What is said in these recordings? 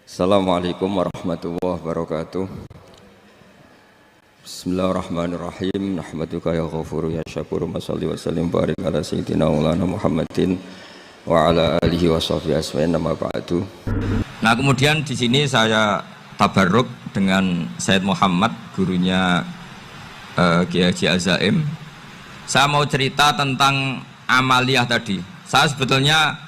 Assalamualaikum warahmatullahi wabarakatuh. Bismillahirrahmanirrahim. Nahmaduka ya ghafuru ya syakuru. Mashalli wa sallim barik ala sayyidina maulana Muhammadin wa ala alihi wa sahbihi asma'in nama ba'du. Nah, kemudian di sini saya tabarruk dengan Sayyid Muhammad, gurunya Kiai Haji Azaim. Saya mau cerita tentang amaliyah tadi. Saya sebetulnya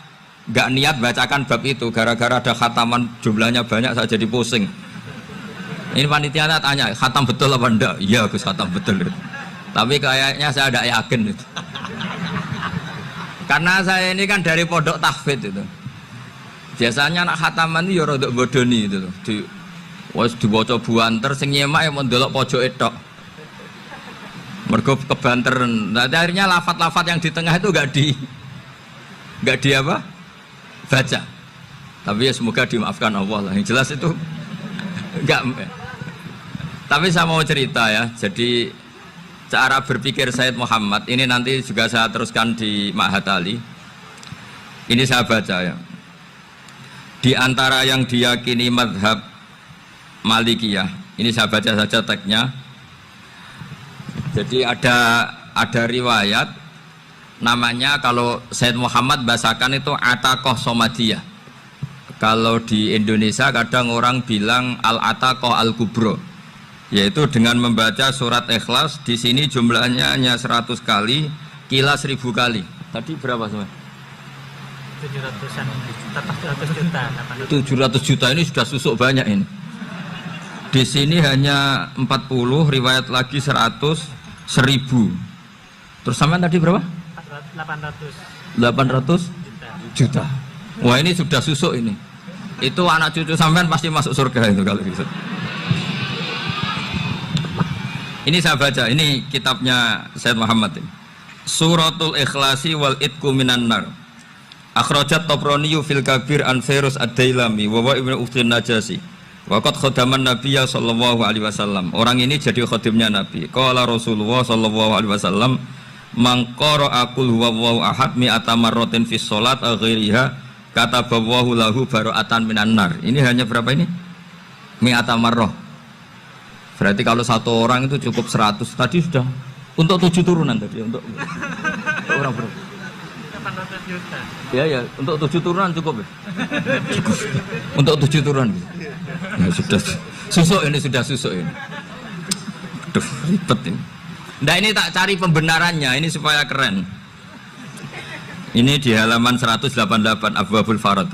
nggak niat bacakan bab itu, gara-gara ada khataman jumlahnya banyak saya jadi pusing. Ini panitia tanya, khatam betul apa enggak? Iya Gus, khatam betul. Tapi kayaknya saya tidak yakin itu. Karena saya ini kan dari pondok tahfidz itu. Biasanya anak khataman itu ya rada bodoni itu. Dibaca buanter sing nyemak ya mendelok pojok etok. Mergo kebanteren. Nah, akhirnya lafat-lafat yang di tengah itu enggak di apa? Baca. Tapi ya semoga dimaafkan Allah lah. Yang jelas itu enggak. Tapi saya mau cerita ya. Jadi cara berpikir Sayyid Muhammad ini nanti juga saya teruskan di Ma'had Ali. Ini saya baca ya. Di antara yang diyakini madhab Malikiyah, ini saya baca saja teksnya. Jadi ada riwayat namanya, kalau Sayyid Muhammad bahasakan itu Ataqoh Somadiyah. Kalau di Indonesia kadang orang bilang Al-Ataqoh Al-Kubro, yaitu dengan membaca surat Ikhlas. Di sini jumlahnya hanya 100 kali, Kila 1000 kali. Tadi berapa semua? 700 juta ini sudah susuk banyak ini. Di sini hanya 40, riwayat lagi 100, 1000. Terus sampean tadi berapa? 800 juta. Wah, ini sudah susuk ini. Itu anak cucu sampean pasti masuk surga itu kalau gitu. Ini saya baca, ini kitabnya Sayyid Muhammad ini. Suratul Ikhlasi wal Itqu minan nar. Akhrajat Tabrani fil Kabir an Fairuz ad-Dailami wa Ibnu Ukhtin Najasi. Waqad khadaman Nabiyya sallallahu alaihi wasallam. Orang ini jadi khadimnya Nabi. Qala Rasulullah sallallahu alaihi wasallam, mangkoro akul huwallahu ahad mi'ata marrotin fis sholat aghiriha kata bawahu lahu baro'atan minan nar. Ini hanya berapa ini? Mi'ata marroh. Berarti kalau satu orang itu cukup 100. Tadi sudah untuk 7 turunan tadi. Untuk orang berapa? 800 juta. Ya, untuk 7 turunan cukup ya? Cukup. Untuk 7 turunan ya, sudah susuk ini, sudah susuk ini. Aduh, ribet ini. Nah, ini tak cari pembenarannya, ini supaya keren. Ini di halaman 188 Abwabul Farad.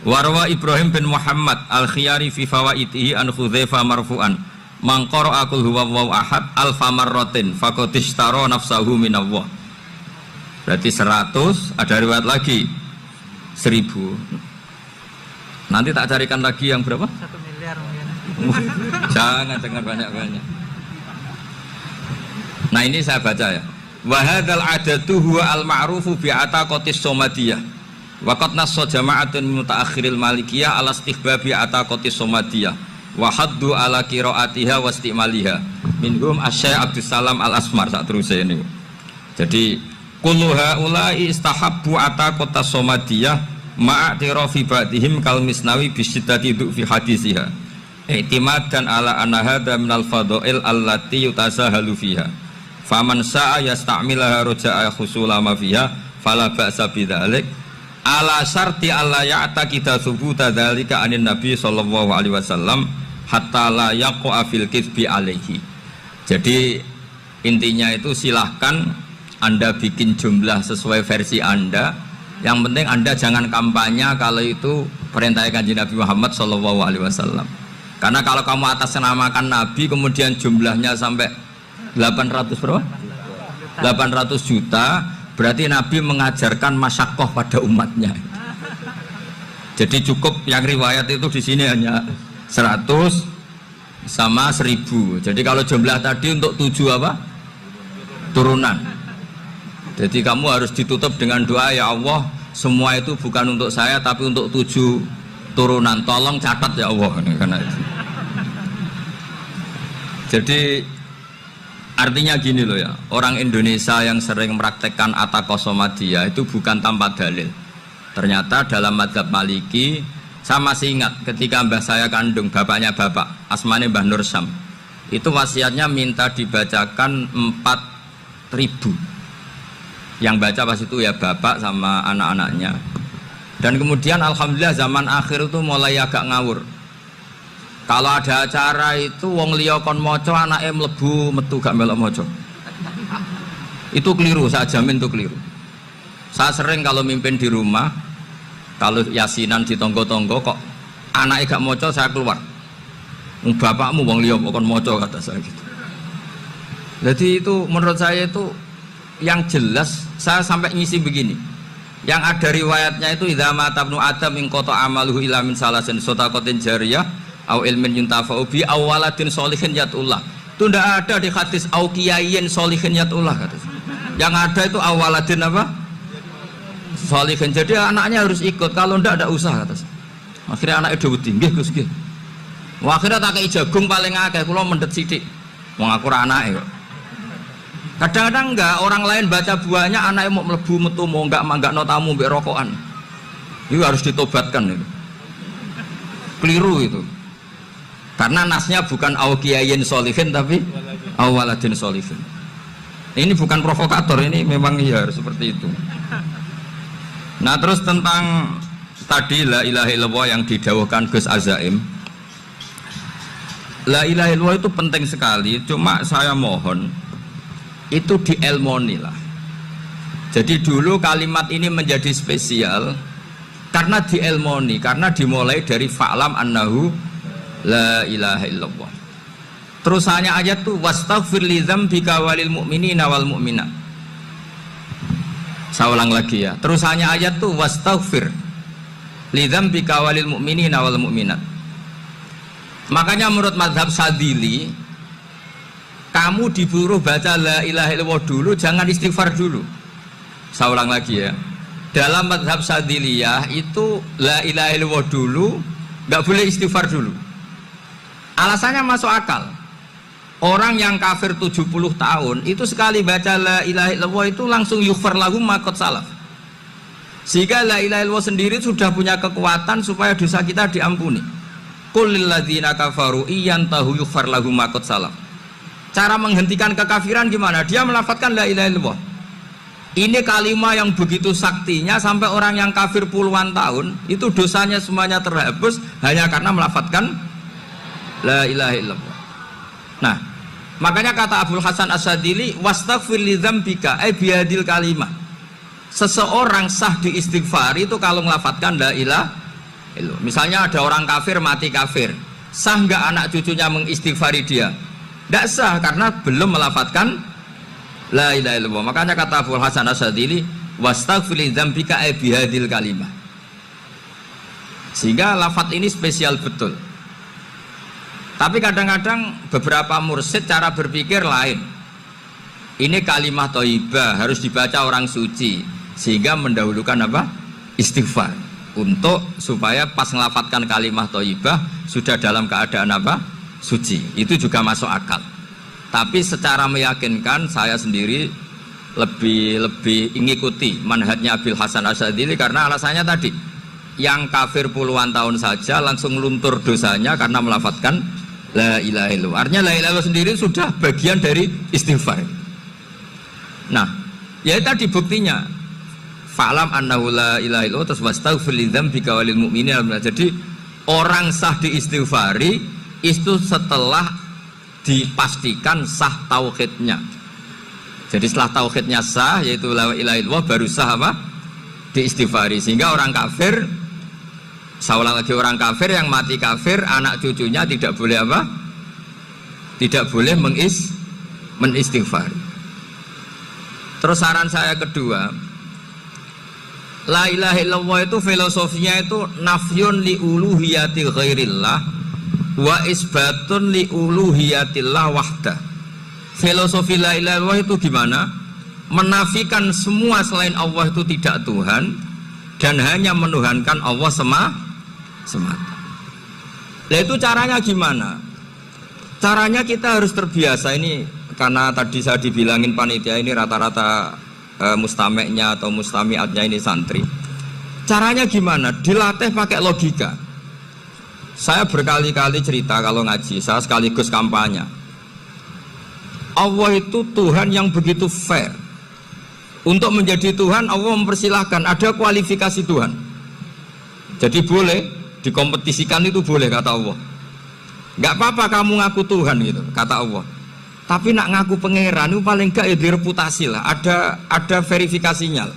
Warwa Ibrahim bin Muhammad al-Khiyari fi fawaitihi an Hudzaifah marfu'an. Man qara'a qul huwallahu ahad alfa marratin faqad ishtara nafsahu minallah. Berarti 100, ada riwayat lagi 1000. Nanti tak carikan lagi yang berapa? 1 miliar mungkin. Jangan dengar banyak-banyak. Nah, ini saya baca ya. Wa hadzal adatu huwa al-ma'rufu bi ataqatis somadiyah. Wa qad nassa jama'atun mutaakhiril malikiyah ala istihbabi ataqatis somadiyah wa haddu ala qiraatiha wa istimaliha. Minhum Asy-Syaikh Abdus Salam Al-Asmar sak terusé ini. Jadi kullu haula'i istahabbu ataqatas somadiyah ma'atirafi ba'dihim kal misnawi bi syiddati fi hadisiha. I'timadan ala anna hadza minal fadha'il allati yutasahalu fiha. Faman sa'a yasta'milaha roja'a khusula ma fiha fala ba'sa bidzalik ala syarti alla ya'taqida thubuta dzalika anin nabi sallallahu alaihi wasallam hatta la yaqa'a fil kitsbi alaihi. Jadi intinya itu silahkan Anda bikin jumlah sesuai versi Anda. Yang penting Anda jangan kampanye kalau itu perintah Kanjeng Nabi Muhammad sallallahu alaihi wasallam. Karena kalau kamu atas namakan Nabi kemudian jumlahnya sampai 800 berapa? 800 juta, berarti Nabi mengajarkan masyakoh pada umatnya. Jadi cukup yang riwayat itu di sini hanya 100 sama 1000. Jadi kalau jumlah tadi untuk 7 apa? Turunan. Jadi kamu harus ditutup dengan doa, ya Allah, semua itu bukan untuk saya tapi untuk 7 turunan. Tolong catat ya Allah. Karena itu. Jadi artinya gini loh ya, orang Indonesia yang sering mempraktekkan Ataqoh Somadiyah itu bukan tanpa dalil. Ternyata dalam mazhab Maliki Saya masih ingat ketika mbah saya kandung, bapaknya bapak, asmane Mbah Nur Syam. Itu wasiatnya minta dibacakan 4.000. Yang baca pas itu ya bapak sama anak-anaknya. Dan kemudian alhamdulillah zaman akhir itu mulai agak ngawur. Kalau ada acara itu wong liya kon maca anake mlebu metu gak melok maca. Itu keliru, saya jamin itu keliru. Saya sering kalau mimpin di rumah, kalau yasinan di tonggo-tonggo kok anaknya gak maca saya keluar. Bapakmu wong liya kon maca kata saya gitu. Jadi itu menurut saya itu yang jelas saya sampai ngisi begini. Yang ada riwayatnya itu idza mata ibnu adam min qata amaluhu ila min salasin shadaqatin jariyah au ilmin yuntafa'u bi awaladin sholihin yatullah. Itu tidak ada di hadis au kiyayin sholihin yatullah kata. Yang ada itu awaladin apa? Sholihin. Jadi anaknya harus ikut, kalau tidak ada usaha kata. Akhirnya anaknya udah tinggi Gus nggih. Wah, akhirnya tak kei jagung paling akeh kula mendet sithik. Wong aku ora anake kok. Kadang-kadang enggak, orang lain baca buahnya anaknya mau mlebu metu mau enggak no tamu mbek rokokan. Itu harus ditobatkan itu. Keliru itu. Karena nasnya bukan auqiyayin sholihin tapi awaladin sholihin. Ini bukan provokator, ini memang ya seperti itu. Nah, terus tentang tadi la ilaha illallah yang didawuhkan Gus Azaim. La ilaha illallah itu penting sekali, cuma saya mohon itu dielmoni lah. Jadi dulu kalimat ini menjadi spesial karena dielmoni, karena dimulai dari fa'lam annahu la ilaha illallah. Terusannya ayat tuh wastaghfir li dzambika walil mu'minina wal mu'minat. Saya ulang lagi ya. Terusannya ayat tuh wastaghfir li dzambika walil mu'minina wal mu'minat. Makanya menurut mazhab Sadili, kamu disuruh baca la ilaha illallah dulu, jangan istighfar dulu. Saya ulang lagi ya. Dalam mazhab Sadiliyah itu la ilaha illallah dulu, nggak boleh istighfar dulu. Alasannya masuk akal. Orang yang kafir 70 tahun itu sekali baca la ilaha illallah itu langsung yughfar lahum ma qad salaf. Sehingga la ilaha illallah sendiri sudah punya kekuatan supaya dosa kita diampuni. Qul lil ladzina kafaru iyantahu yughfar lahum ma qad salaf. Cara menghentikan kekafiran gimana? Dia melafadzkan la ilaha illallah. Ini kalimat yang begitu saktinya sampai orang yang kafir puluhan tahun itu dosanya semuanya terhapus hanya karena melafadzkan la ilaha illallah. Nah, makanya kata Abdul Hasan As-Sadili wastaghfir li dzambika ay bihadil kalimah. Seseorang sah diistighfar itu kalau melafadzkan la ilaha illallah. Misalnya ada orang kafir mati kafir, sah enggak anak cucunya mengistighfari dia? Tidak sah karena belum melafadzkan la ilaha illallah. Makanya kata Abdul Hasan As-Sadili wastaghfir li dzambika ay bihadil kalimah. Sehingga lafadz ini spesial betul. Tapi kadang-kadang beberapa mursyid cara berpikir lain. Ini kalimat thayyibah harus dibaca orang suci, sehingga mendahulukan apa? Istighfar. Untuk supaya pas ngelafatkan kalimat thayyibah sudah dalam keadaan apa? Suci. Itu juga masuk akal. Tapi secara meyakinkan saya sendiri lebih mengikuti manhajnya Abil Hasan Asyadzili karena alasannya tadi. Yang kafir puluhan tahun saja langsung luntur dosanya karena melafatkan la ilaha illallah. Artinya la ilaha illallah sendiri sudah bagian dari istighfar. Nah, ya tadi buktinya. Fa'lam annahu la ilaha illallah terus wastaghfir li dzambika walil mu'minina. Jadi orang sah diistighfari itu setelah dipastikan sah tauhidnya. Jadi setelah tauhidnya sah yaitu la ilaha illallah baru sah apa? Diistighfari. Sehingga orang kafir, saya ulang lagi, orang kafir yang mati kafir anak cucunya tidak boleh apa? Tidak boleh menistighfar. Terus saran saya kedua, la ilaha illallah itu filosofinya itu nafyun li uluhiyati ghairillah wa isbatun li uluhiyatillah wahda. Filosofi la ilaha illallah itu gimana? Menafikan semua selain Allah itu tidak Tuhan dan hanya menuhankan Allah semata. Nah itu caranya gimana? Caranya kita harus terbiasa ini karena tadi saya dibilangin panitia ini rata-rata mustameknya atau mustamiatnya ini santri. Caranya gimana? Dilatih pakai logika. Saya berkali-kali cerita kalau ngaji, saya sekaligus kampanye. Allah itu Tuhan yang begitu fair. Untuk menjadi Tuhan, Allah mempersilahkan, ada kualifikasi Tuhan. Jadi boleh dikompetisikan, itu boleh kata Allah. Nggak apa-apa kamu ngaku Tuhan gitu, kata Allah. Tapi nak ngaku pangeran itu paling enggak ya direputasi lah, ada verifikasinya.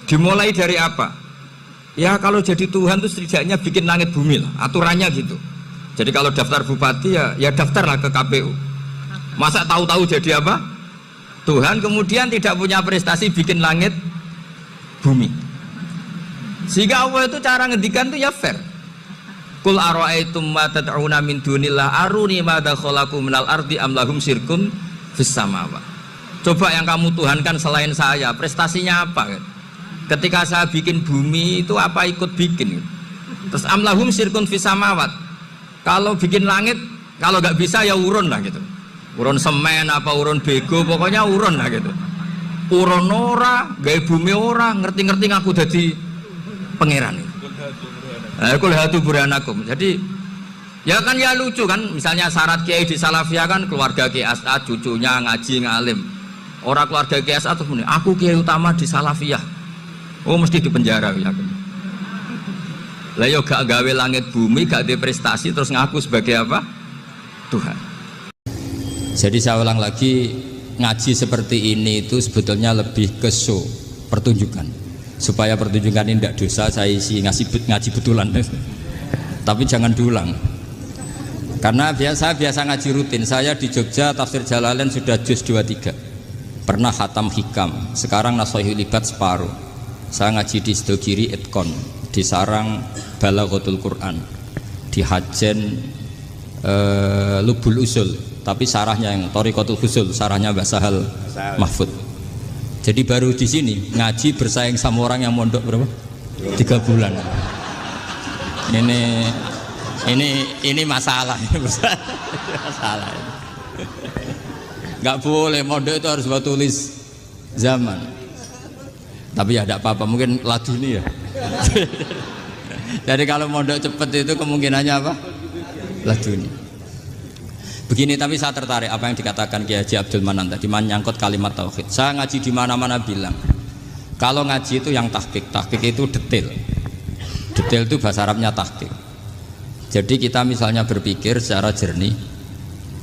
Dimulai dari apa? Ya kalau jadi Tuhan itu setidaknya bikin langit bumi lah, aturannya gitu. Jadi kalau daftar bupati ya daftarlah ke KPU. Masa tahu-tahu jadi apa? Tuhan kemudian tidak punya prestasi bikin langit bumi. Sehingga Allah itu cara ngendikan itu ya fair. Qul ara'aitum ma tad'una min dunillah aruni madza khalaqu minal ardi am lahum syirkun fis samawat. Coba yang kamu tuhankan selain saya, prestasinya apa? Ketika saya bikin bumi itu apa ikut bikin? Terus am lahum syirkun fis samawat. Kalau bikin langit, kalau nggak bisa ya urun lah gitu. Urun semen apa urun bego, pokoknya urun lah gitu. Urun ora, gawe bumi ora, ngerti-ngerti ngaku dadi pangeran. Kul hatu burhanakum. Jadi ya kan ya lucu kan, misalnya syarat kiai di Salafiyah kan keluarga Kiai As'ad, cucunya ngaji ngalim. Orang keluarga Kiai As'ad tuh muni, aku kiai utama di Salafiyah. Oh mesti di penjara ya. Lah yo gak gawe langit bumi, gak ada prestasi terus ngaku sebagai apa? Tuhan. Jadi saya ulang lagi, ngaji seperti ini itu sebetulnya lebih ke show, pertunjukan. Supaya pertunjukan ini tidak dosa, saya isi ngaji betulan. Tapi jangan diulang. Karena saya biasa ngaji rutin. Saya di Jogja tafsir Jalalain sudah juz 23. Pernah khatam hikam. Sekarang Nashahul Ibad separuh. Saya ngaji di Sidogiri Itkon, di Sarang Balaghatul Quran, di Hajen Lubul Usul. Tapi sarahnya yang Thariqatul Husul, sarahnya Mbah Sahal Mahfud. Jadi baru di sini ngaji bersaing sama orang yang mondok berapa? 3 bulan. Ini masalah, masalah. Nggak boleh mondok itu harus buat tulis zaman. Tapi ya tidak apa-apa, mungkin laduni ya. Jadi kalau mondok cepet itu kemungkinannya apa? Laduni. Begini, tapi saya tertarik apa yang dikatakan Kiai Haji Abdul Manan tadi, menyangkut kalimat tauhid. Saya ngaji di mana-mana bilang, kalau ngaji itu yang tahqiq itu detail. Detail itu bahasa Arabnya tahqiq. Jadi kita misalnya berpikir secara jernih,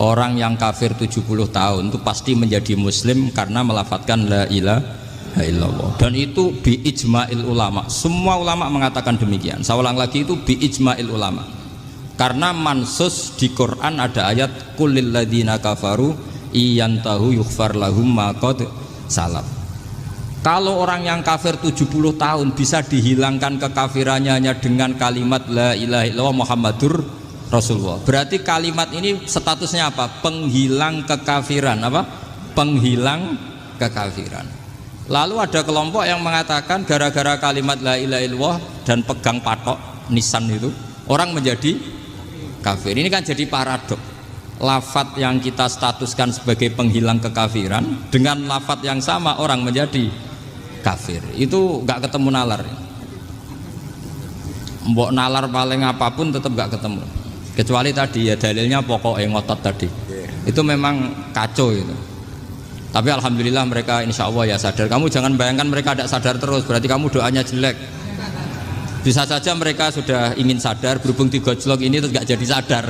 orang yang kafir 70 tahun itu pasti menjadi muslim karena melafadzkan la ilaha illallah. Dan itu bi ijma'il ulama. Semua ulama mengatakan demikian. Saya ulang lagi, itu bi ijma'il ulama. Karena mansus di Quran ada ayat kulil ladina kafaru iyantahu yughfar lahum ma qad salaf. Kalau orang yang kafir 70 tahun bisa dihilangkan kekafirannya hanya dengan kalimat la ilaha illallah Muhammadur Rasulullah. Berarti kalimat ini statusnya apa? Penghilang kekafiran, apa? Penghilang kekafiran. Lalu ada kelompok yang mengatakan gara-gara kalimat la ilaha illallah dan pegang patok nisan itu orang menjadi kafir. Ini kan jadi paradok. Lafat yang kita statuskan sebagai penghilang kekafiran dengan lafat yang sama orang menjadi kafir. Itu nggak ketemu nalar. Mbok nalar paling apapun tetap nggak ketemu. Kecuali tadi ya dalilnya pokok yang ngotot tadi. Itu memang kacau itu. Tapi alhamdulillah mereka insya Allah ya sadar. Kamu jangan bayangkan mereka tidak sadar terus. Berarti kamu doanya jelek. Bisa saja mereka sudah ingin sadar, berhubung digojlok ini terus gak jadi sadar.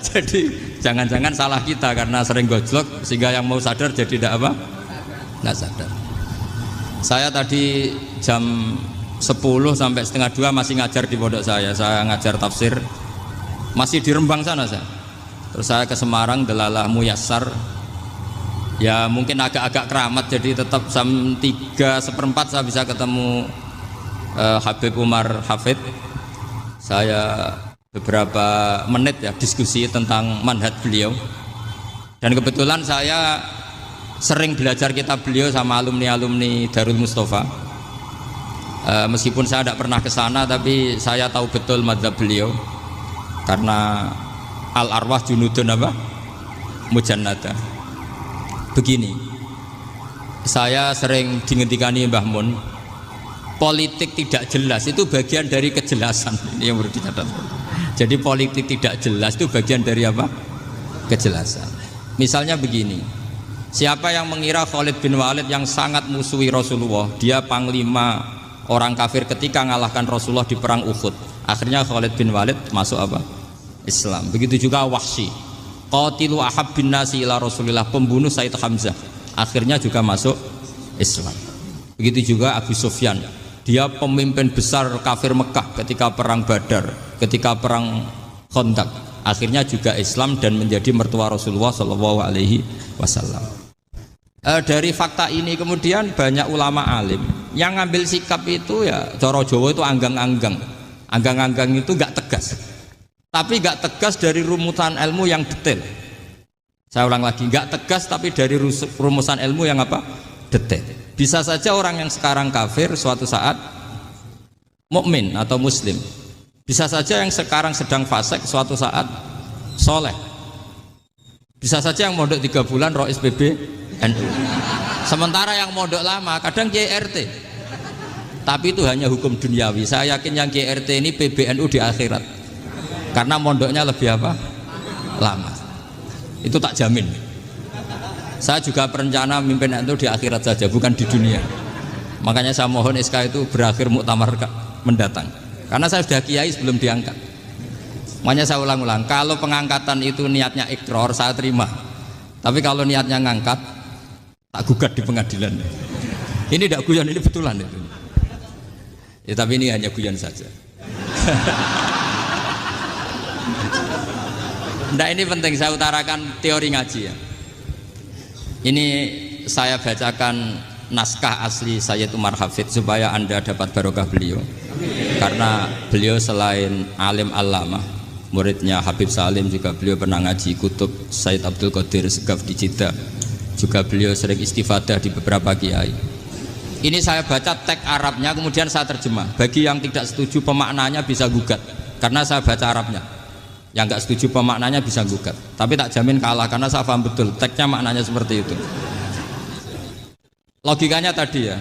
Jadi jangan-jangan salah kita karena sering gojlok sehingga yang mau sadar jadi tidak apa? Nggak sadar. Saya tadi jam 10 sampai setengah 2 masih ngajar di pondok saya ngajar tafsir masih di Rembang sana saya. Terus saya ke Semarang, Delalah Muyassar. Ya mungkin agak-agak keramat, jadi tetap jam 3:04 saya bisa ketemu Habib Umar Hafid. Saya beberapa menit ya diskusi tentang manhaj beliau, dan kebetulan saya sering belajar kitab beliau sama alumni-alumni Darul Mustafa. Meskipun saya tidak pernah ke sana, tapi saya tahu betul madhab beliau karena al arwah junudun apa? Mujannada. Begini, saya sering dingendikani Mbah Mun, politik tidak jelas itu bagian dari kejelasan. Ini yang perlu dicatat. Jadi politik tidak jelas itu bagian dari apa? Kejelasan. Misalnya begini, siapa yang mengira Khalid bin Walid yang sangat musuhi Rasulullah, dia panglima orang kafir ketika ngalahkan Rasulullah di perang Uhud, akhirnya Khalid bin Walid masuk apa? Islam. Begitu juga Wahsy, qatilu ahabbin nasi ila Rasulillah, pembunuh Sayyid Hamzah, akhirnya juga masuk Islam. Begitu juga Abu Sufyan, dia pemimpin besar kafir Mekah ketika perang Badar, ketika perang Khandaq, akhirnya juga Islam dan menjadi mertua Rasulullah Shallallahu Alaihi Wasallam. Dari fakta ini kemudian banyak ulama alim yang ngambil sikap itu ya coro Jawa itu anggang-anggang itu gak tegas, tapi gak tegas dari rumusan ilmu yang detail. Saya ulang lagi, gak tegas tapi dari rumusan ilmu yang apa? Detail. Bisa saja orang yang sekarang kafir suatu saat mukmin atau muslim. Bisa saja yang sekarang sedang fasik suatu saat soleh. Bisa saja yang mondok 3 bulan rois PBNU. Sementara yang mondok lama kadang KRT. Tapi itu hanya hukum duniawi. Saya yakin yang KRT ini PBNU di akhirat. Karena mondoknya lebih apa? Lama. Itu tak jamin. Saya juga berencana mimpin itu di akhirat saja, bukan di dunia. Makanya saya mohon SK itu berakhir muktamar mendatang. Karena saya sudah kiai sebelum diangkat. Makanya saya ulang-ulang, kalau pengangkatan itu niatnya ikrar, saya terima. Tapi kalau niatnya ngangkat, tak gugat di pengadilan. Ini tidak guyon, ini betulan itu. Ya, tapi ini hanya guyon saja. Nah, ini penting saya utarakan teori ngaji ya. Ini saya bacakan naskah asli Sayyid Umar Hafid supaya Anda dapat barokah beliau. Karena beliau selain alim allamah, muridnya Habib Salim, juga beliau pernah ngaji kutub Sayyid Abdul Qadir Segaf di Jeddah. Juga beliau sering istifadah di beberapa kiai. Ini saya baca teks Arabnya kemudian saya terjemah. Bagi yang tidak setuju pemaknanya bisa gugat karena saya baca Arabnya. Yang nggak setuju pemaknanya bisa gugat, tapi tak jamin kalah karena saya paham betul teksnya maknanya seperti itu. Logikanya tadi ya,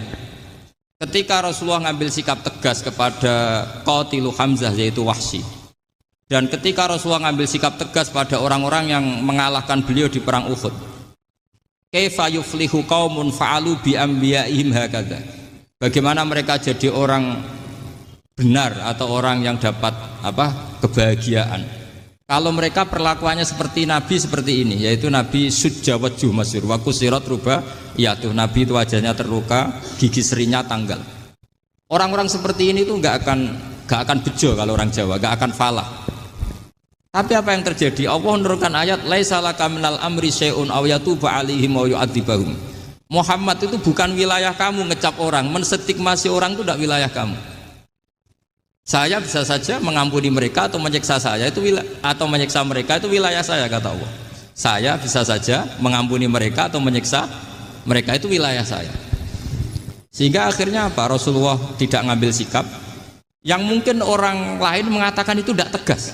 ketika Rasulullah ngambil sikap tegas kepada qatilu Hamzah yaitu Wahsy, dan ketika Rasulullah ngambil sikap tegas pada orang-orang yang mengalahkan beliau di perang Uhud, kaifa yuflihu qaumun fa'alu bi anbiya'ihim hakadha, bagaimana mereka jadi orang benar atau orang yang dapat apa? Kebahagiaan kalau mereka perlakuannya seperti Nabi seperti ini, yaitu Nabi sujawat jumasir wa kusirat ruba, ya tuh Nabi itu wajahnya terluka, gigi serinya tanggal. Orang-orang seperti ini tuh nggak akan bejo kalau orang Jawa, nggak akan falah. Tapi apa yang terjadi? Allah menurunkan ayat laisa laka minal amri syai'un aw yatuba 'alaihim aw yu'adzibahum. Muhammad itu bukan wilayah kamu ngecap orang, menstigmasi orang itu tidak wilayah kamu. Saya bisa saja mengampuni mereka atau menyiksa saya itu atau menyiksa mereka itu wilayah saya, kata Allah. Saya bisa saja mengampuni mereka atau menyiksa mereka itu wilayah saya. Sehingga akhirnya apa? Rasulullah tidak ngambil sikap yang mungkin orang lain mengatakan itu tidak tegas.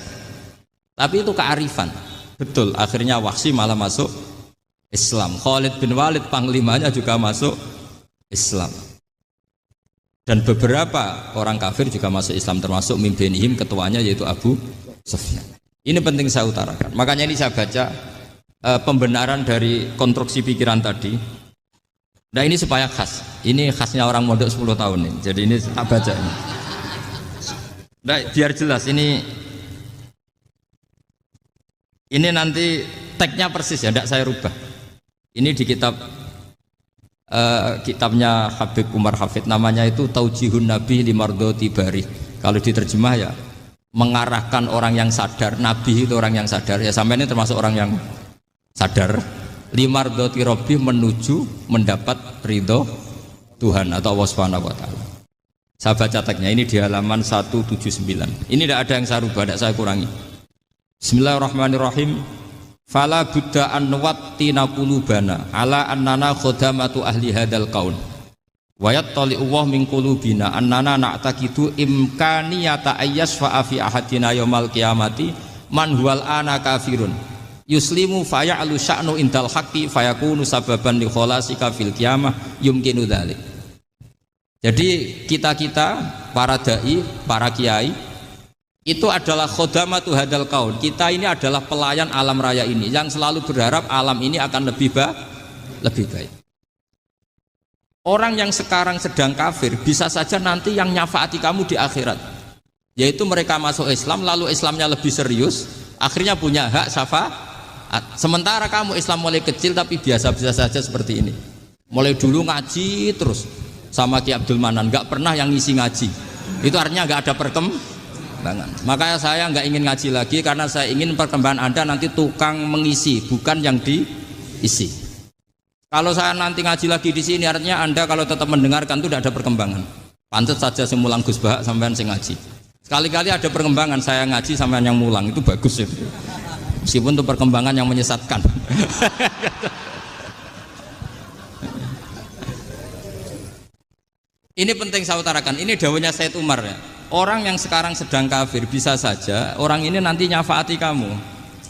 Tapi itu kearifan. Betul, akhirnya Wahsy malah masuk Islam. Khalid bin Walid panglimanya juga masuk Islam. Dan beberapa orang kafir juga masuk Islam, termasuk mimbenihim, ketuanya yaitu Abu Sufyan. Ini penting saya utarakan. Makanya ini saya baca pembenaran dari konstruksi pikiran tadi. Nah ini supaya khas. Ini khasnya orang mondok 10 tahun ini. Jadi ini tak baca ini. Nah, biar jelas ini nanti teksnya persis ya, tidak saya rubah. Ini di kitabnya Habib Umar Hafid, namanya itu Taujihun Nabi Limardoti Bari. Kalau diterjemah ya mengarahkan orang yang sadar, Nabi itu orang yang sadar ya, sampai ini termasuk orang yang sadar, Limardoti Robbi, menuju mendapat ridho Tuhan atau Allah Subhanahu wa Ta'ala. Saya baca teksnya ini di halaman 179. Ini tidak ada yang saya rubah, tidak saya kurangi. Bismillahirrahmanirrahim. Fala buddha an wattina qulubana ala annana khodamatu ahli hadal qaul wa yattali Allah min qulubina annana na'taqidu imkaniyata ayyasfa fi ahadina yaumal qiyamati man huwal ana kafirun yuslimu faya'lu sya'nu indal haqqi fayakunu sababan li kholasika fil qiyamah yumkinu dzalik. Jadi kita para dai, para kiai itu adalah khodamatu hadal kaun. Kita ini adalah pelayan alam raya ini yang selalu berharap alam ini akan lebih baik. Orang yang sekarang sedang kafir bisa saja nanti yang nyafaati kamu di akhirat, yaitu mereka masuk Islam lalu Islamnya lebih serius, akhirnya punya hak syafaat. Sementara kamu Islam mulai kecil tapi biasa-biasa saja seperti ini, mulai dulu ngaji terus sama Ki Abdul Manan, nggak pernah yang ngisi ngaji, itu artinya nggak ada perkembangan. Makanya saya nggak ingin ngaji lagi karena saya ingin perkembangan Anda nanti tukang mengisi, bukan yang diisi. Kalau saya nanti ngaji lagi di sini artinya Anda kalau tetap mendengarkan itu tidak ada perkembangan. Pantas saja semulang Gus Bahak sampean sing ngaji. Sekali-kali ada perkembangan, saya ngaji sampean yang mulang, itu bagus ya. Meskipun itu perkembangan yang menyesatkan. Ini penting saya utarakan, ini dawuhnya Said Umar ya. Orang yang sekarang sedang kafir bisa saja orang ini nanti nyafaati kamu,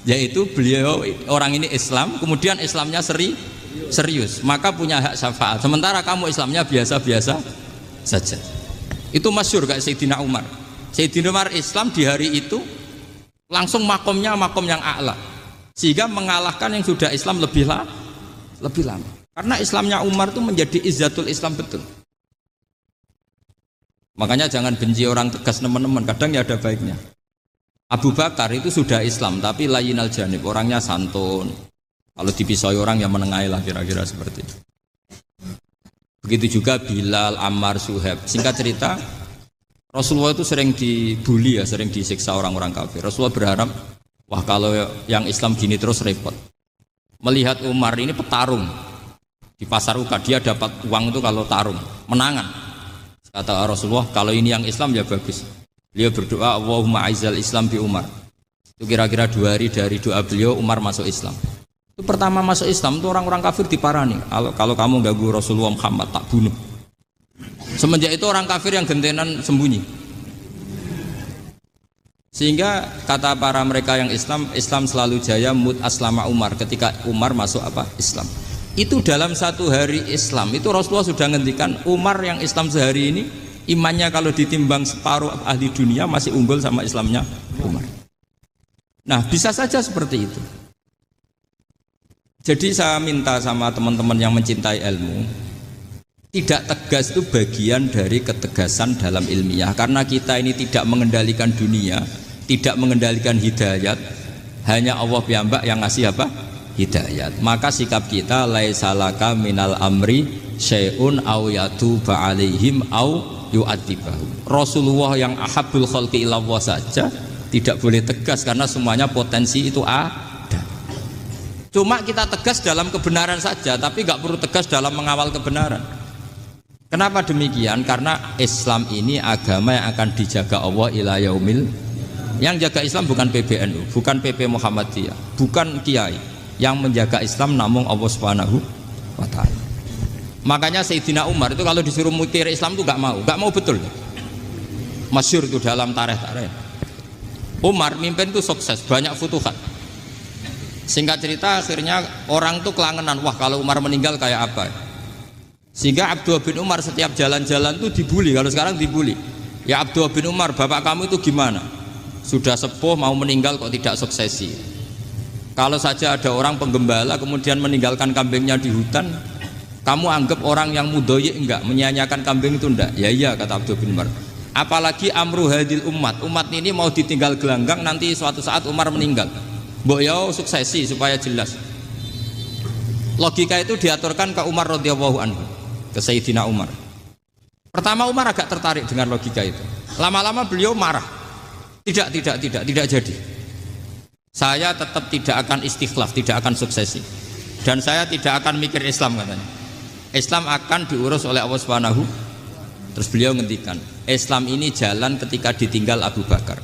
yaitu beliau orang ini Islam, kemudian Islamnya serius, maka punya hak syafaat. Sementara kamu Islamnya biasa-biasa saja. Itu masyhur kayak Sayyidina Umar. Sayyidina Umar Islam di hari itu langsung makomnya makom yang a'la, sehingga mengalahkan yang sudah Islam lebih lama. Karena Islamnya Umar itu menjadi izzatul Islam betul. Makanya jangan benci orang tegas teman-teman, kadang ya ada baiknya. Abu Bakar itu sudah Islam tapi layinal janib, orangnya santun. Kalau dipisoi orang yang menengahi lah, kira-kira seperti itu. Begitu juga Bilal, Ammar, Suhaib. Singkat cerita, Rasulullah itu sering dibully ya, sering disiksa orang-orang kafir. Rasulullah berharap, wah kalau yang Islam gini terus repot. Melihat Umar ini petarung di pasar Uka, dia dapat uang itu kalau tarung, menangan. Kata Rasulullah, kalau ini yang Islam ya bagus. Beliau berdoa, Allahumma aizal Islam bi Umar. Itu kira-kira 2 hari dari doa beliau, Umar masuk Islam. Itu pertama masuk Islam itu orang-orang kafir diparani. Kalau kamu ganggu Rasulullah Muhammad tak bunuh. Semenjak itu orang kafir yang gentenan sembunyi. Sehingga kata para mereka yang Islam selalu jaya mut aslama Umar, ketika Umar masuk Islam. Itu dalam 1 hari Islam itu Rasulullah sudah ngendikan Umar yang Islam sehari ini imannya kalau ditimbang separuh ahli dunia masih unggul sama Islamnya Umar. Nah bisa saja seperti itu. Jadi saya minta sama teman-teman yang mencintai ilmu, tidak tegas itu bagian dari ketegasan dalam ilmiah. Karena kita ini tidak mengendalikan dunia, tidak mengendalikan hidayat, hanya Allah piyambak yang ngasih hidayat. Maka sikap kita laisalaka minal amri syai'un aw yatuba alaihim aw yu'adzibahum. Rasulullah yang ahabbul khalqi ilallah saja tidak boleh tegas karena semuanya potensi itu ada. Cuma kita tegas dalam kebenaran saja, tapi nggak perlu tegas dalam mengawal kebenaran. Kenapa demikian? Karena Islam ini agama yang akan dijaga Allah ila yaumil. Yang jaga Islam bukan PBNU, bukan PP Muhammadiyah, bukan kiai. Yang menjaga Islam namun Allah Subhanahu wa taala. Makanya Sayyidina Umar itu kalau disuruh mikir Islam itu nggak mau betul. Masyhur itu dalam tarikh-tarikh. Umar mimpin itu sukses, banyak futuhat. Singkat cerita akhirnya orang tuh kelangenan, wah kalau Umar meninggal kayak apa? Sehingga Abdullah bin Umar setiap jalan-jalan tuh dibully. Kalau sekarang dibully, ya Abdullah bin Umar, bapak kamu itu gimana? Sudah sepuh mau meninggal kok tidak suksesi. Kalau saja ada orang penggembala kemudian meninggalkan kambingnya di hutan, kamu anggap orang yang mudoyik enggak, menyanyiakan kambing itu enggak? Ya iya kata Abdullah bin Umar. Apalagi amru hadil umat ini mau ditinggal gelanggang, nanti suatu saat Umar meninggal. Mbok ya suksesi supaya jelas. Logika itu diaturkan ke Umar radhiyallahu anhu, ke Sayyidina Umar. Pertama Umar agak tertarik dengan logika itu. Lama-lama beliau marah. Tidak jadi. Saya tetap tidak akan istikhlaf, tidak akan suksesi. Dan saya tidak akan mikir Islam katanya. Islam akan diurus oleh Allah Subhanahu. Terus beliau ngendikan, Islam ini jalan ketika ditinggal Abu Bakar.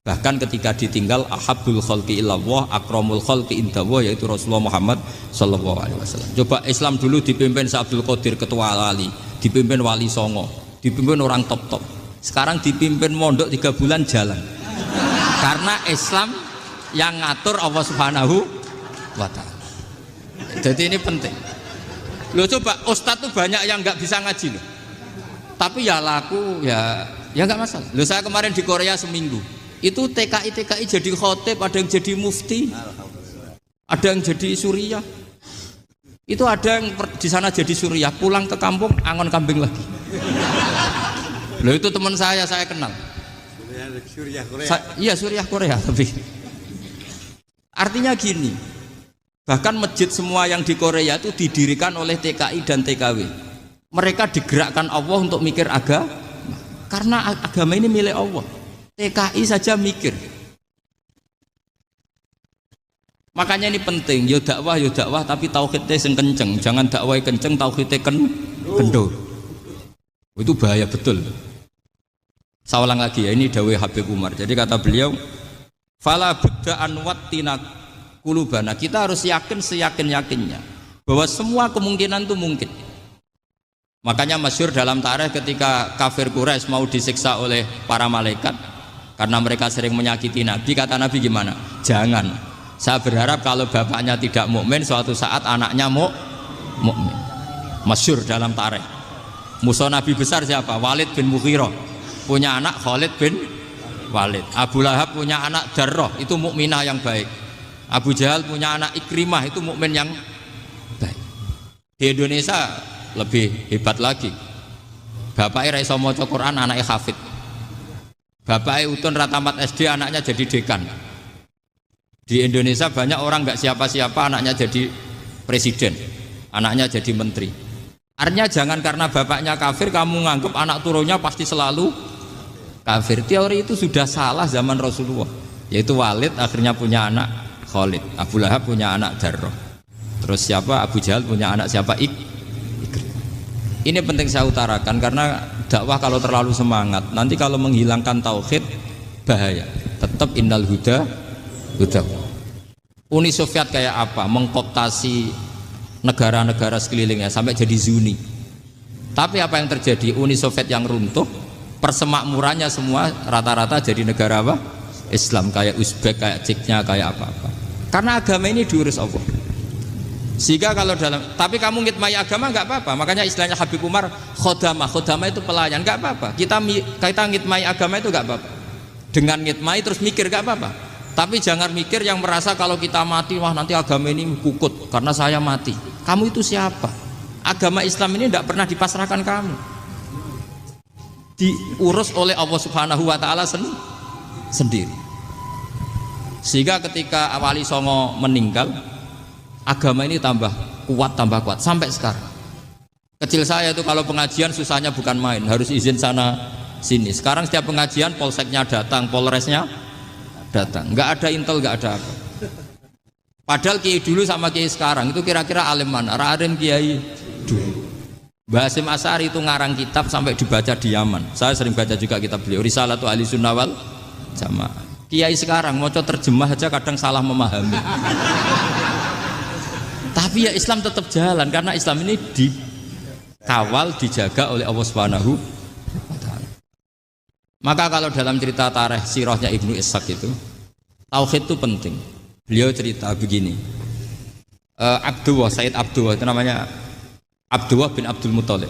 Bahkan ketika ditinggal ahabbul khalqi illallah akramul khalqi indallah, yaitu Rasulullah Muhammad sallallahu alaihi wasallam. Coba Islam dulu dipimpin Abdul Qadir ketua wali, dipimpin Wali Songo, dipimpin orang top-top. Sekarang dipimpin mondok 3 bulan jalan. Karena Islam yang ngatur Allah Subhanahu wa taala. Jadi ini penting. Loh coba ustadz tuh banyak yang nggak bisa ngaji loh. Tapi ya laku ya nggak masalah. Loh saya kemarin di Korea seminggu. Itu TKI jadi khotib, ada yang jadi mufti, ada yang jadi suriah. Itu ada yang di sana jadi suriah, pulang ke kampung angon kambing lagi. Loh itu teman saya kenal. Suriah Korea. Iya suriah Korea tapi. Artinya gini, bahkan masjid semua yang di Korea itu didirikan oleh TKI dan TKW. Mereka digerakkan Allah untuk mikir agama, karena agama ini milik Allah. TKI saja mikir. Makanya ini penting, yo dakwah tapi tauhidnya sing kenceng, jangan dakwah kenceng tauhidnya kendor. Itu bahaya betul. Saya ulang lagi ya, ini dawuh Habib Umar. Jadi kata beliau, fala budda an wattina qulubana. Kita harus yakin seyakin-yakinnya bahwa semua kemungkinan itu mungkin. Makanya masyhur dalam tarikh ketika kafir Quraisy mau disiksa oleh para malaikat karena mereka sering menyakiti Nabi, kata Nabi gimana? Jangan. Saya berharap kalau bapaknya tidak mukmin, suatu saat anaknya mukmin. Masyhur dalam tarikh. Musuh Nabi besar siapa? Walid bin Mughirah. Punya anak Khalid bin Walid. Abu Lahab punya anak Darrah, itu mukminah yang baik. Abu Jahal punya anak Ikrimah, itu mukmin yang baik. Di Indonesia lebih hebat lagi. Bapaknya ra iso maca Quran, anaknya hafid. Bapaknya utun ratamat SD, anaknya jadi dekan. Di Indonesia banyak orang nggak siapa-siapa, anaknya jadi presiden, anaknya jadi menteri. Artinya jangan karena bapaknya kafir kamu nganggap anak turunnya pasti selalu kafir. Teori itu sudah salah zaman Rasulullah. Yaitu Walid akhirnya punya anak Khalid, Abu Lahab punya anak Darrah. Terus siapa? Abu Jahal punya anak siapa? Ini penting saya utarakan karena dakwah kalau terlalu semangat, nanti kalau menghilangkan tauhid bahaya. Tetap innal huda. Uni Soviet kayak apa? Mengkooptasi negara-negara sekelilingnya sampai jadi Zuni. Tapi apa yang terjadi? Uni Soviet yang runtuh, persemakmurannya semua rata-rata jadi negara apa? Islam, kayak Uzbek, kayak Ceknya, kayak apa-apa. Karena agama ini diurus Allah. Sehingga kalau tapi kamu ngitmai agama nggak apa-apa. Makanya istilahnya Habib Umar khodamah itu pelayan, nggak apa-apa. Kita ngitmai agama itu nggak apa-apa. Dengan ngitmai terus mikir nggak apa-apa. Tapi jangan mikir yang merasa kalau kita mati, wah nanti agama ini kukut karena saya mati. Kamu itu siapa? Agama Islam ini tidak pernah dipasrahkan kamu. Diurus oleh Allah Subhanahu wa Ta'ala sendiri. Sehingga ketika Wali Songo meninggal, agama ini tambah kuat sampai sekarang. Kecil saya itu kalau pengajian susahnya bukan main, harus izin sana sini. Sekarang setiap pengajian polseknya datang, polresnya datang, nggak ada intel, nggak ada apa. Padahal kiai dulu sama kiai sekarang itu kira-kira alim mana? Alim kiai dulu. Mbah Hasyim Asy'ari itu ngarang kitab sampai dibaca di Yaman. Saya sering baca juga kitab beliau, Risalatu Ahli Sunnah wal Jamaah. Kiai sekarang mau terjemah aja kadang salah memahami. Tapi ya Islam tetap jalan karena Islam ini dikawal, dijaga oleh Allah Subhanahu wa Ta'ala. Maka kalau dalam cerita tarikh sirahnya Ibnu Ishaq itu, tauhid itu penting. Beliau cerita begini, Sayyid Abdullah itu namanya Abdullah bin Abdul Muthalib.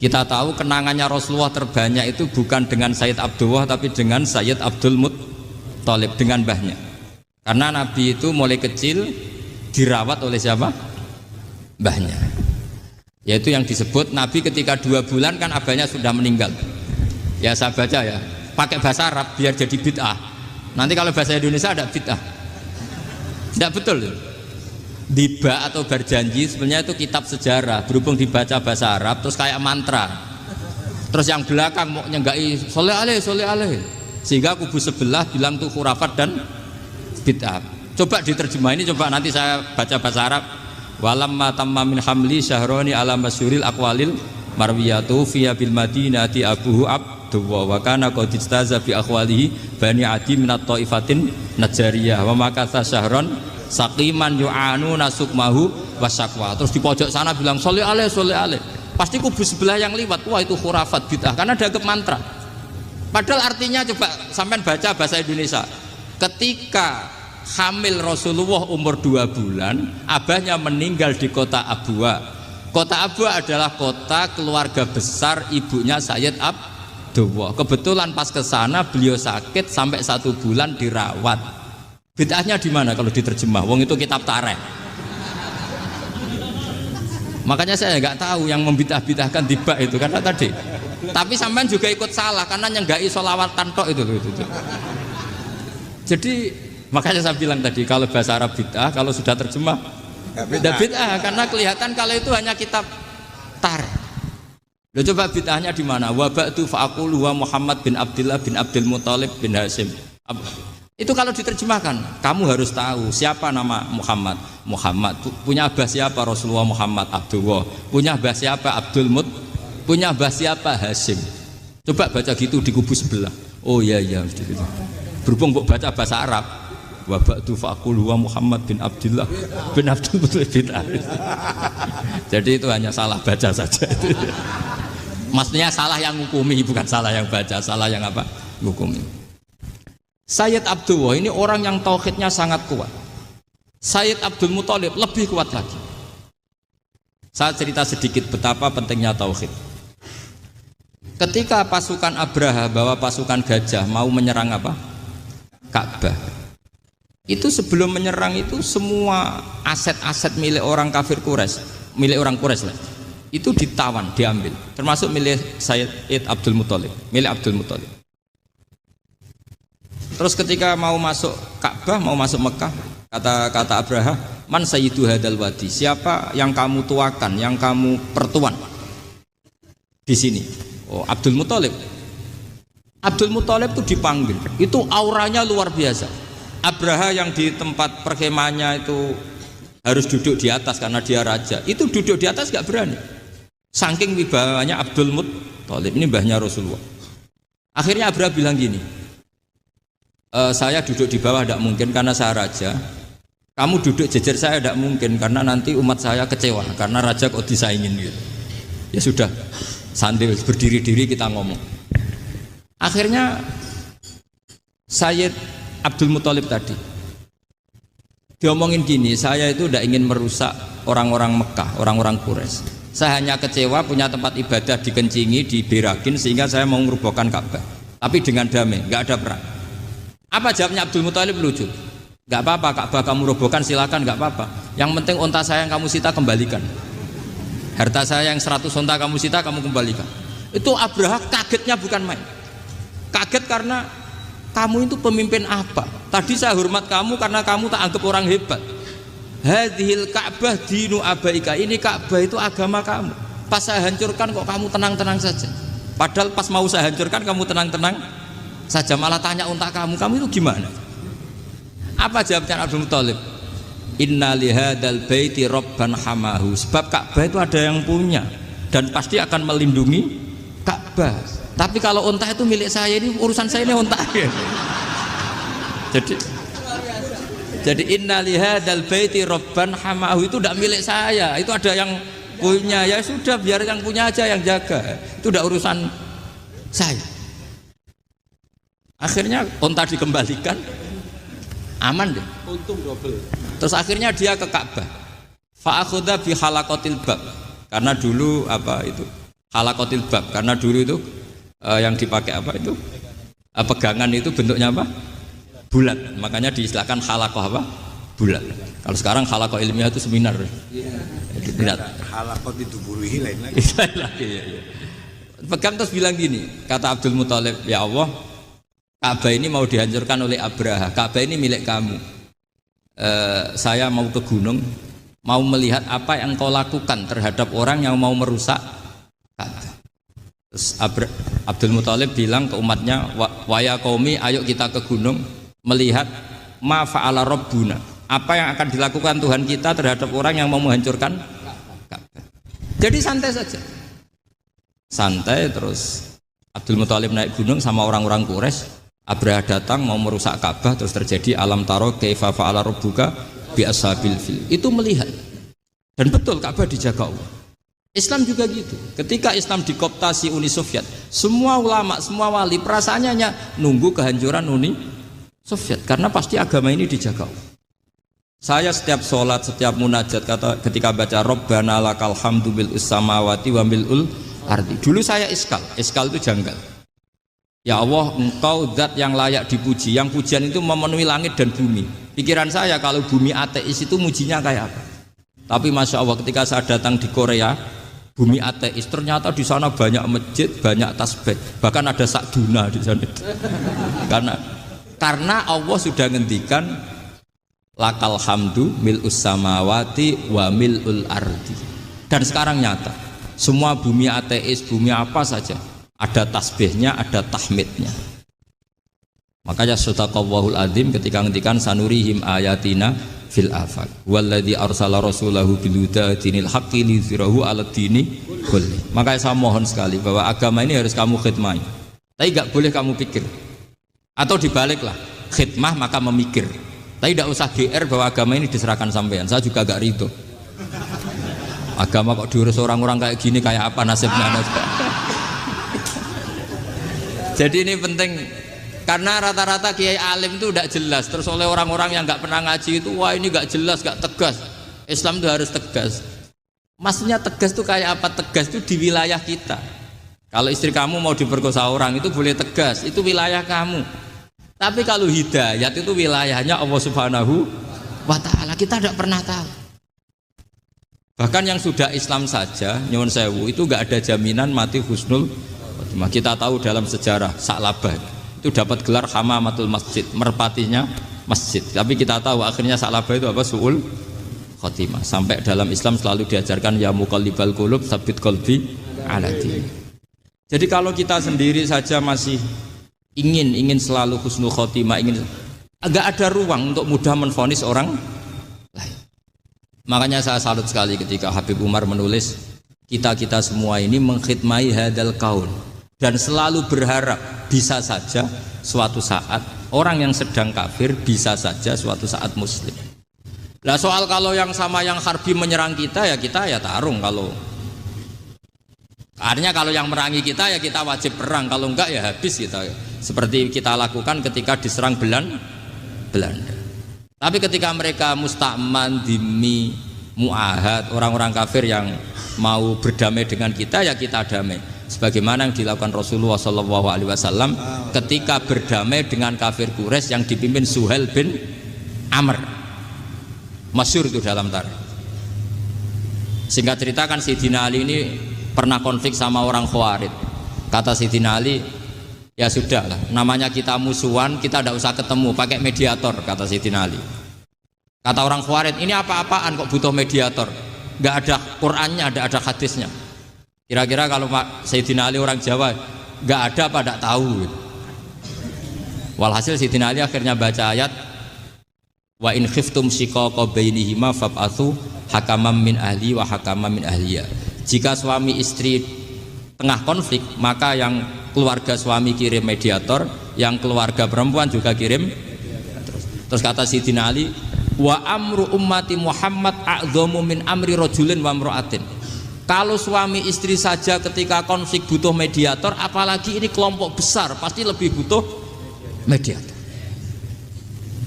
Kita tahu kenangannya Rasulullah terbanyak itu bukan dengan Sayyid Abdullah tapi dengan Sayyid Abdul Muthalib, dengan mbahnya. Karena Nabi itu mulai kecil dirawat oleh siapa? Mbahnya. Yaitu yang disebut Nabi ketika 2 bulan kan abahnya sudah meninggal. Ya saya baca ya, pakai bahasa Arab biar jadi bid'ah. Nanti kalau bahasa Indonesia ada bid'ah. Tidak betul. Diba atau berjanji sebenarnya itu kitab sejarah, berhubung dibaca bahasa Arab terus kayak mantra. Terus yang belakang mau nyenggai soleh aleh. Sehingga kubu sebelah bilang tuh khurafat dan bid'ah. Coba diterjemah ini, coba nanti saya baca bahasa Arab. Walamma tamma min hamli syahroni ala masyuril aqwalil marwiyatu fiya bil madinati abuhu abduwa wa kana qad istaza bi akhwalihi bani adi minat taifatin najariyah wa makatha syahron saqiman yu'anu nasukmahu wasakwa. Terus di pojok sana bilang sholli alaihi. Pasti kubu sebelah yang liwat, wah itu khurafat bid'ah karena dianggap mantra. Padahal artinya coba sampean baca bahasa Indonesia. Ketika hamil Rasulullah umur 2 bulan, abahnya meninggal di kota Abwa. Kota Abwa adalah kota keluarga besar ibunya Sayyid Abdullah. Kebetulan pas ke sana beliau sakit sampai 1 bulan dirawat. Bid'ahnya di mana kalau diterjemah? Wong itu kitab tarikh. Makanya saya nggak tahu yang membid'ah-bid'ahkan tiba itu karena tadi. Tapi sampean juga ikut salah karena nyenggai sholawatan tok itu. Jadi makanya saya bilang tadi kalau bahasa Arab bid'ah, kalau sudah terjemah tidak bid'ah karena kelihatan kalau itu hanya kitab tarikh. Loh, coba bid'ahnya di mana? Wa ba'du fa'aqulu wa Muhammad bin Abdullah bin Abdul Muthalib bin Hashim. Itu kalau diterjemahkan, kamu harus tahu siapa nama Muhammad. Muhammad punya abah siapa? Rasulullah Muhammad Abdullah. Punya abah siapa? Abdul Mut. Punya abah siapa? Hashim. Coba baca gitu di kubu sebelah. Oh iya gitu. Berhubung kok baca bahasa Arab. Wa ba'du fa'aqulu wa Muhammad bin Abdullah bin Abdul Muthalib bin Hashim. Jadi itu hanya salah baca saja itu. Maksudnya salah yang hukumi, bukan salah yang baca, salah yang apa? Hukumi. Sayyid Abdullah ini orang yang tauhidnya sangat kuat. Sayyid Abdul Muthalib lebih kuat lagi. Saya cerita sedikit betapa pentingnya tauhid. Ketika pasukan Abraha bawa pasukan gajah mau menyerang apa? Ka'bah. Itu sebelum menyerang itu semua aset-aset milik orang kafir Quraisy, milik orang Quraisy lah. Itu ditawan, diambil, termasuk milik Sayyid Abdul Muthalib, milik Abdul Muthalib. Terus ketika mau masuk Ka'bah, mau masuk Mekah, kata Abraha, man sayyidu hadal wadi, siapa yang kamu tuakan, yang kamu pertuan di sini? Oh, Abdul Muthalib. Abdul Muthalib itu dipanggil, itu auranya luar biasa. Abraha yang di tempat perkemahannya itu harus duduk di atas karena dia raja, itu duduk di atas gak berani. Saking wibawanya Abdul Muthalib, ini mbahnya Rasulullah. Akhirnya Abraha bilang gini, saya duduk di bawah tidak mungkin karena saya raja. Kamu duduk jejer saya tidak mungkin karena nanti umat saya kecewa karena raja kok disaingin gitu. Ya sudah, sambil berdiri-diri kita ngomong. Akhirnya Sayyid Abdul Muthalib tadi diomongin gini, saya itu tidak ingin merusak orang-orang Mekah, orang-orang Quraisy. Saya hanya kecewa punya tempat ibadah dikencingi, diberakin sehingga saya mau merubuhkan Ka'bah. Tapi dengan damai, nggak ada perang. Apa jawabnya Abdul Muthalib? Lucu. Nggak apa-apa, Ka'bah kamu robohkan silakan, nggak apa-apa. Yang penting unta saya yang kamu sita kembalikan. Harta saya yang 100 unta kamu sita kamu kembalikan. Itu Abraha kagetnya bukan main. Kaget karena kamu itu pemimpin apa? Tadi saya hormat kamu karena kamu tak anggap orang hebat. Hadhil Ka'bah dinu abaika, ini Ka'bah itu agama kamu. Pas saya hancurkan kok kamu tenang-tenang saja. Padahal pas mau saya hancurkan kamu tenang-tenang saja, malah tanya unta kamu itu gimana? Apa jawabnya Abdul Muthalib? Inna lihadal baiti rabban hamahu. Sebab Ka'bah itu ada yang punya dan pasti akan melindungi Ka'bah. Tapi kalau unta itu milik saya, ini urusan saya, ini unta. Jadi inna lihadal baiti rabban hamahu itu tidak milik saya, itu ada yang punya. Ya sudah, biar yang punya aja yang jaga, itu tidak urusan saya. Akhirnya unta dikembalikan, aman deh, untung double. Terus akhirnya dia ke Ka'bah, fa'akhudha bi halaqatil bab, karena dulu apa itu halaqatil bab, karena dulu itu yang dipakai apa itu pegangan itu bentuknya apa? Bulat, makanya diistilahkan halaqah apa? Bulat. Kalau sekarang halaqah ilmiah itu seminar. Iya. Halaqah dituburuhi lain lagi. Iya. Pegang terus bilang gini, kata Abdul Muthalib, ya Allah, Ka'bah ini mau dihancurkan oleh Abraha. Ka'bah ini milik kamu. Saya mau ke gunung, mau melihat apa yang kau lakukan terhadap orang yang mau merusak Ka'bah. Terus Abdul Muthalib bilang ke umatnya, waya qaumi, ayo kita ke gunung melihat ma fa'ala rabbuna, apa yang akan dilakukan Tuhan kita terhadap orang yang mau menghancurkan Ka'bah. Jadi santai saja, santai. Terus Abdul Muthalib naik gunung sama orang-orang Quraisy. Abraha datang mau merusak Ka'bah, terus terjadi alam taro kaifa fa'ala rabbuka bi ashabil fil. Itu melihat, dan betul Ka'bah dijaga Allah. Islam juga gitu. Ketika Islam dikooptasi Uni Soviet, semua ulama, semua wali perasaannya hanya nunggu kehancuran Uni Soviet, karena pasti agama ini dijaga. Saya setiap sholat, setiap munajat, ketika baca Rabbana lakal hamdu bil samawati wa mil'ul ardi. Dulu saya iskal itu janggal. Ya Allah, engkau zat yang layak dipuji, yang pujian itu memenuhi langit dan bumi. Pikiran saya kalau bumi ateis itu mujinya kayak apa? Tapi Masya Allah ketika saya datang di Korea, bumi ateis, ternyata di sana banyak masjid, banyak tasbih, bahkan ada sakduna di sana. Karena Allah sudah ngendikan lakal hamdu mil'us samawati wa mil'ul ardi. Dan sekarang nyata, semua bumi ateis, bumi apa saja, ada tasbihnya, ada tahmidnya. Makanya sadaqallahul adzim ketika ngendikan sanurihim ayatina fil afaq walladzi arsala rasulahu bil huda dinil haqqi liyuzhirahu 'alad dini kulli. Makanya saya mohon sekali bahwa agama ini harus kamu khidmah. Tapi enggak boleh kamu pikir. Atau dibaliklah, khidmah maka memikir. Tapi tidak usah GR bahwa agama ini diserahkan sampean. Saya juga gak ridho. Agama kok diurus orang-orang kayak gini, kayak apa nasibnya? Jadi ini penting karena rata-rata kiai alim itu tidak jelas. Terus oleh orang-orang yang nggak pernah ngaji itu, wah ini nggak jelas, nggak tegas. Islam itu harus tegas. Maksudnya tegas itu kayak apa? Tegas itu di wilayah kita. Kalau istri kamu mau diperkosa orang itu boleh tegas, itu wilayah kamu. Tapi kalau hidayat itu wilayahnya Allah Subhanahu wa Ta'ala. Kita tidak pernah tahu. Bahkan yang sudah Islam saja, nyuwun sewu, itu nggak ada jaminan mati husnul. Kita tahu dalam sejarah Sa'labah itu dapat gelar hamamatul masjid, merpatinya masjid. Tapi kita tahu akhirnya Sa'labah itu apa? Su'ul khotimah. Sampai dalam Islam selalu diajarkan ya muqallibal qulub tsabbit qalbi ala din. Jadi kalau kita sendiri saja masih ingin selalu husnul khotimah, agak ada ruang untuk mudah menvonis orang lain. Makanya saya salut sekali ketika Habib Umar menulis kita semua ini mengkhidmai hadal kaun dan selalu berharap bisa saja suatu saat orang yang sedang kafir bisa saja suatu saat muslim. Nah soal kalau yang sama yang harbi menyerang kita ya tarung. Kalau artinya kalau yang merangi kita ya kita wajib perang, kalau enggak ya habis kita. Seperti kita lakukan ketika diserang Belanda. Tapi ketika mereka musta'man, dhimmi, mu'ahad, orang-orang kafir yang mau berdamai dengan kita ya kita damai. Sebagaimana yang dilakukan Rasulullah SAW ketika berdamai dengan kafir Quraisy yang dipimpin Suhail bin Amr. Masyhur itu dalam tarikh. Singkat cerita kan Sayyidina Ali ini pernah konflik sama orang Khawarij. Kata Sayyidina Ali, ya sudahlah, namanya kita musuhan, kita tidak usah ketemu, pakai mediator, kata Sayyidina Ali. Kata orang Khawarij, ini apa-apaan kok butuh mediator? Nggak ada Qur'annya, ada hadisnya. Kira-kira kalau Pak Sayyidina Ali orang Jawa, nggak ada apa tidak tahu. Walhasil Sayyidina Ali akhirnya baca ayat wa in khiftum shiqaqa bainihima fab'atsu hakaman min ahli wa hakaman min ahliya. Jika suami istri tengah konflik, maka yang keluarga suami kirim mediator, yang keluarga perempuan juga kirim. Terus kata Sayyidina Ali, wa amru ummati Muhammad a'dhamu min amri rajulin wa imra'atin. Kalau suami istri saja ketika konflik butuh mediator, apalagi ini kelompok besar pasti lebih butuh mediator.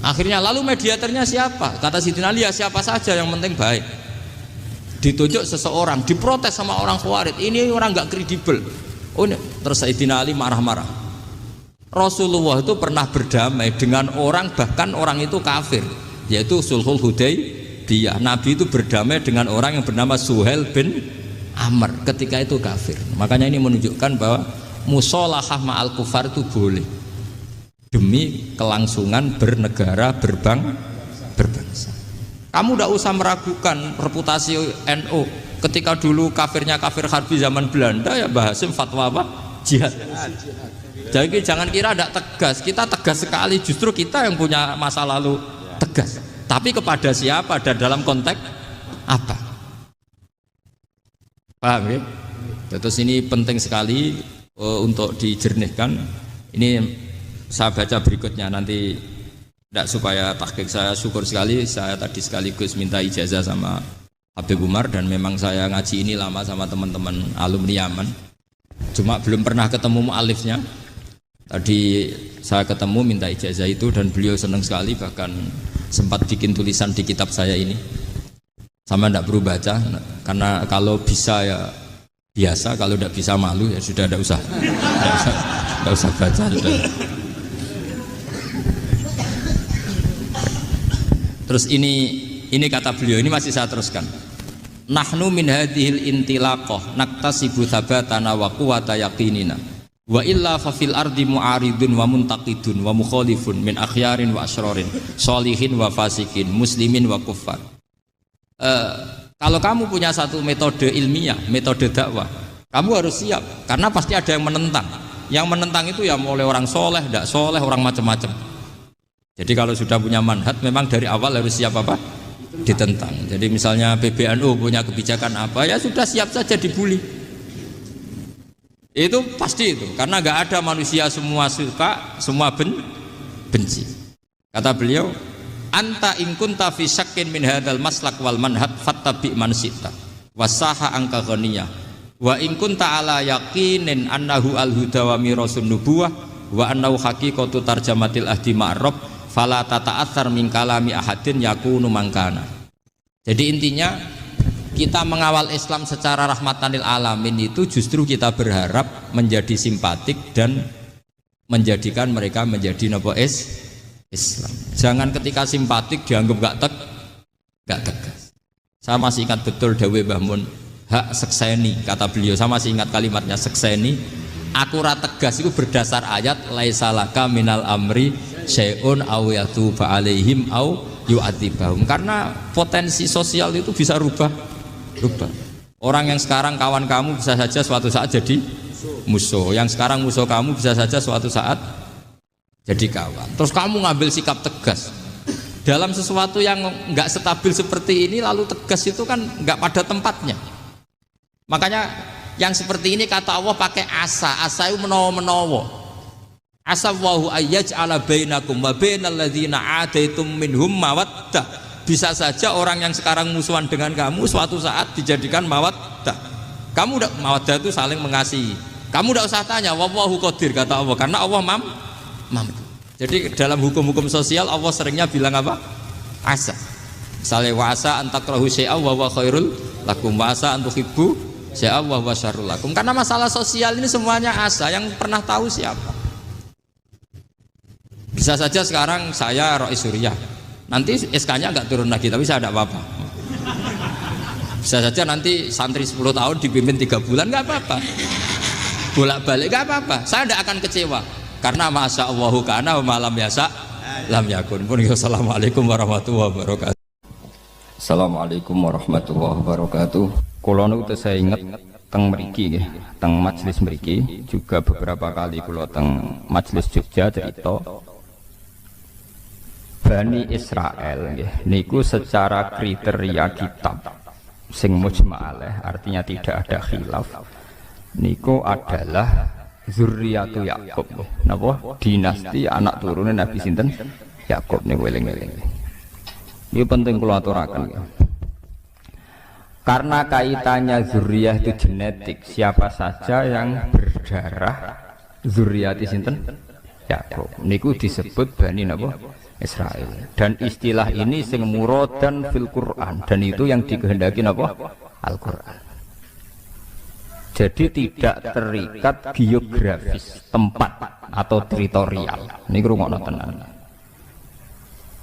Akhirnya lalu mediatornya siapa? Kata Sayyidina Ali, ya siapa saja yang penting baik. Ditunjuk seseorang, diprotes sama orang Khawarij, ini orang nggak kredibel. Oh, terus Sayyidina Ali marah-marah. Rasulullah itu pernah berdamai dengan orang, bahkan orang itu kafir, yaitu Sulhul Hudaybiyah. Nabi itu berdamai dengan orang yang bernama Suhail bin Amr ketika itu kafir. Makanya ini menunjukkan bahwa musolahah ma'al kufar itu boleh demi kelangsungan bernegara, berbangsa. Kamu tidak usah meragukan reputasi NU. Ketika dulu kafirnya kafir harbi zaman Belanda, ya Mbah Hasim fatwa apa? Jihad. Jadi jangan kira tidak tegas. Kita tegas sekali, justru kita yang punya masa lalu tegas. Tapi kepada siapa dan dalam konteks apa? Paham ya? Terus ini penting sekali untuk dijernihkan. Ini saya baca berikutnya nanti, tidak supaya tahqiq. Saya syukur sekali, saya tadi sekaligus minta ijazah sama Habib Umar, dan memang saya ngaji ini lama sama teman-teman alumni Yaman, cuma belum pernah ketemu mu'alifnya. Tadi saya ketemu minta ijazah itu dan beliau senang sekali, bahkan sempat bikin tulisan di kitab saya ini. Sama tidak perlu baca, karena kalau bisa ya biasa, kalau tidak bisa malu ya sudah, tidak usah. Enggak usah baca sudah. Terus ini kata beliau, ini masih saya teruskan. Nahnu min hadhil intilaqah naktasibu thabatana wa quwwata yaqinina. Wa illa fa fil ardi mu'aridun wa muntaqidun wa mukhalifun min akhyarin wa asyrarin, sholihin wa fasikin, muslimin wa kuffar. Kalau kamu punya satu metode ilmiah, metode dakwah, kamu harus siap karena pasti ada yang menentang. Yang menentang itu ya mulai orang soleh, tidak soleh, orang macam-macam. Jadi kalau sudah punya manhaj, memang dari awal harus siap apa? Ditentang. Jadi misalnya PBNU punya kebijakan apa, ya sudah siap saja dibully. Itu pasti itu, karena nggak ada manusia semua suka, semua benci. Kata beliau, anta in kunta fi syakkin min hadzal maslak wal manhaj fattabi man syi'ta wasaha angka ghaniyah wa in kunta ala yaqinin annahu al huda wa mirasun nubuwah wa annahu haqiqatu tarjamatil ahdi ma'rab fala tata'atsar min kalami ahadin yakunu mangkana. Jadi intinya kita mengawal Islam secara rahmatan lil alamin itu justru kita berharap menjadi simpatik dan menjadikan mereka menjadi napa Islam. Jangan ketika simpatik dianggap gak tegas. Saya masih ingat betul dawuh Mbah Mun, hak sekseni, kata beliau, saya masih ingat kalimatnya sekseni. Aku ra tegas itu berdasar ayat laisalaka minal amri syai'un aw yatuba alaihim aw yu'adzibahum. Karena potensi sosial itu bisa rubah. Orang yang sekarang kawan kamu bisa saja suatu saat jadi musuh. Yang sekarang musuh kamu bisa saja suatu saat jadi kawan. Terus kamu ngambil sikap tegas dalam sesuatu yang nggak stabil seperti ini, lalu tegas itu kan nggak pada tempatnya. Makanya yang seperti ini kata Allah pakai asa itu menawa. Asa wahu ayyaj'ala bainakum wa bainal ladzina ataitum minhum mawaddah. Bisa saja orang yang sekarang musuhan dengan kamu suatu saat dijadikan mawaddah. Kamu udah mawaddah itu saling mengasihi. Kamu udah usah tanya wallahu qadir kata Allah, karena Allah mampu. Jadi dalam hukum-hukum sosial Allah seringnya bilang apa? Asa. Misalnya wa asa an takrahu syai'an wa huwa khairul lakum wa asa an tuhibbu syai'an wa huwa syarrul lakum. Karena masalah sosial ini semuanya asa, yang pernah tahu siapa? Bisa saja sekarang saya Rois Suriah, nanti SK-nya nggak turun lagi, tapi saya tidak apa-apa. Bisa saja nanti santri 10 tahun dipimpin 3 bulan, nggak apa-apa. Bolak-balik nggak apa-apa, saya tidak akan kecewa. Karena masya Allahu kana wa malam yasa lam yakun. Assalamualaikum warahmatullahi wabarakatuh. Assalamualaikum warahmatullahi wabarakatuh. Kula niku saya ingat teng mriki nggih, teng majelis mriki juga beberapa kali kula teng majelis Jogja cerita Bani Israel nggih niku secara kriteria kitab sing mujma'aleh, artinya tidak ada khilaf, niku adalah zurriyatu Yakub. Napa? Dinasti anak turune Nabi sinten? Yakub niku eling-eling. Ini penting kula aturaken ya. Karena kaitannya zuriyah itu genetik, siapa saja yang berdarah zuriyati sinten? Yakub. Niku disebut Bani napa? Israel. Dan istilah ini sing muradan fil Quran, dan itu yang dikehendaki napa? Al-Quran. Jadi tidak terikat geografis tempat atau teritorial. Ini rungokno tenan.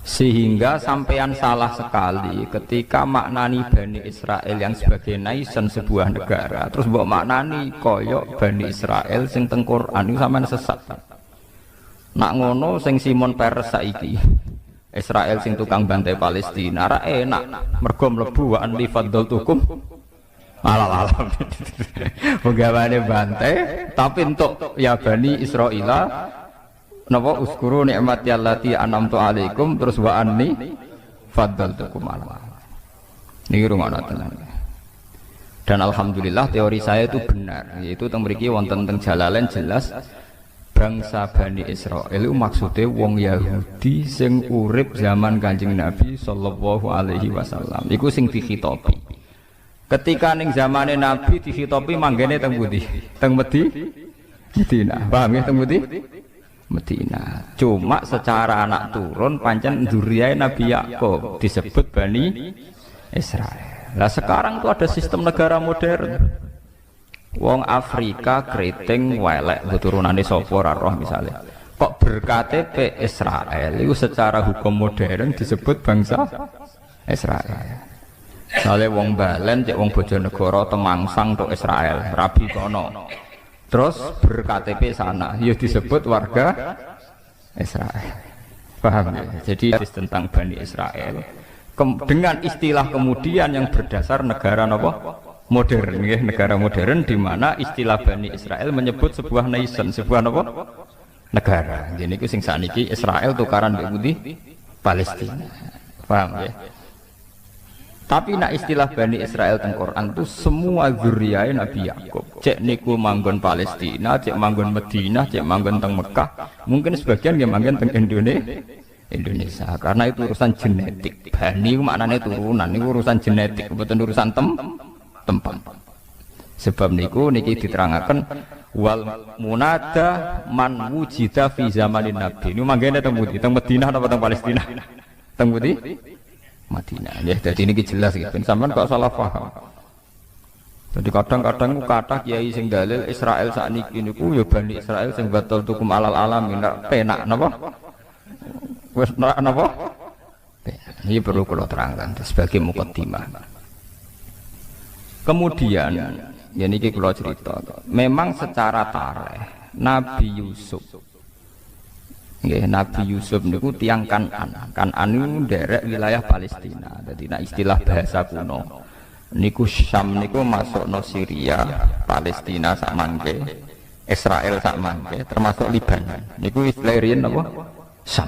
Sehingga sampean salah sekali ketika maknani Bani Israel yang sebagai nation sebuah negara, terus mbok maknani koyok Bani Israel sing teng Quran itu sampean sesat. Nak ngono sing Simon Peres saiki Israel sing tukang bantai Palestina ra enak mergo mlebu wa anli faddaltukum alam penggawane bantai, tapi untuk ya Bani Israila napa uskuru nikmati allati an'amtu alaikum terus wa anni faddaltukum alam. Niki rungokno tenan. Dan alhamdulillah teori saya itu benar, yaitu teng mriki wonten teng Jalalain jelas bangsa Bani Israel itu maksudnya wong Yahudi sing urip zaman Kanjeng Nabi sallallahu alaihi wasallam. Iku sing dikhitopi. Ketika ning zamane Nabi dikhitopi manggene teng pundi? Teng Medina. Paham ya teng pundi? Medina. Cuma secara anak turun pancen dzurriyyah Nabi Yakub disebut Bani Israel. Lah sekarang tuh ada sistem negara modern. Wong Afrika keriting welek keturunane sapa ora roh misale. Kok berKTP Israel itu secara hukum modern disebut bangsa Israel. Misale wong Balen cek wong Bojonegoro Temangsang tok Israel, Rabi kono. Terus berKTP sana ya disebut warga Israel. Paham ya? Jadi tentang Bani Israel dengan istilah kemudian yang berdasar negara apa? Modern ya, negara modern di mana istilah Bani Israel menyebut sebuah nation, sebuah apa? Negara. Jadi ku sing sakniki Israel tukaran mbek pundi? Palestina. Paham ya? Tapi nak istilah Bani Israel teng Quran itu semua zuriyae Nabi Yakub. Cek niku manggon Palestina, cek manggon Madinah, cek manggon teng Mekah, mungkin sebagian yang manggon teng Indonesia. Karena itu urusan genetik. Bani itu maknanya turunan, ini urusan genetik, bukan urusan tempat. Sebab niku niki diterangaken wal munada man wujida fi zamanin nabi. Niku manggene teng pundi? Teng Madinah apa teng Palestina? Teng pundi? Madinah. Ya, dadi niki jelas iki ben sampean kok salah paham. Jadi kadang-kadang kata kiai sing dalil Israel sakniki niku ya Bani Israel sing batal tukum alal alamin penak napa? Wis napa? Ini perlu kula terangkan sebagai mukaddimah. Kemudian, ya niki kula cerita. Memang secara tarikh Nabi Yusuf, nggih Nabi Yusuf niku tiyang Kan'an. Kan'an niku nderek wilayah Palestina. Dadi nek istilah bahasa kuno niku Syam niku masukno Syria, Palestina sak mangke, Israel sak mangke, termasuk Libanon. Niku istilah riyen napa? Syam.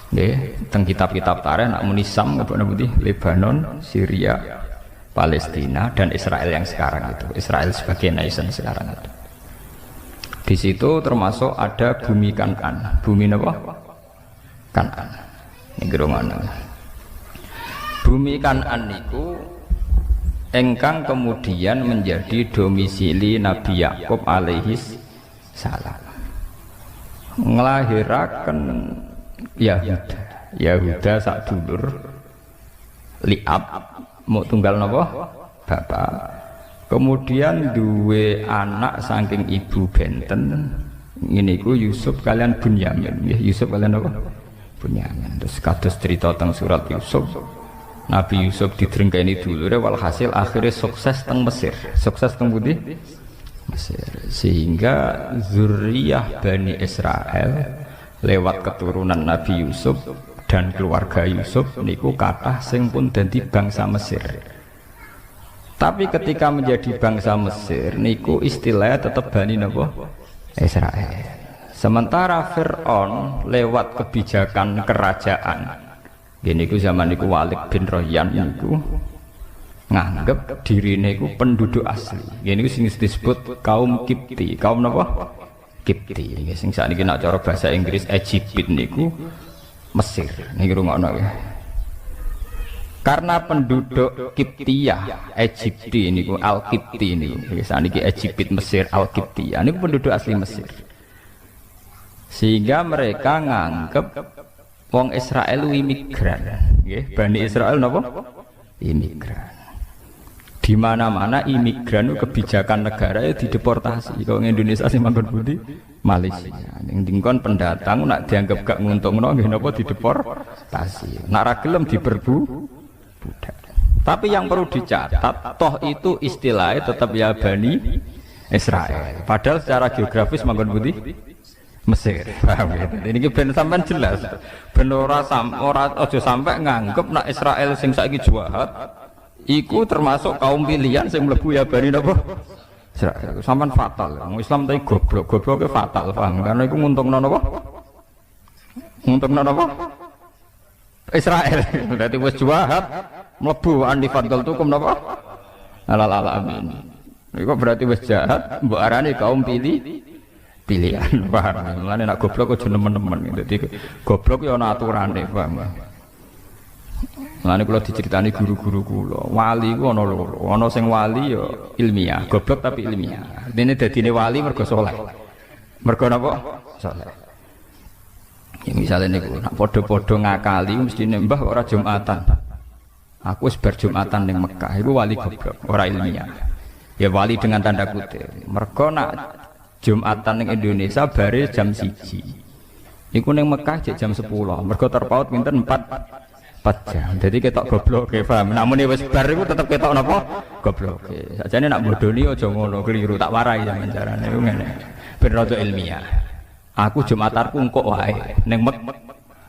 Nggih, teng kitab-kitab tarikh nak muni Syam napa putih? Lebanon, Syria, Palestina dan Israel yang sekarang itu, Israel sebagai nation sekarang itu. Di situ termasuk ada bumi Kan'an. Bumi apa? Kan'an. Ini gerungan. Bumi Kan'an itu engkang kemudian menjadi domisili Nabi Yakub alaihis salam. Ngelahirakan Yahuda sak dulur Li'ab mau tunggal napa? Bapak. Kemudian duwe anak saking ibu benten. Ngene iku Yusuf kalian Bunyamin. Nggih, Yusuf kalian apa? Bunyamin. Terus kados cerita teng surat Yusuf. Nabi Yusuf didrengkeni dulure walhasil akhirnya sukses teng Mesir. Sukses teng pundi? Mesir. Sehingga zuriyah Bani Israel lewat keturunan Nabi Yusuf dan keluarga Yusuf niku kathah sing pun dadi bangsa Mesir. Tapi ketika menjadi bangsa Mesir niku istilahnya tetap Bani napa? Israel. Sementara Fir'aun lewat kebijakan kerajaan niku zaman niku Walid bin Royan niku nganggep dirine niku penduduk asli. Niku sing disebut kaum Kipti. Kaum napa? Kipti. Sing sakniki nek cara bahasa Inggris Egypt niku Mesir, ini rungokno ya. Karena penduduk Kiptiyah, Egypti ini, Al-Kipti ini, saniki Egypt Mesir Al-Kiptiyah, ini penduduk asli Mesir. Sehingga mereka nganggep wong Israel imigran, Bani Israel napa? Imigran. Di mana-mana imigran itu kebijakan negara itu dideportasi. Kalau Indonesia sih manggon budi Malaysia. Ning dingkon pendatang nak dianggap gak nguntungno nggih napa dideportasi. Nak ra gelem budak. Tapi yang perlu dicatat, toh itu istilahnya tetap ya Bani Israel. Padahal secara geografis manggon budi Mesir. Paham ya? Ini ben sampean jelas. Ben ora aja sampai nganggep nak Israel sing saiki jahat iku termasuk kaum pilihan sing mlebu ya Bani napa? Israel. Sampean fatal. Wong Islam tapi goblok-gobloke fatal, paham? Karena iku nguntungno napa? Nguntungno napa? Israel. Berarti wis jahat mlebu andi fadl tukum napa? Alal alamin. Iku berarti wis jahat mbok arani kaum pilihan, paham? Mulane nek goblok aja nemen-nemen. Dadi goblok ya ana aturane, paham? Mulane kula diceritani guru-guru kula, wali ku ana loro. Ana sing wali ya ilmiah, goblok tapi ilmiah. Dene dadine wali mergo saleh. Mergo napa? Saleh. Ya misalnya niku nak padha-padha ngakali mesti mbah ora Jumatan. Aku wis bar Jumatan ning Mekah, iku wali goblok, ora ilmiah. Ya wali dengan tanda kutip. Mergo nak Jumatan ning Indonesia bare jam 1. Iku ning Mekah jam 10. Mergo terpaut pinten 4 jam. Jadi ketok goblok ke paham. Namun wis bar iku tetep ketok napa? Goblok. Sajane nak bodoni aja ngono, keliru tak warai sampeyan carane iku ngene. Ben rada ilmiah. Aku Jumatarku engko wae ning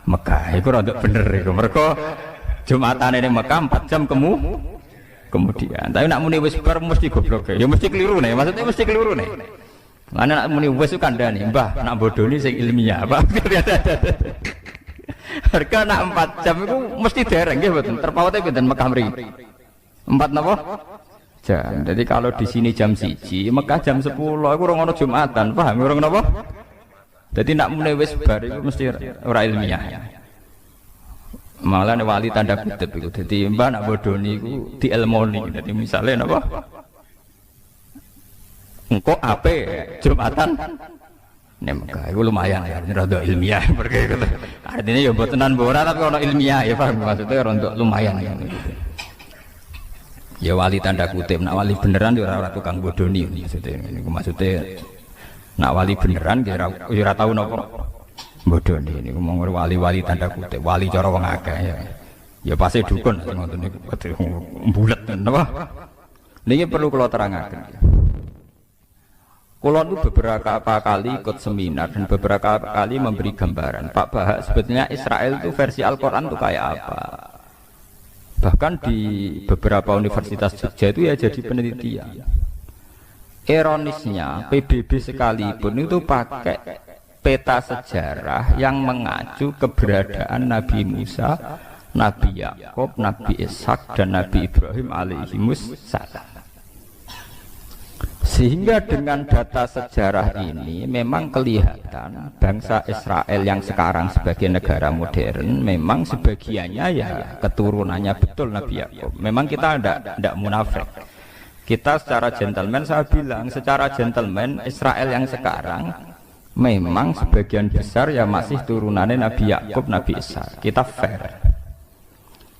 Mekah. Iku rada bener iku. Mergo Jumatane ning Mekah 4 jam kemudian. Tapi nak muni wis bar mesti goblok. Ya mesti keliru nih. Maksudnya mesti keliru nih. Lan nak muni wis kandhane, Mbah, nak bodoni sing ilmiah, Pak. Harga nak 4 jam itu mesti dereng nggih mboten. Terpautnya pinten Mekah mriki? 4 napa? Jam. Jadi kalau di sini jam 1, Mekah jam 10 iku ora ono Jumatan, paham ora napa? Jadi nak muni wis bar iku mesti ora ilmiah. Malah wali tanda kutip iku. Dadi mbah nak bodoni iku dielmoni. Dadi misale napa? Engko ape Jumatan nek Mekah iku lumayan ya, rada ilmiah pergi gitu. Artinya ya mbok tenan mbok ora tapi ono ilmiah ya paham maksudnya rada lumayan ya gitu. Ya wali tanda kutip, nak wali beneran ya ora tukang bodoni maksudnya niku maksudnya nak wali beneran ya ora tau napa bodoni niku mong wali-wali tanda kutip, wali cara wong akeh ya. Ya pasti dukun ngoten niku bulet napa. Niki perlu kula terangaken. Kulo itu beberapa kali ikut seminar dan beberapa kali memberi gambaran. Pak Bahak sebetulnya Israel itu versi Al-Quran itu kayak apa? Bahkan di beberapa universitas Jogja itu ya jadi penelitian. Ironisnya PBB sekalipun itu pakai peta sejarah yang mengacu keberadaan Nabi Musa, Nabi Yakub, Nabi Ishak dan Nabi Ibrahim alaihimus salam. Sehingga dengan data sejarah ini memang kelihatan bangsa Israel yang sekarang sebagai negara modern memang sebagiannya ya keturunannya betul Nabi Yakub. Memang kita tidak munafik. Kita secara gentleman, saya bilang secara gentleman Israel yang sekarang memang sebagian besar ya masih turunannya Nabi Yakub, Nabi Ishak. Kita fair.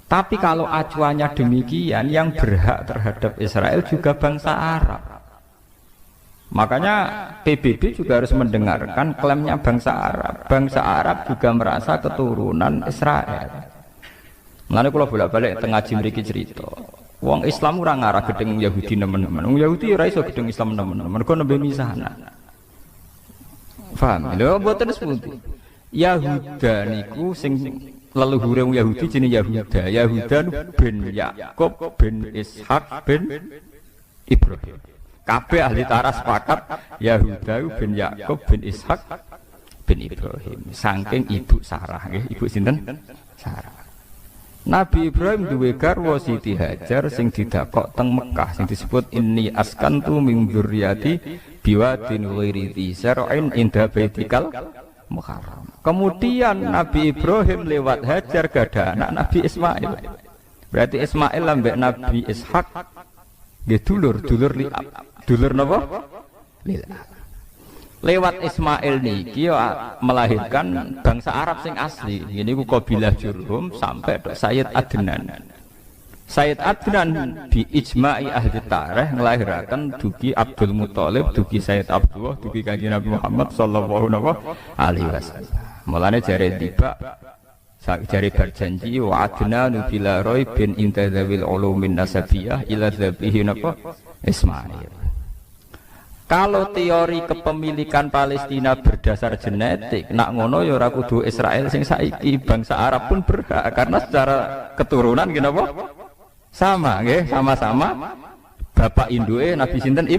Tapi kalau acuannya demikian, yang berhak terhadap Israel juga bangsa Arab. Makanya PBB juga harus mendengarkan klaimnya bangsa Arab. Bangsa Arab juga merasa keturunan Israel. Mulane kula bolak-balik teng ngaji mriki cerita. Wong Islam ora ngarah gedeng Yahudi nemen-nemen. Wong Yahudi ora iso gedeng Islam nemen-nemen. Mergo nembe misahna. Paham? Lho mboten sepundi. Yahuda niku sing leluhure wong Yahudi jenenge Yahuda. Yahuda bin Yakub bin Ishak bin Ibrahim. Kabeh ahli tarikh sepakat Yahuda bin Yakub bin Ishak bin Ibrahim. Saking ibu Sarah nggih, ibu sinten? Sarah. Nabi Ibrahim duwe garwa Siti Hajar sing didakok teng Mekah sing disebut inni askantu min dzurriyyati biwadin ghairi dzi zar'in inda baitikal muharram. Kemudian Nabi Ibrahim lewat Hajar gada anak Nabi Ismail. Berarti Ismail ambek Nabi Ishak nggih dulur liab. Dulur napa? Lil'ab. Lewat Ismail niki melahirkan bangsa Arab sing asli. Ini ku kabilah Jurhum sampai ke Sayyid Adnan. Sayyid Adnan bi ijma'i ahli tarikh ngelahirakan dugi Abdul Muthalib, dugi Sayyid Abdullah, dugi Kanjeng Nabi Muhammad sallallahu alaihi wasallam. Mulane jare tiba jare berjanji wa adnanu bila raibin intadzawil ulumin nasabiyah ila dzabihi napa Ismail. Kalau teori kepemilikan Palestina berdasar genetik, nak ngono ya ora kudu Israel sing saiki, bangsa Arab pun berhak karena secara keturunan kenapa? Sama nggih, sama-sama bapak induke Nabi sinten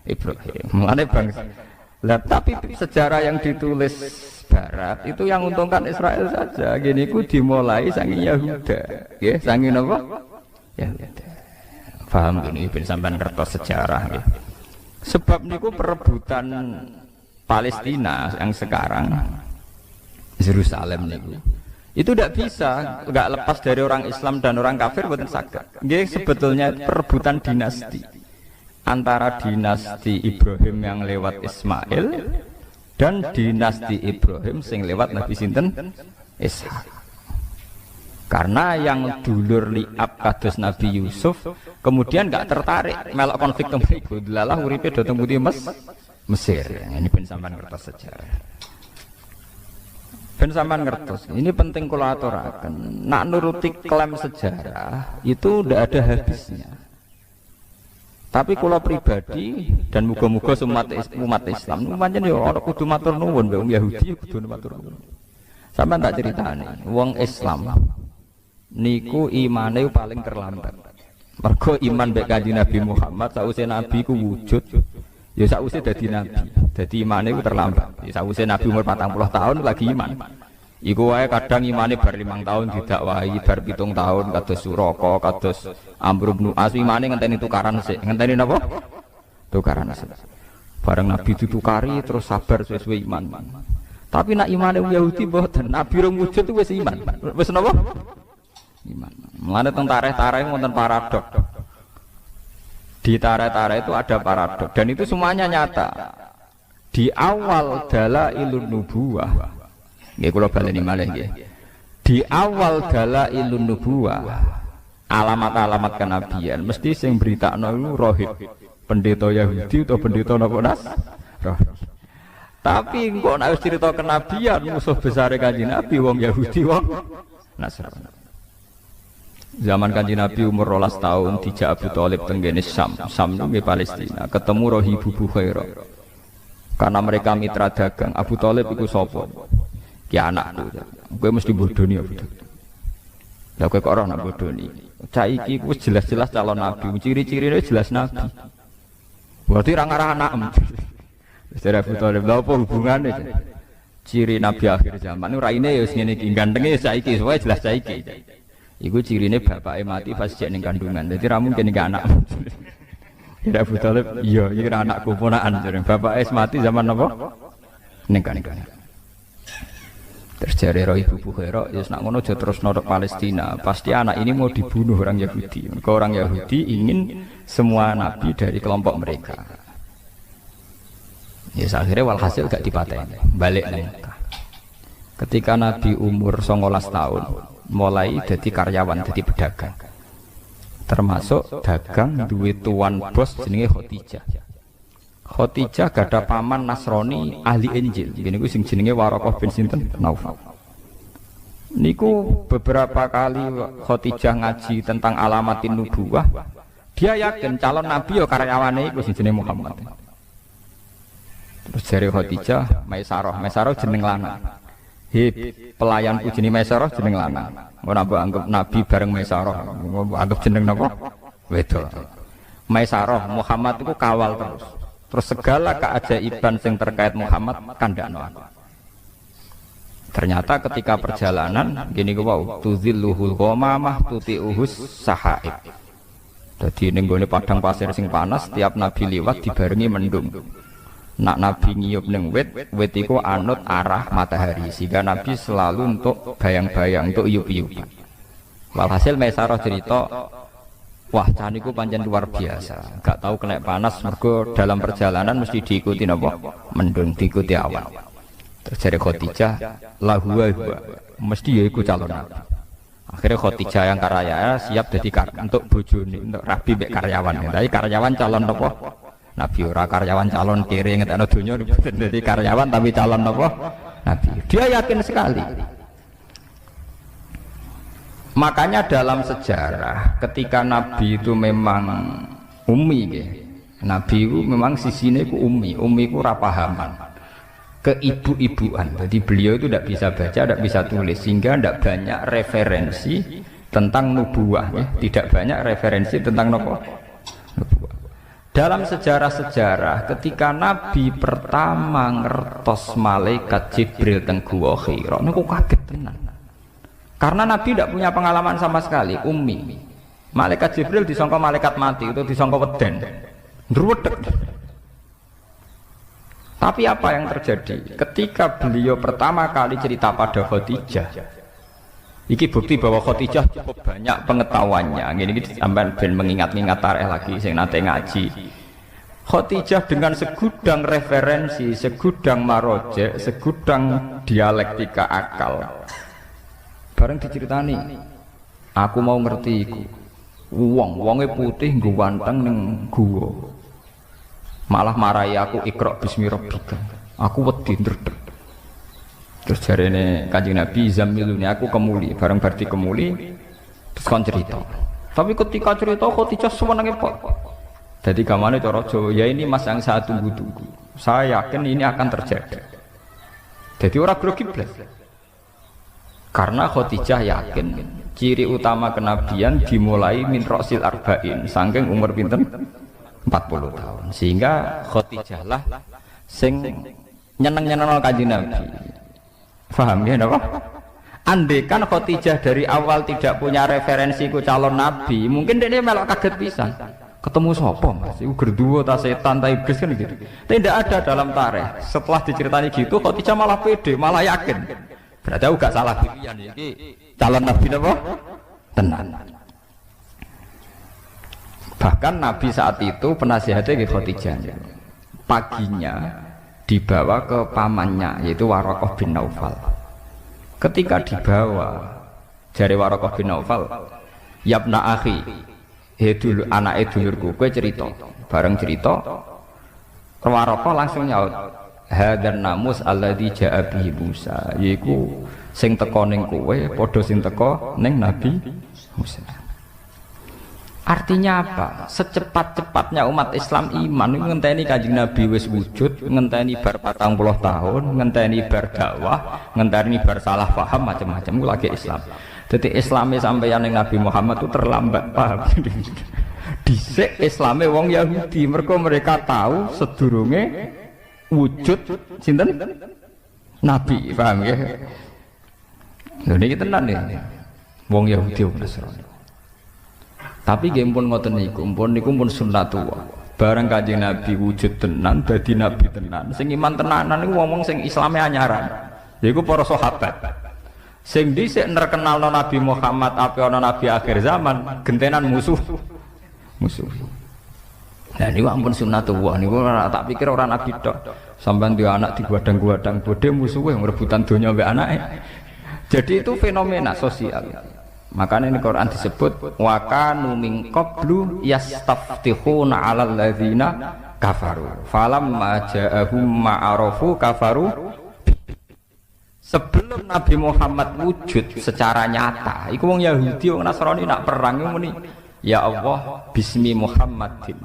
Ibrahim. Mulane bangsa. Lah tapi sejarah yang ditulis Barat itu yang untungkan Israel saja. Gini ku dimulai saking Yahuda, nggih, saking napa? Yahuda. Paham gini ben sampean kertas sejarah nggih. Sebab niku perebutan Palestina yang sekarang Yerusalem niku itu tidak bisa, nggak lepas dari orang Islam dan orang kafir boten saged. Nggih sebetulnya perebutan dinasti antara dinasti Ibrahim yang lewat Ismail dan dinasti Ibrahim sing lewat Nabi sinten Ishak. Karena yang dulur liab kados Nabi Yusuf Kemudian nggak tertarik melok konflik teng mriku. Delalah uripe do teng pundi Mesir. Ini ben sampean ngertos sejarah. Ben sampean ngertos. Ini penting kula aturaken. Nak nuruti klaim sejarah itu ndak ada habisnya. Tapi kula pribadi dan muga-muga umat Islam pancen yo ana kudu matur nuwun mbek wong Yahudi kudu matur nuwun. Sampeyan tak critani, wong Islam niku imane paling terlambat. Mergo iman mbek Kanjeng Nabi Muhammad sakwise Nabi ku wujud, ya sakwise dadi nabi. Dadi imane ku terlambat. Ya sakwise Nabi umur 40 tahun lagi iman. Iku wae kadang imane bar 5 tahun didakwahi, bar 7 tahun kados Suraka, kados Amr bin As imane ngenteni tukaran sik. Ngenteni napa? Tukaran sik. Bareng Nabi ditukari terus sabar sesuai iman. Tapi nak imane Yahudi mboten, Nabi rong wujud wis iman. Wis napa? Iman. Mulane teng tarikh-tarikh wonten paradok. Di tarikh-tarikh itu ada paradok dan itu semuanya nyata. Di awal dalailun nubuwah. Nggih kula baleni malih nggih. Di awal dalailun nubuwah, alamat-alamat kenabian mesti sing beritakno iku rohib. Pendeta Yahudi atau pendeta napa Nas? Rohib. Tapi engko nek wis cerita kenabian musuh besar Kanjeng Nabi wong Yahudi wong Nasrani. Zaman Kanjeng Nabi umur 12 tahun dijak Abu Thalib tenggene Syam nggih Palestina, ketemu Rohibu Bukhairah. Karena mereka mitra dagang, Abu Thalib iku sapa? Ki anakku. Kowe mesti bodoni Abu Thalib. Lah kowe kok ora nak bodoni. Saiki ku wis jelas-jelas calon nabi, ciri-cirine jelas nabi. Berarti ra ngarah anakmu. Wis Abu Thalib lha apa hubungane? Ciri nabi akhir zaman ora raine ya wis ngene iki, gantenge saiki, wae jelas saiki. Iku cirine bapake mati pas jek ning kandungan. Dadi ra mungkin iki anak. Kira Abu Thalib, iya iki anakku ponakan jare. Bapake mati zaman napa? Ning kandungan. Terus jare Ibu Bukhairah, ya nak ngono aja terus nodok Palestina. Pasti anak ini mau dibunuh orang Yahudi. Mereka orang Yahudi ingin semua nabi dari kelompok mereka. Ya akhirnya walhasil gak dipateni, balik nang Mekah. Ketika Nabi umur 19 tahun, mulai jadi karyawan, jadi pedagang. Termasuk dagang duwe tuan bos jenenge Khadijah. Khadijah gada paman Nasrani ahli Injil. Gini ku sing jenenge Waraqah bin sinten Naufal. Niku beberapa kali Khadijah ngaji tentang alamatin nubuwah. Dia yakin calon nabi ya karyawane iku sing jenenge Muhammad. Terus jare Khadijah, Maisarah jeneng lanang. Pelayanku jenenge Maisarah jeneng lanang. Ora mbok anggap nabi bareng Maisarah. Anggap jeneng napa? Wedok. Maisarah Muhammad itu kawal terus. Terus segala keajaiban yang terkait Muhammad kandakno aku. Ternyata ketika perjalanan gini ku wau tuzilluhul ghamamah tuti'uhus sahaib. Dadi ning gone padang pasir sing panas tiap nabi liwat dibarengi mendung. Nak nabi ngiyup ning wit iku anut arah matahari sehingga nabi selalu untuk bayang-bayang untuk iyup-iyupan. Walhasil Maisarah cerita, wah caniku pancen luar biasa. Gak tahu kena panas mergo dalam perjalanan mesti diikuti napa? Mendung, diikuti awan. Terus jare Khadijah, lahu wa mesti ya iku calon nabi. Akhirnya Khadijah yang karya siap jadi untuk bojone, untuk rabi mek karyawan. Tapi karyawan calon napa? Nabi ora karyawan calon kere ngetekno donya dadi karyawan tapi calon napa? Nabi. Dia yakin sekali. Makanya dalam sejarah ketika Nabi itu memang ummi gitu. Nabi itu memang sisine ku ummi ku ora pahaman. Keibu-ibuan. Jadi beliau itu tidak bisa baca, tidak bisa tulis sehingga tidak banyak referensi tentang nubuwah ya. Tidak banyak referensi tentang nubuwah. Dalam sejarah-sejarah ketika Nabi pertama ngertos malaikat Jibril teng Guwa Hira niku kaget tenan. Karena Nabi tidak punya pengalaman sama sekali, ummi. Malaikat Jibril disangka malaikat mati itu disangka weden. Ndruwedeg. Tapi apa yang terjadi? Ketika beliau pertama kali cerita pada Khadijah. Iki bukti bahwa Khadijah cukup banyak pengetahuannya. Gini sampai ben mengingat-ingat tarikh lagi sing nate ngaji. Khadijah dengan segudang referensi, segudang maroje, segudang dialektika akal. Bareng diceritani, aku mau ngerti iku. Wonge putih nggo wanteng ning guwa. Malah marahi aku Iqra bismi rabbika. Aku wedi ndredeg. Terus jarene Kanjeng Nabi zamiluni aku kemuli, bareng bar kemuli terus kon cerita. Tapi ketika cerita Khadijah sewenenge pot. Jadi gamane cara Jawa, ya ini mas yang saya tunggu-tunggu. Saya yakin ini akan terjadi. Jadi orang grogi blas. Karena Khadijah yakin ciri utama kenabian dimulai min rosil arba'in saking umur pinten 40 tahun. Sehingga Khadijah lah sing nyeneng-nyeneng Kanjeng Nabi. Paham ya napa? Andaikan Khadijah dari awal tidak punya referensi ku calon nabi, mungkin dia melok kaget pisan. Ketemu sapa Mas? Iku gerduwo ta setan ta iblis kan gitu. Tidak ada dalam tarikh. Setelah diceritani gitu Khadijah malah pede, malah yakin. Berarti aku gak salah pilihan iki calon nabi napa? Tenan. Bahkan Nabi saat itu penasihatnya ke Khadijah. Paginya dibawa ke pamannya yaitu Waraqah bin Naufal. Ketika dibawa jari Waraqah bin Naufal, "Yabna akhi, dulu anake dulurku, kowe cerita." Bareng cerita, Waraqah langsung nyaut, "Hadzal namus alladzi ja'a bihi Musa." Yaiku sing teko ning kowe padha sing teko ning Nabi Musa. Artinya apa? Secepat-cepatnya umat Islam iman ngenteni Kanjeng Nabi wis wujud, ngenteni bar 40 tahun, ngenteni bar dakwah, ngenteni bar salah paham macam-macam ku lagi Islam. Jadi Islame sampeyan ning Nabi Muhammad itu terlambat paham. Dhisik Islame wong Yahudi, mereka tahu sedurunge wujud sinten? Nabi, paham ya? Lha niki tenan nih. Wong Yahudi wong Nasrani. Tapi nggih pun ngoten niku pun sunnatullah. Bareng Kanjeng Nabi wujud tenan, dadi nabi tenan. Sing iman tenanan niku wong sing Islame anyaran. Yaiku para sahabat. Sing dhisik nerkenalno Nabi Muhammad apa ana nabi akhir zaman, gentenan musuh. Nah niku ampun sunnatullah niku ora tak pikir ora nabi tok. Sampeyan duwe anak digadang-gadang bodhe musuhe rebutan donya mbek anake. Jadi itu fenomena sosial. Makanya ini Quran disebut wa kanu min qablu yastaftihuna 'alal ladzina kafaru falamma ja'ahum ma'arafu kafaru. Sebelum Nabi Muhammad wujud secara nyata iku wong Yahudi wong Nasrani nak perang muni ya Allah bismi Muhammadin,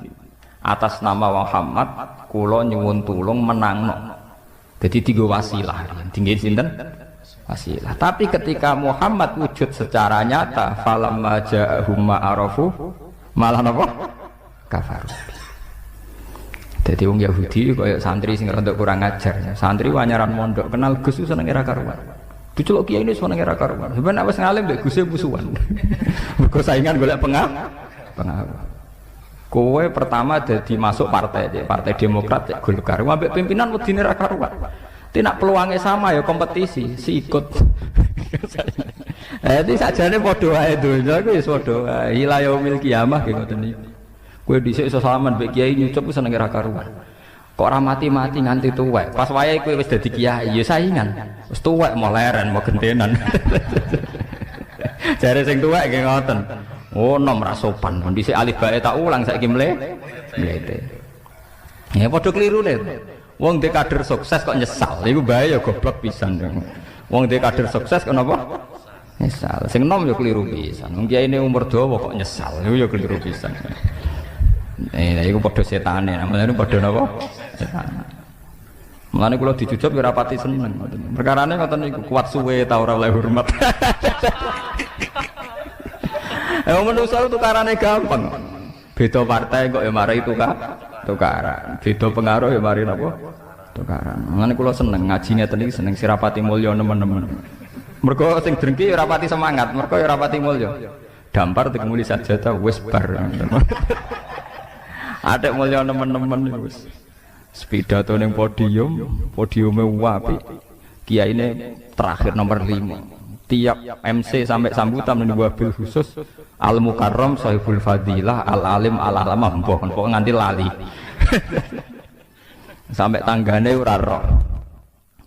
atas nama Muhammad kula nyuwun tulung menangno. Jadi tiga wasilah tinggi sinten wasilah. Tapi ketika Muhammad wujud secara nyata falamma ja'ahum ma'arafu malah napa kafar. Jadi wong Yahudi kaya santri sing rada kurang ajar. Santri wanyaran mondok kenal Gus ku seneng ra karuan. Diceluk kiai ini seneng ra karuan. Sampeyan wis ngalim mbek Gus e musuhan. Mergo saingan golek pengaruh. Kowe pertama dadi masuk partai Demokrat cek Golkar. Ambek pimpinan wedine ra karuan. Tidak peluangnya sama ya kompetisi, si ikut. Jadi sajane padha wae donya iku wis padha wae. Ila yaumil kiamah ki ngoten niku. Kowe dhisik iso salaman mbek kiai nyucup wis seneng ra karuan. Kok ora mati-mati nganti tuwek. Pas wayahe kowe wis dadi kiai ya saingan. Wis tuwek mau leren mau gentenan. Jare sing tuwek nggih ngoten. Oh nom ra sopan. Dhisik alif bae tak ulang saiki mlete. Ya padha klirune. Wong dhek kader sukses kok nyesal, iku bahaya goblok pisan. Wong dhek kader sukses kenapa? Nyesal. Sing nom ya keliru pisan. Wong kiyaine umur dawa kok nyesal, iku ya keliru pisan. Iku padha setane, namane padha napa? Setan. Mulane kula dicucup ya rapati seneng. Perkarane ngoten niku kuat suwe ta ora oleh hormat. Manusa tukarane gampang. Beda partai kok ya mari tukaran. Beda pengaruh ya mari napa? Tukaran. Mangane kula seneng ngaji ngeten iki seneng sirapati mulya nemen-nemen. Mergo sing drengki ya rapati semangat, mergo ya rapati mulya. Dampar tekmuli saja ta wis bar. Adek mulya nemen-nemen wis. Pidato ning podiume apik. Kiyaine terakhir nomor 5. Tiap MC sampai sambutan ning wabil khusus Al Mukarram Sahibul Fadilah Al Alim Al Alamah mbok nganti lali. Sampai tanggane ora roh.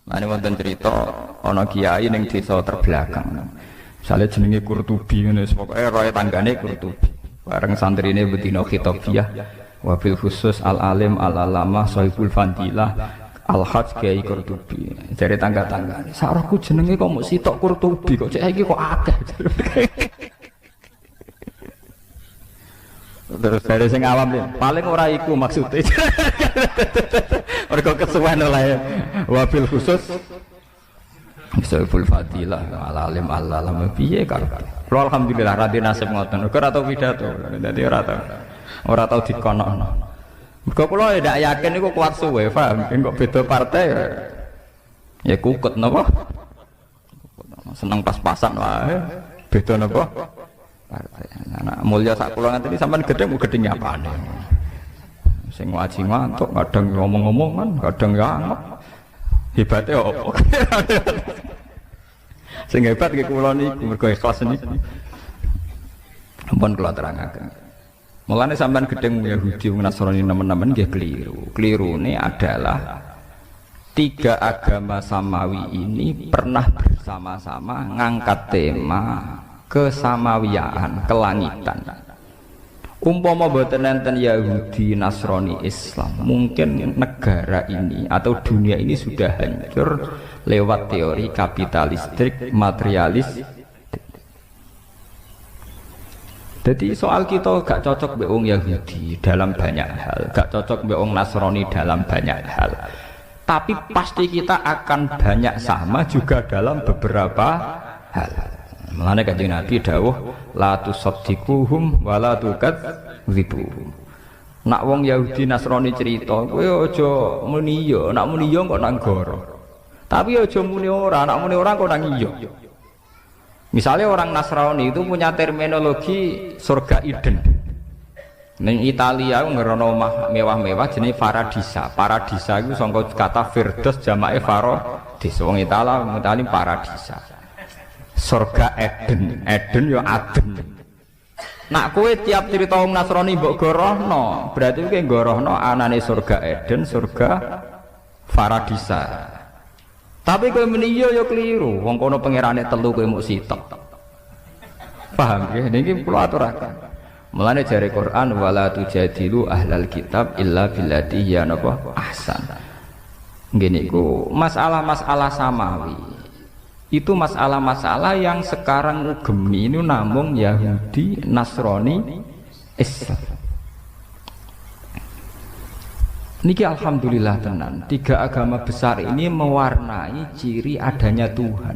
Mane wonten cerita ana kiai ning desa terbelakang. Misale jenenge Kurtubi ngene pokoke roe tanggane Kurtubi. Bareng santri ini betina khitabiyah wabil khusus al-alim al-alamah sohibul fandilah al-hajj Kiai Qurtubi dari tangga-tangga sarahku jenenge kok mau sitok Qurtubi kok cek iki kok akeh terus dari sing awam paling ora iku maksudnya mergo kesuwen oleh wabil khusus sohibul fandilah al-alim al-alamah piye karo alhamdulillah radhi nasib ngoten ora tau pidato dadi ora tau dikonokno. Mergo kula ndak yakin niku kuat suwe, paham? Kok beda partai ya kukut napa? Seneng pas-pasan wae. Beda napa? Partai. Anak mulya sak kula ngene iki sampean gedhe mu gedhe nyapane. Sing ngaji ngantuk, kadang ngomong-ngomong kan, kadang ya anget. Hebate opo? Sing hebat ki kula niku mergo ikhlas niku. Ampun kula terangaken. Mulane sampean gedeng Yahudi Nasrani nemen-nemen nggih keliru. Kelirune adalah tiga agama samawi ini pernah bersama-sama ngangkat tema kesamawiyaan, kelangitan. Umpama boten enten Yahudi, Nasrani, Islam, mungkin negara ini atau dunia ini sudah hancur lewat teori kapitalistik, materialis. Jadi soal kita gak cocok mbek wong Yahudi dalam banyak hal, gak cocok mbek wong Nasrani dalam banyak hal. Tapi pasti kita akan banyak sama juga dalam beberapa hal. Mulane Kanjeng Nabi dawuh la tusaddiquhum wa la tukadzibuhum. Nak wong Yahudi Nasrani cerita, kowe aja muni iya, nak muni iya kok nang goro. Tapi aja muni ora, nak muni ora kok nang iya. Misalnya orang Nasrani itu punya terminologi surga Eden. Ning Italia ngerono omah mewah-mewah jenenge Paradisa. Paradisa itu sangka kata Firdaus jamake Faradis. Wong Italia mutali Paradisa. Surga Eden, Eden ya Aden. Nak kowe tiap cerita wong Nasrani mbok gorohno, berarti kowe gorohno anane surga Eden, surga Paradisa. Tapi kowe muni iya ya keliru. Wong kono pangerane telu kowe muk sitok. Paham nggih? Niki kula aturaken. Mulane jare Quran wala tujadilu ahlal kitab illa billati hiya napa ahsan. Nggih niku masalah-masalah samawi. Itu masalah-masalah yang sekarang ugemi ini namung Yahudi, Nasrani, Islam. Niki alhamdulillah tenan, tiga agama besar ini mewarnai ciri adanya Tuhan.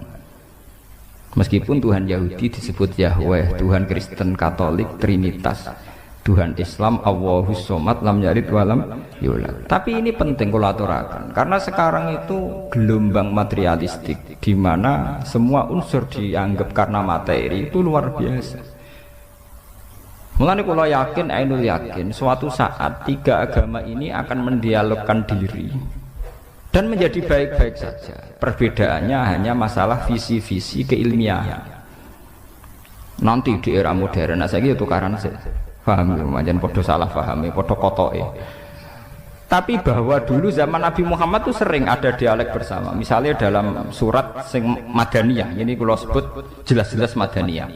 Meskipun Tuhan Yahudi disebut Yahweh, Tuhan Kristen Katolik Trinitas, Tuhan Islam Allahus Somad lam yalid walam yulad. Tapi ini penting kalau aturakan, karena sekarang itu gelombang materialistik di mana semua unsur dianggap karena materi itu luar biasa. Mulane kula yakin, ainul yakin, suatu saat tiga agama ini akan mendialogkan diri dan menjadi baik-baik saja. Perbedaannya hanya masalah visi-visi keilmiahan. Nanti di era modern, saiki tukaran sih. Paham ya, macam podo salah pahami, podo kotoke. Tapi bahwa dulu zaman Nabi Muhammad itu sering ada dialek bersama. Misalnya dalam surat sing Madaniyah, ini kula sebut jelas-jelas Madaniyah.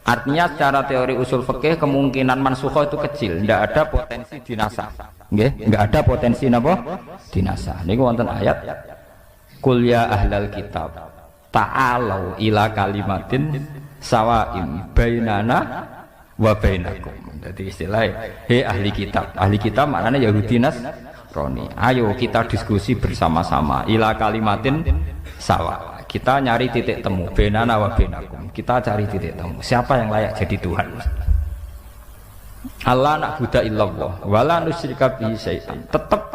Artinya secara teori usul fikih kemungkinan mansukhoh itu kecil, tidak ada potensi dinasah. Nggih, enggak ada potensi napa? Dinasah. Niku wonten ayat Qul ya ahlal kitab ta'alau ila kalimatin sawaim bainana wa bainakum. Jadi istilahnya hei ahli kitab. Ahli kitab maknanya Yahudi Nasrani. Ayo kita diskusi bersama-sama ila kalimatin sawa. Kita nyari titik temu bainana wa bainakum. Kita cari titik temu. Siapa yang layak jadi Tuhan? Allah na'budu illallah wala nusyrika bihi syai'an. Tetap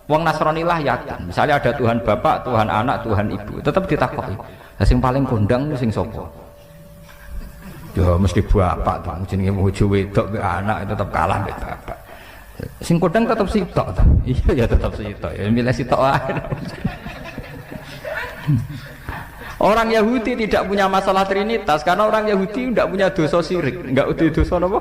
wong Nasrani lah yakin. Misalnya ada Tuhan Bapak, Tuhan Anak, Tuhan Ibu, tetap ditakoki. Lah sing paling kondang sing sapa? Ya mesti bapak to, jenenge bojo wedok mek anak tetap kalah mek bapak. Sing kondang tetap sitok to. Iya ya tetap sitok. Ya milih sitok ae. Orang Yahudi tidak punya masalah Trinitas karena orang Yahudi tidak punya dosa syirik, enggak ada dosa apa?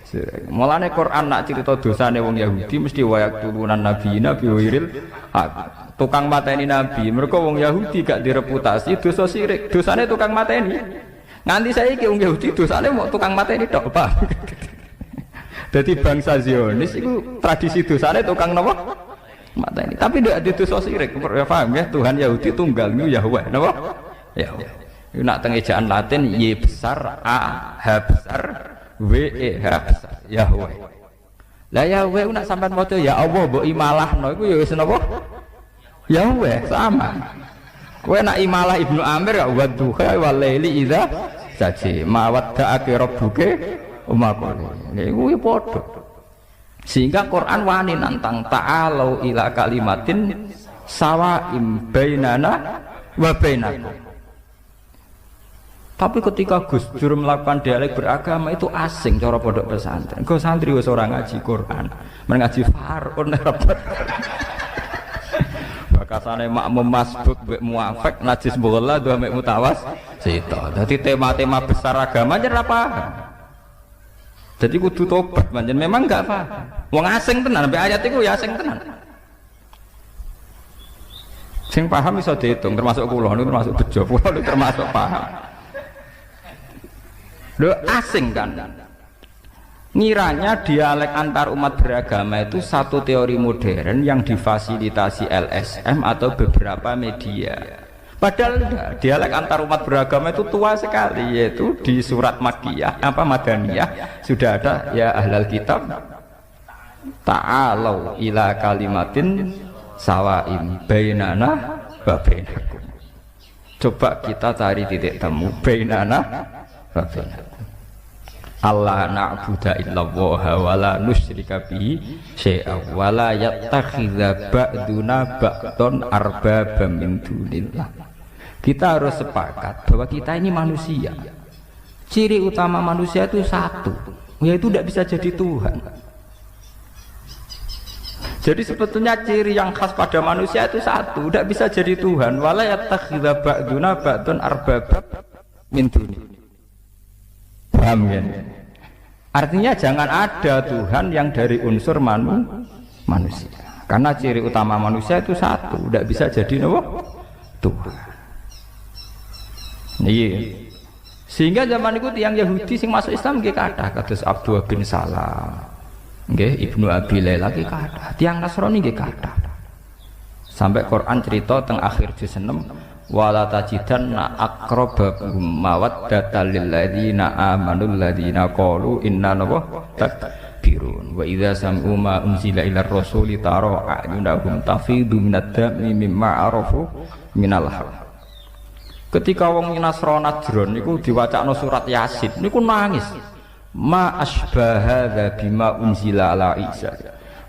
Syirik. Mulane Quran nak cerita dosane wong Yahudi mesti wayak turunan nabi wiril tukang mateni nabi. Mereka wong Yahudi gak direputasi dosa syirik, dosane tukang mateni. Nganti saiki wong Yahudi dosane mau tukang mateni tok, Pak. Jadi bangsa Zionis itu tradisi dosane tukang napa? Mateni. Tapi ndak ada dosa sirik. Ya paham ya, Tuhan Yahudi tunggal niku Yahweh napa? Yahweh. Iku nak teng ejaan Latin Y besar, A H besar, W E H besar. Yahweh. Lah Yahweh nak sampean maca ya Allah mbok imalahno iku ya wis napa? Yahweh sama. Kowe nak imalah Ibnu Amir ya wa duha wal laili idza saji ma wadda'aka rabbuka umma qali. Niku ya padha. Sehingga Quran wani nantang ta'alu ila kalimatin sawa'im bainana wa bainakum. Tapi ketika Gus Dur melakukan dialek beragama itu asing cara pondok pesantren. Kok santri wis ora ngaji Quran, men ngaji Farun repot. Bakasane makmum masbuk mbek muafik najis bola dua mek mutawas sita. Dadi tema-tema besar agama jan ora paham. Jadi kudu tobat pancen memang enggak paham. Wong asing tenan sampai ayat iku ya asing tenan. Sing paham iso diitung termasuk kula niku termasuk bejo, kula niku termasuk paham. Lho asing kan. Ngiranya dialek antar umat beragama itu satu teori modern yang difasilitasi LSM atau beberapa media. Padahal enggak, dialek antar umat beragama itu tua sekali, yaitu di surat Makkiyah Madaniyah sudah ada ya ahlal kitab ta'alau ila kalimatin sawa'im bainana wa bainakum. Coba kita cari titik temu bainana wa bainakum. Allah na'budu illallah wa la nusyrika bihi syai'a wa la yattakhidza ba'duna ba'dun arbabam min dunillah. Kita harus sepakat bahwa kita ini manusia. Ciri utama manusia itu satu, yaitu tidak bisa jadi Tuhan. Jadi sebetulnya ciri yang khas pada manusia itu satu, tidak bisa jadi Tuhan. Wa la yattakhidza ba'duna ba'dun arbabam min dunillah. Paham ya? Artinya jangan ada Tuhan yang dari unsur manusia. Karena ciri utama manusia itu satu, tidak bisa jadi Tuhan. Iya. Sehingga zaman itu tiang Yahudi sing masuk Islam nggih kathah kados Abdullah bin Salam. Nggih, Ibnu Abi Laila nggih kathah. Tiang Nasrani nggih kathah. Sampai Quran cerita teng akhir juz 6 wala tajidanna aqrabahum mawaddatan lil ladzina amanu alladzina qalu inna takbirun wa idza sam'u ma unzila ila rasuli tara a'yunahum tafidu minad dami mimma arafu minal haq. Ketika wong Nasrani Najran niku diwacakno surat Yasin niku nangis ma asbaha bima unzila ala Isa.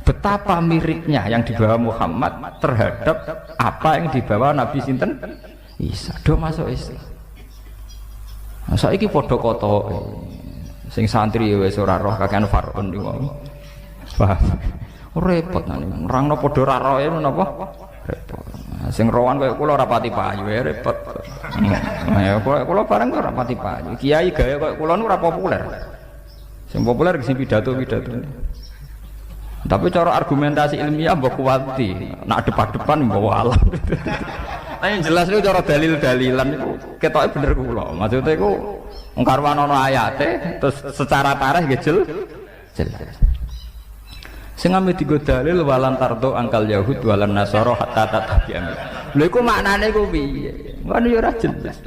Betapa miripnya yang dibawa Muhammad terhadap apa yang dibawa Nabi sinten Isa. Do masuk Islam. Nah, saiki padha kotoke. Sing santri wis ora roh kakean Farun niku. Paham. Repot nang nerangno padha ora roe menapa? Repot. Sing rowan kaya kula ora pati payu ya repot. Ya kula bareng ora pati payu. Kiai gaya kaya kula nu ora populer. Sing populer sing pidato-pidato. Tapi cara argumentasi ilmiah mbok kuwati, nak depan-depan mbok alam. Nah yang jelas itu cara dalil-dalilan itu ketoke bener kula. Maksudnya iku ngkarwan ana ayate terus secara tarikh nggih jelas. Sing ame digo dalil walan tardo angkal Yahud walan Nasara hatta tatabi'am. Lha iku maknane iku piye? Ngono ya ora jelas.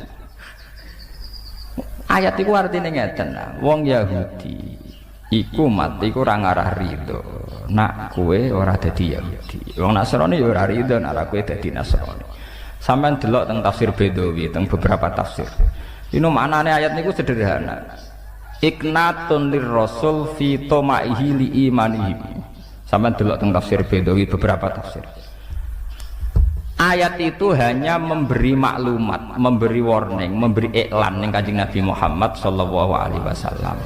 Ayat iku artine ngeten, wong Yahudi iku mati iku ora ngarah ridho. Nak kowe ora dadi Yahudi. Wong Nasrani ya ora ridho nek kowe dadi Nasrani. Sampeyan delok teng tafsir Bedawi teng beberapa tafsir. Ini maknane ayat niku sederhana. Iknatun lirrasul fi tomaihi li imanihi. Sampeyan delok teng tafsir Bedawi beberapa tafsir. Ayat itu hanya memberi maklumat, memberi warning, memberi iklan ning Kanjeng Nabi Muhammad sallallahu alaihi wasallam.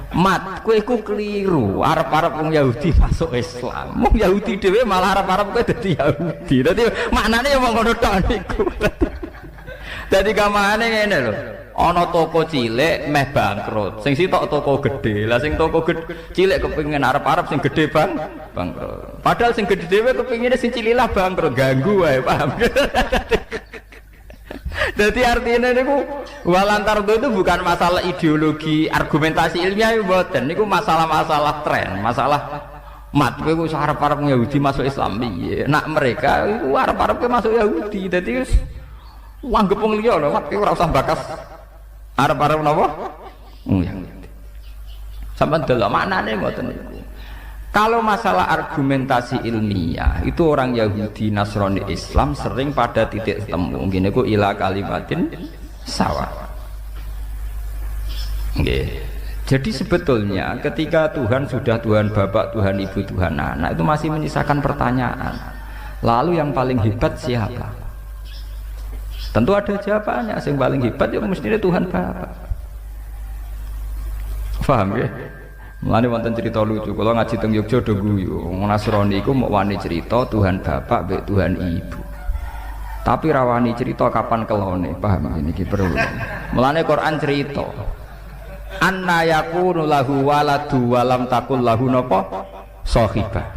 Mat, kowe iku keliru. Arep-arep wong Yahudi masuk Islam. Wong Yahudi dhewe malah arep-arep kowe dadi Yahudi. Dadi maknane ya wong ngono tok niku. Dadi gamane ngene lho. Ana toko cilik meh bangkrut. Sing sitok toko gede. Lah sing toko cilik kepengin arep-arep sing gede bangkrut. Padahal sing gede dhewe kepengine sing cilik lah bangkrut, ganggu wae, paham. Jadi artinya niku walantar itu bukan masalah ideologi, argumentasi ilmiah mboten. Niku masalah-masalah tren, masalah mat kowe wis arep-arep Yahudi masuk Islam piye. Nak mereka iku arep-arep masuk Yahudi. Dadi wis anggap wong liya lho, mat kowe ora usah bakas arep-arep napa? Sampeyan delok maknane mboten niku. Kalau masalah argumentasi ilmiah itu orang Yahudi, Nasrani, Islam sering pada titik temu. Mungkin itu ila kalimatin sawa. Jadi sebetulnya ketika Tuhan sudah Tuhan Bapak, Tuhan Ibu, Tuhan Anak itu masih menyisakan pertanyaan. Lalu yang paling hebat siapa? Tentu ada jawabannya. Yang paling hebat ya mestinya Tuhan Bapak. Paham ya? Mulane wonten cerita lucu, kalau ngaji teng Yogya do guyu, Nasrani iku mau wani cerita Tuhan Bapak mbek Tuhan Ibu. Tapi rawani cerita kapan kelone, paham ini iki perlu. Mulane Quran cerita. Anna yakunu lahu waladu wa lam takul lahu napa sahibah.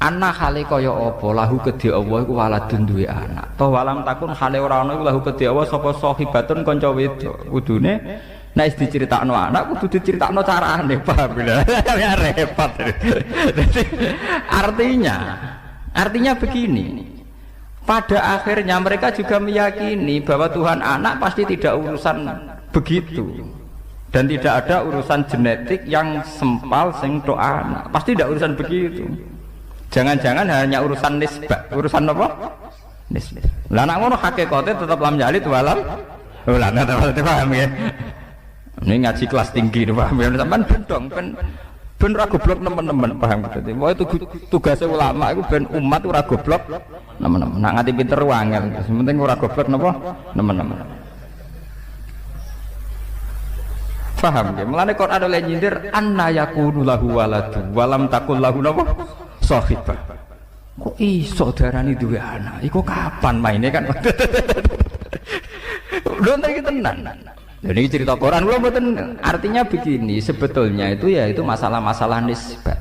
Anna hale kaya apa lahu kedhe Allah iku waladun duwe anak. To walam takun hale ora ana iku lahu kedhe Allah sapa sahibatun kanca wedok. Kudune nek wis diceritakno anak kudu diceritakno carane, paham lho. Ya repot. Artinya begini. Pada akhirnya mereka juga meyakini bahwa Tuhan anak pasti tidak urusan begitu. Dan tidak ada urusan genetik yang sempal sing tok anak. Pasti tidak urusan begitu. Jangan-jangan hanya urusan nisbah. Urusan apa? Nisbah. Lah nek ngono hakikate tetep lam yalid walam. Lah nggak paham ya. Ini ngaji kelas tinggi paham ya, sampean bendong ben ora goblok teman-teman, paham berarti. Wah itu tugasnya ulama itu ben umat ora goblok teman-teman. Nak nganti pinter wangel, penting ora goblok napa teman-teman. Paham ya? Mulane Quran oleh nyindir anna yakunu lahu waladu wa lam takul lahu napa sahibah. Kok iso darani duwe anak? Iku kapan maine kan? Lho iki tenan. Jadi cerita Quran belum betul. Artinya begini, sebetulnya itu masalah-masalah nisbah.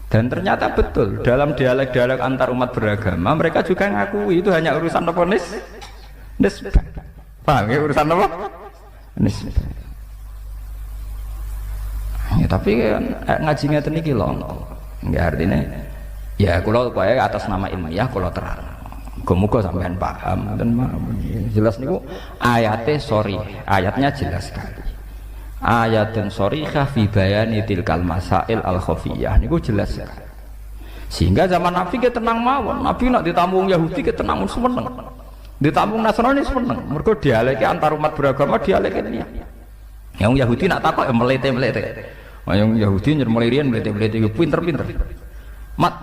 Dan ternyata betul dalam dialek-dialek antar umat beragama mereka juga ngakui itu hanya urusan apa nisbah. Paham ya urusan apa? Nisbah. Ya, tapi ngaji ngeten iki lho. Enggak artinya ya kalau kaya atas nama ilmiah kalau terang. Muga sampean paham dan jelas niku ayatnya sorry, ayatnya jelas sekali. Ayatun sorihah fi bayani tilkal masail al khafiyah niku jelas sekali. Sehingga zaman Nabi ke tenang mawon, Nabi nak ditampung Yahudi ke tenang seneng. Ditampung Nasrani seneng. Mergo dialeke antar umat beragama dialeke ini. Yang Yahudi nak takok ya melete-melete. Yang Yahudi nyer melirian melete-melete pinter-pinter. Mat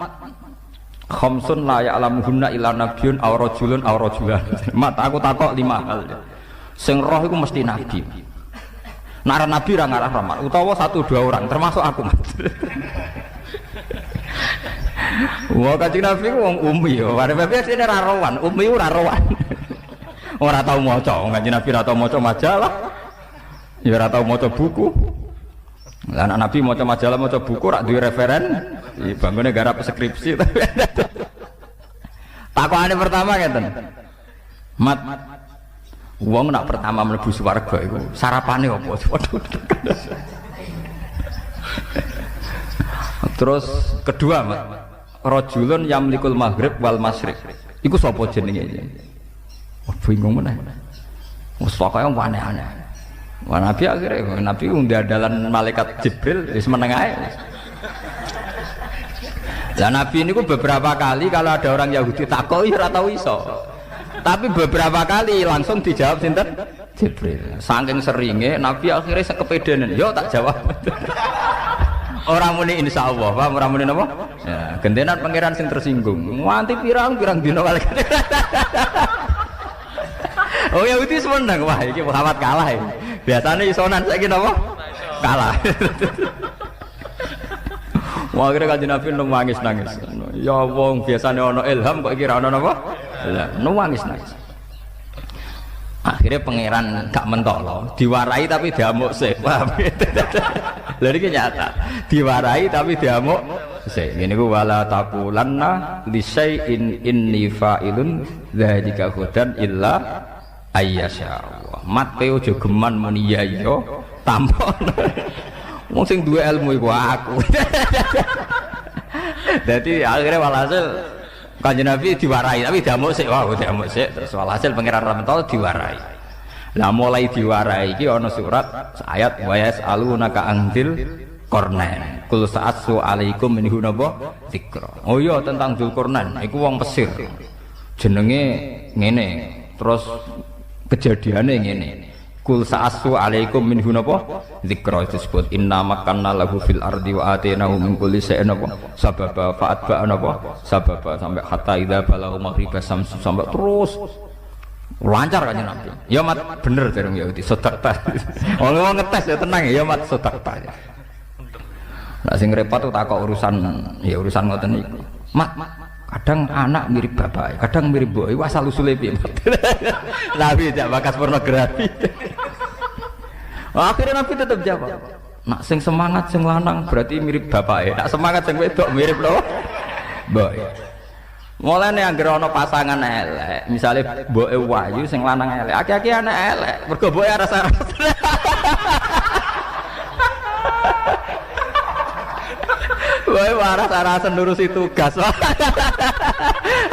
khamsun la ya'lamuhunna illa nabiyyun aw rajulun aw rajulan. Mat aku takok 5 hal. Sing roh iku mesti nabi. Nek nabi ra ngarah rahmat utawa 1-2 orang termasuk aku. Wah kanjeng Nabi ku wong umi yo. Arep biasane ra rowan, umi ora rowan. Ora tau maca, kanjeng Nabi ora tau maca majalah. Ya ora tau maca buku. Lah anak Nabi maca majalah, maca buku rak duwe referen. Bangunnya garap skripsi. Takokane pertama ngeten. Mat wong nak pertama mlebu swarga iku sarapane apa? Waduh. Terus kedua, Mat. Rajulun yamlikul maghrib wal masyriq. Iku sapa jenenge? Wah, bingung meneh. Wes pokoke aneh-aneh. Wah, Nabi akhirnya Nabi undandalan malaikat Jibril wis meneng ae. Lah Nabi ini beberapa kali kalau ada orang Yahudi takoki ora tau iso. Tapi beberapa kali langsung dijawab sinten? Jibril. Saking seringe Nabi akhirnya sekepedenan, yo tak jawab. Orang muni insyaallah, paham orang muni napa? Ya, gentenan pangeran sing tersinggung. Nganti pirang-pirang dina kali. Oh Yahudi seneng, wah iki Muhammad kalah ya. Biasanya isonan saiki napa? Kalah. Wah akhirnya kanjeng Nabi nangis. Ya wong biasanya ono ilham kok iki ra ono napa? Nangis. Akhirnya pangeran gak mentolo, diwarai tapi diamuk sih. Paham? Lha iki nyata. Diwarai tapi diamuk sih. Ngene ku wala taqulanna li syai'in inni fa'ilun dzalika hudan illa Ayyasya Allah. Mat pe ojo geman muni ya iya tampon. Wong sing duwe ilmu iku aku. Dadi akhirnya walhasil Kanjeng Nabi diwarai, tapi diamuk sik, terus walhasil pangeran Rahmatullah diwarai. Lah mulai diwarai iki ana surat ayat wa yasalunaka anzil Qornain. Kul sa'atsu alaikum minhu napa dzikra. Oh iya tentang Dzulqarnain, iku wong Mesir. Jenenge ngene, terus kejadiane ngene. Kul sa'atsu alaikum minhu napa dzikra disebut inna makanna lahu fil ardi wa atainahu min kulli shay'in napa sababa fa'atba'a napa sababa sampai hatta idza balagha maghribas samsu sampai terus lancar kan Nabi. Ya mat bener dereng Yahudi sedekah. Wong ngetes ya tenang ya mat sedekah. Lah sing repot tuh takok urusan ngoten niku. Mat kadang anak mirip bapak, kadang mirip mbok. Iku asal usule piye? Nabi jak bakas pornografi. Akhirnya Nabi tetap jawab. Nak sing semangat sing lanang berarti mirip bapak. Nak semangat sing wedok mirip lho. Mbok. Mulane anggere ana pasangan elek, misale mboke wayu sing lanang elek, aki-aki anak elek, mergo mboke aras-aras. Boy waras-arasen nurusi tugas.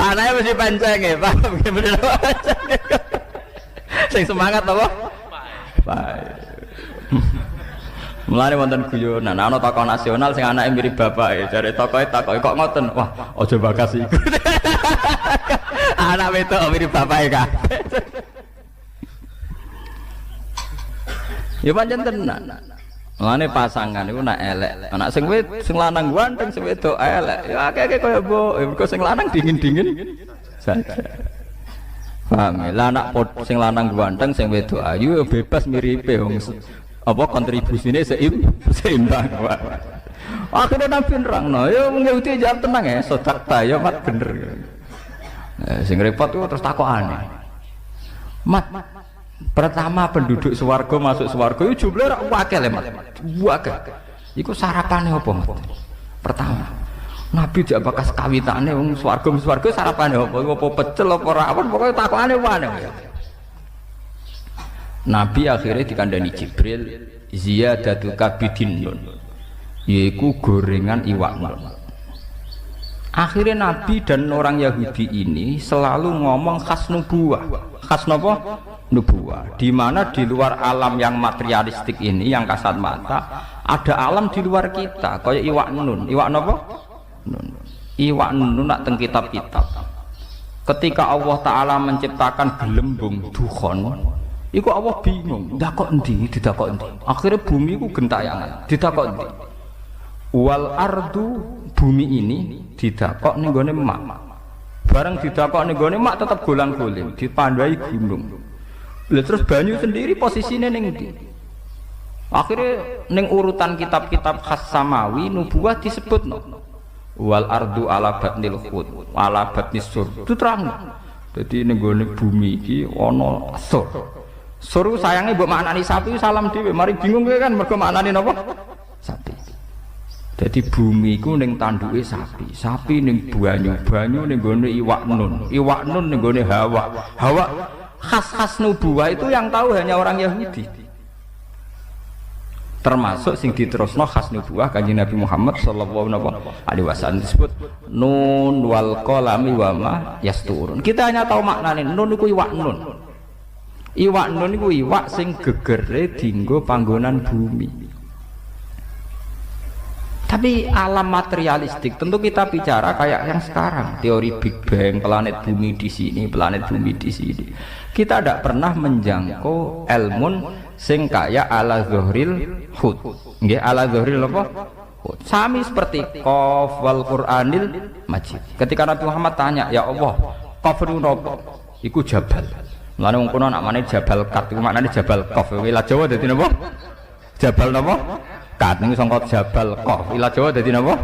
Anaknya mesti panceng ya, Pak. Bener panceng. Sing semangat apa? Baik. Mulane wonten guyonan, ana tokoh nasional sing anake mirip bapak, jare tokohe takoki kok ngoten. Wah, aja bakas iku. Anak wedok mirip bapake kabeh. Ya pancen tenan. Mulane pasangan iku nak elek, anak sing lanang ganteng sing wedok elek. Ya akeh-akeh kaya mbok, mergo sing lanang dingin-dingin saja. Paham ya? Lah anak sing lanang ganteng sing wedok ayu bebas miripe wong apa kontribusine seimbang. Akhirnya Nabi nerangno, ya wong Yahudi jawab tenang ya, sedekah ya mat bener. Sing repot ku terus takokane. Mat pertama penduduk swarga masuk swarga itu jumlahnya wakil ya Mat. Wakil. Iku sarapane apa Mat? Pertama. Nabi jak bakas kawitane wong swarga sarapane apa? Apa pecel apa rawon pokoke takokane wae. Nabi akhirnya dikandani Jibril ziyadatul kabidin nun, yaitu gorengan iwak nun. Akhirnya Nabi dan orang Yahudi ini selalu ngomong khas nubuwah. Khas apa? Nubuwah. Di mana di luar alam yang materialistik ini, yang kasat mata, ada alam di luar kita. Kayak iwak nun. Iwak apa? Nun. Iwak nun nak teng kitab-kitab. Ketika Allah Ta'ala menciptakan gelembung dukhon, iku Allah bingung, dakok endi, didakok endi. Akhirnya bumi iku gentayangan, didakok endi. Wal ardu, bumi ini didakok ning gone mak. Bareng didakok ning gone mak tetep golang-goling, dipandai gunung. Lah terus banyu sendiri posisine ning ndi? Akhirnya ning urutan kitab-kitab khas samawi nubuwah disebutno. Wal ardu ala batnil khut, ala batnis sur. Itu terang. Jadi ning gone bumi iki ana sur. Suruh sayangnya buat maknani sapi salam dhewe, mari bingung kan mergo maknani napa? Sapi. Jadi bumi iku ning tanduke sapi, sapi ning banyu, banyu ning gone iwak nun ning gone hawa. Hawa khas-khas nubuwah itu yang tahu hanya orang Yahudi. Termasuk sing diterusno khas nubuwah Kanjeng Nabi Muhammad sallallahu alaihi wasallam disebut nun wal qalami wa ma yasturun. Kita hanya tahu maknane nun iku iwak nun. Iwak nun iku iwak sing gegere dienggo panggonan bumi. Tapi alam materialistik tentu kita bicara kayak yang sekarang, teori Big Bang, planet bumi di sini, planet bumi di sini. Kita tidak pernah menjangkau ilmun sing kaya ala zuhril hud. Nggih, ala zuhril apa? Hud. Sami seperti qaf wal Qur'anil Majid. Ketika Nabi Muhammad tanya, "Ya Allah, qaf niku napa?" Iku jabal. Mulane wong kono nak mane Jabal Kat iku maknane Jabal Qaf. Wilayah Jawa dadi napa? Jabal napa? Kat niku sangka Jabal Qaf. Wilayah Jawa dadi napa?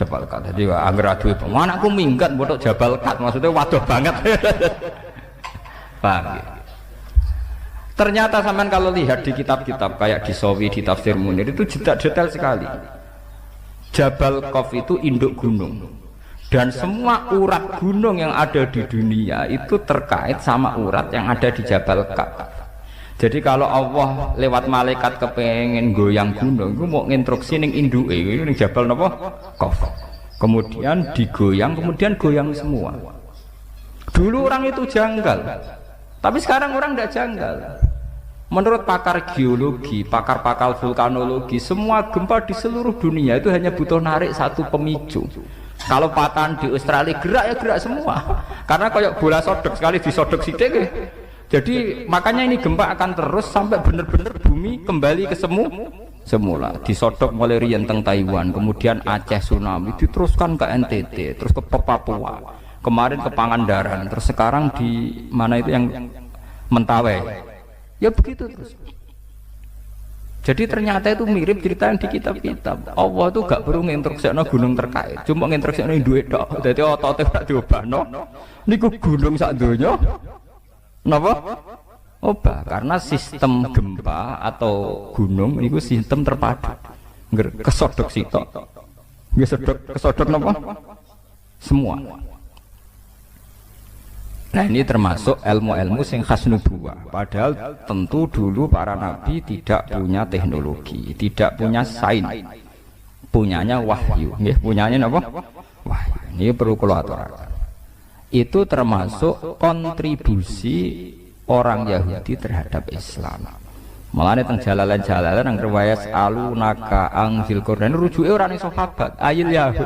Jabal Kat. Dadi anggere aduh anakku minggat botok Jabal Kat maksudnya waduh banget. Paham ya? Ternyata sampean kalau lihat di kitab-kitab kayak di Sawi, di Tafsir Munir itu detail sekali. Jabal Qaf itu induk gunung. Dan semua urat gunung yang ada di dunia itu terkait sama urat yang ada di Jabal Ka'bah. Jadi kalau Allah lewat malaikat kepengen goyang gunung, itu mau nginstruksi ning induke ning Jabal napa? Ka'bah. Kemudian digoyang, kemudian goyang semua. Dulu orang itu janggal, tapi sekarang orang tidak janggal. Menurut pakar geologi, pakar-pakar vulkanologi, semua gempa di seluruh dunia itu hanya butuh narik satu pemicu. Kalau patahan di Australia gerak ya gerak semua, karena kayak bola sodok sekali disodok sidik. Jadi makanya ini gempa akan terus sampai benar-benar bumi kembali ke semula. Disodok mulai riyen teng Taiwan, kemudian Aceh tsunami, diteruskan ke NTT, terus ke Papua, kemarin ke Pangandaran, terus sekarang di mana itu yang Mentawai. Ya begitu terus. Jadi ternyata itu mirip cerita yang di kitab-kitab. Allah tuh gak perlu nginstruksikno gunung terkait, cuma nginstruksikno duit tok. Dadi otote ora diobahno. Niku gunung sak donya. Napa? Obah, karena sistem gempa atau gunung niku sistem terpadu. Kesodok sitok. Nggih kesodok napa? Semua. Nah ini termasuk ilmu-ilmu sing khas nubuwah. Padahal tentu dulu para nabi tidak punya teknologi, tidak punya sains, punyanya wahyu. Nggih, punyanya apa? Wahyu. Ini perlu kula aturaken. Itu termasuk kontribusi orang Yahudi terhadap Islam. Mulane teng jalalan-jalalan nang riwayat alunaka angzil Quran rujuke ora ning sahabat, ayil Yahud.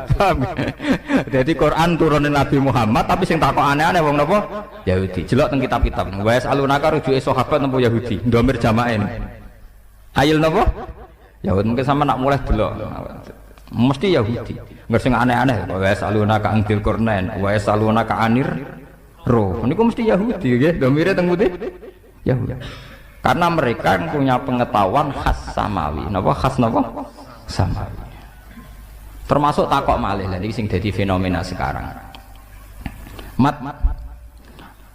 Jadi Quran turunin Nabi Muhammad tapi sing takok aneh-aneh wong napa? Yahudi. Jelok teng kitab-kitab. Riwayat alunaka rujuke sahabat napa Yahudi? Ndomir jamaen. Ayil napa? Yahud mungkin sama nak mulai delok. Mesti Yahudi. Enggak sing aneh-aneh. Riwayat alunaka angzil Quran, riwayat alunaka anir roh. Niku mesti Yahudi nggih. Ndomire teng putih Yahudi. Karena mereka yang punya pengetahuan khas samawi. Napa khas napa? Samawi. Termasuk takok malih lha iki sing dadi fenomena sekarang. Mat,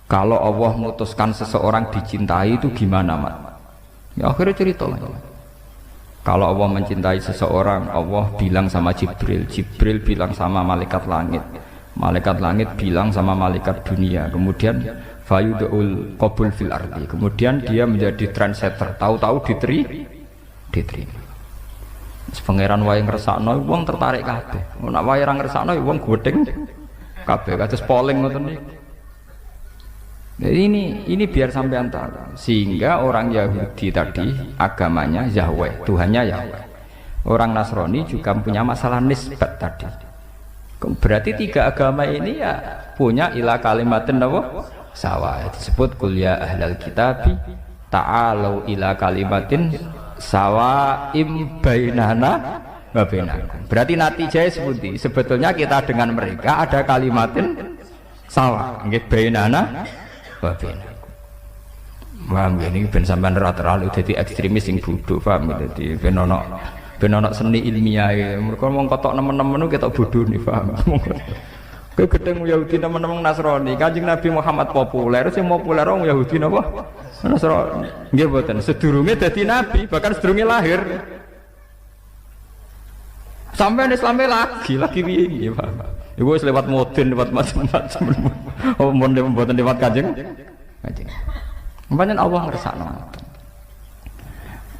kalau Allah memutuskan seseorang dicintai itu gimana, Mat? Ya akhirnya cerita lagi. Kalau Allah mencintai seseorang, Allah bilang sama Jibril, Jibril bilang sama malaikat langit bilang sama malaikat dunia. Kemudian fayudul qabul fil ardi, kemudian dia menjadi trendsetter, tahu-tahu diterima. Pangeran wae ngersakno wong tertarik kabeh. Nek wae ora ngersakno wong gedeng kabeh kados polling ngoten niku. Jadi ini biar sampean tahu. Sehingga orang Yahudi tadi agamanya Yahweh, Tuhannya Yahweh. Orang Nasrani juga punya masalah nisbat tadi. Berarti tiga agama ini ya punya ila kalimatin apa? Sawa, disebut kuliah ahlal kitabi ta'alau ila kalimatin sawaim bainana wa bainakum. Berarti natijahnya seperti sebetulnya kita dengan mereka ada kalimatin sawa nggih bainana wa bainakum. Paham ini ben sampean ora terlalu dadi ekstremis sing bodoh, paham dadi ben ono seni ilmiah. Mergo wong kotok nemen-nemen ketok bodoh nih, paham. Gedeng Yahudi teman-teman Nasrani, Kanjeng Nabi Muhammad populer, sing populer orang Yahudi napa? Nasrani. Nggih mboten, sedurunge dadi nabi, bahkan sedurunge lahir. Sampai Islamnya lagi piye nggih, Pak. Iku wis lewat modern, lewat macam-macam. Oh, mboten lewat Kanjeng. Pancen Allah ngersakno.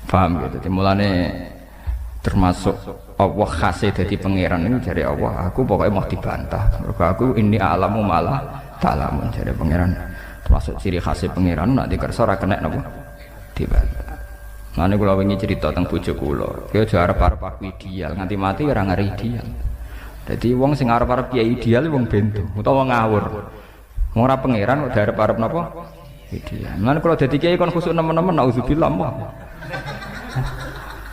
Paham gitu. Mulane termasuk Allah khasih dari pangeran ini dari Allah. Aku pokoknya mau dibantah. Mergo aku ini alamu malah ta'lamun dari pangeran. Termasuk ciri khasih pangeran nak dikersa ora kena napa dibantah. Mane kula wingi cerita teng bojo kula. Ki aja arep-arep aku ideal, nganti mati ora ngari ideal. Dadi wong sing arep-arep kiai ideal wong bento utawa ngawur. Wong ora pangeran kok arep-arep napa ideal. Mane kula dadi kiai kon khusuk nemen-nemen auzubillah.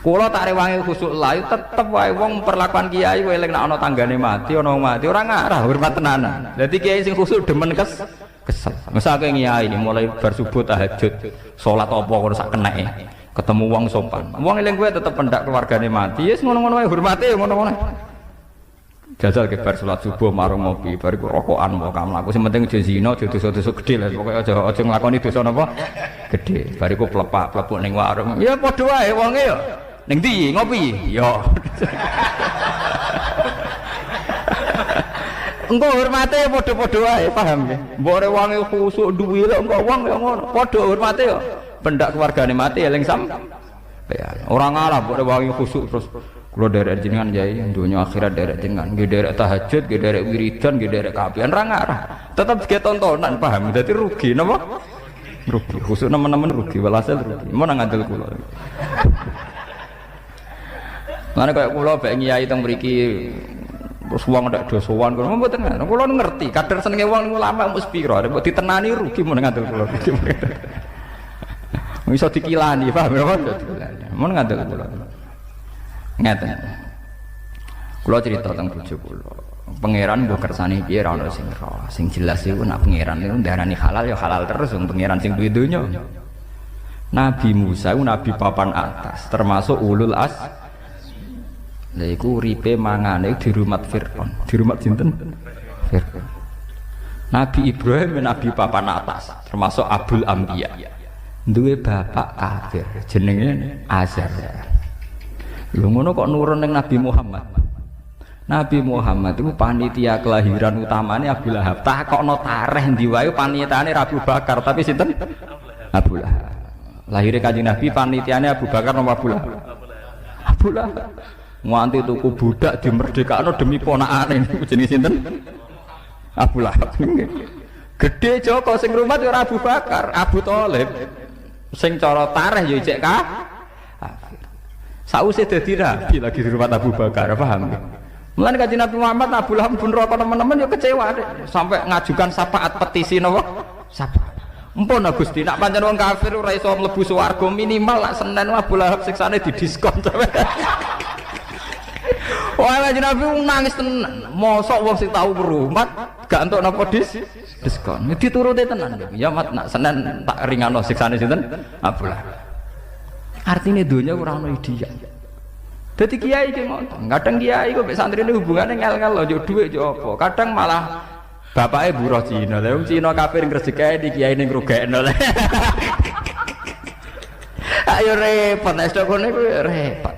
Kula tak rewangi khusuk lae tetep wae wong perlakuan kiai eling nek ana tanggane mati ana wong mati ora ngarah hormat tenanan. Dadi kiai sing khusuk demen kesel. Mesake kiai ini mulai bar subuh tahajud, salat apa kok sak keneke. Ketemu wong sopan. Wong eling kowe tetep pendak keluargane mati, wis ngono-ngono wae hormate ngono-ngono. Jajal ke bar salat subuh marung ngopi, bariku rokokan wae kamu aku sing penting aja zina, aja dosa-dosa gedhe lah pokoke aja nglakoni dosa napa gedhe. Bariku plepak-plepuk ning warung. Ya padha wae wonge ya. Ning ndi ngopi? Ya. Engko hormate ya padha-padha wae, paham ya? Mbok ora wong khusuk duwe lho engko wong ya ngono. Padha hormate ya. Pendak keluargane mati eling sam. Ya, ora ngalah mbok ora wong khusuk terus kula derek jenengan yai dunya akhirat derek jenengan, nggih derek tahajud, nggih derek wiridan, nggih derek kapian ra ngarah. Tetep ge tontonan, paham? Dadi rugi napa? Rugi. Khusuk nemen-nemen rugi, walhasil rugi. Mun ngandel kula. Lan kaya kula bae nyai teng mriki terus wong ndak do sowan kula mboten ngono. Kula ngerti kadar senenge wong ulama mesti pira, nek ditenani rugi mun ngandel kula. Iso dikilani, paham ya? Mun ngandel kula. Ngeten. Kula cerita teng bojo kula. Pangeran mbok kersane piye ra ono sing roh. Sing jelas iku nek pangeran niku ndarani halal ya halal terus wong pangeran sing duwe donya. Nabi Musa iku nabi papan atas, termasuk ulul as. Lha iku uripe mangane di rumah Firaun. Di rumah sinten? Firaun. Nabi Ibrahim nabi papan atas, termasuk Abul Anbiya. Duwe bapak kafir jenenge Azar. Lho ngono kok nurun ning Nabi Muhammad. Nabi Muhammad itu panitia kelahiran utamane Abu Lahab. Takokno tareh ndi wae panitiane Abu Bakar, tapi sinten? Abu Lahab. Lahire Kanjeng Nabi panitiane Abu Bakar nomor Abu Lahab. Abu Lahab. Nganti tuku budak dimerdekakno demi ponakane niku jenenge sinten? Abu Lahab. Gede Joko sing rumah ya ora Abu Bakar, Abu Thalib. Sing cara tareh ya cek kafir. Sausé dadi nabi lagi di rumah Abu Bakar, paham? Mulane Kanjeng Nabi Muhammad Abu Lahab pun rokok teman-teman ya kecewa deh. Sampai ngajukan syafaat petisi napa? Syafaat. Empun Gusti, nak pancen wong kafir ora iso mlebu swarga minimal lak Senin Abu Lahab siksane didiskon. Wah, Kanjeng Nabi nangis tenan. Mosok wong sing tau berumat gak entuk napa diskon. Dituruti tenan. Ya mat nak Senin tak ringano siksane sinten? Abu Lahab. Artine donya ora ono ideal. Dadi kiai ki ngoten. Kadang kiai kok mek santrine hubungane ngel-ngel yo dhuwit yo apa. Kadang malah bapake buruh Cina. Lah wong Cina kafir ngresiki di kiai ning ngrugekno. Ayo repot nek kono iku repot.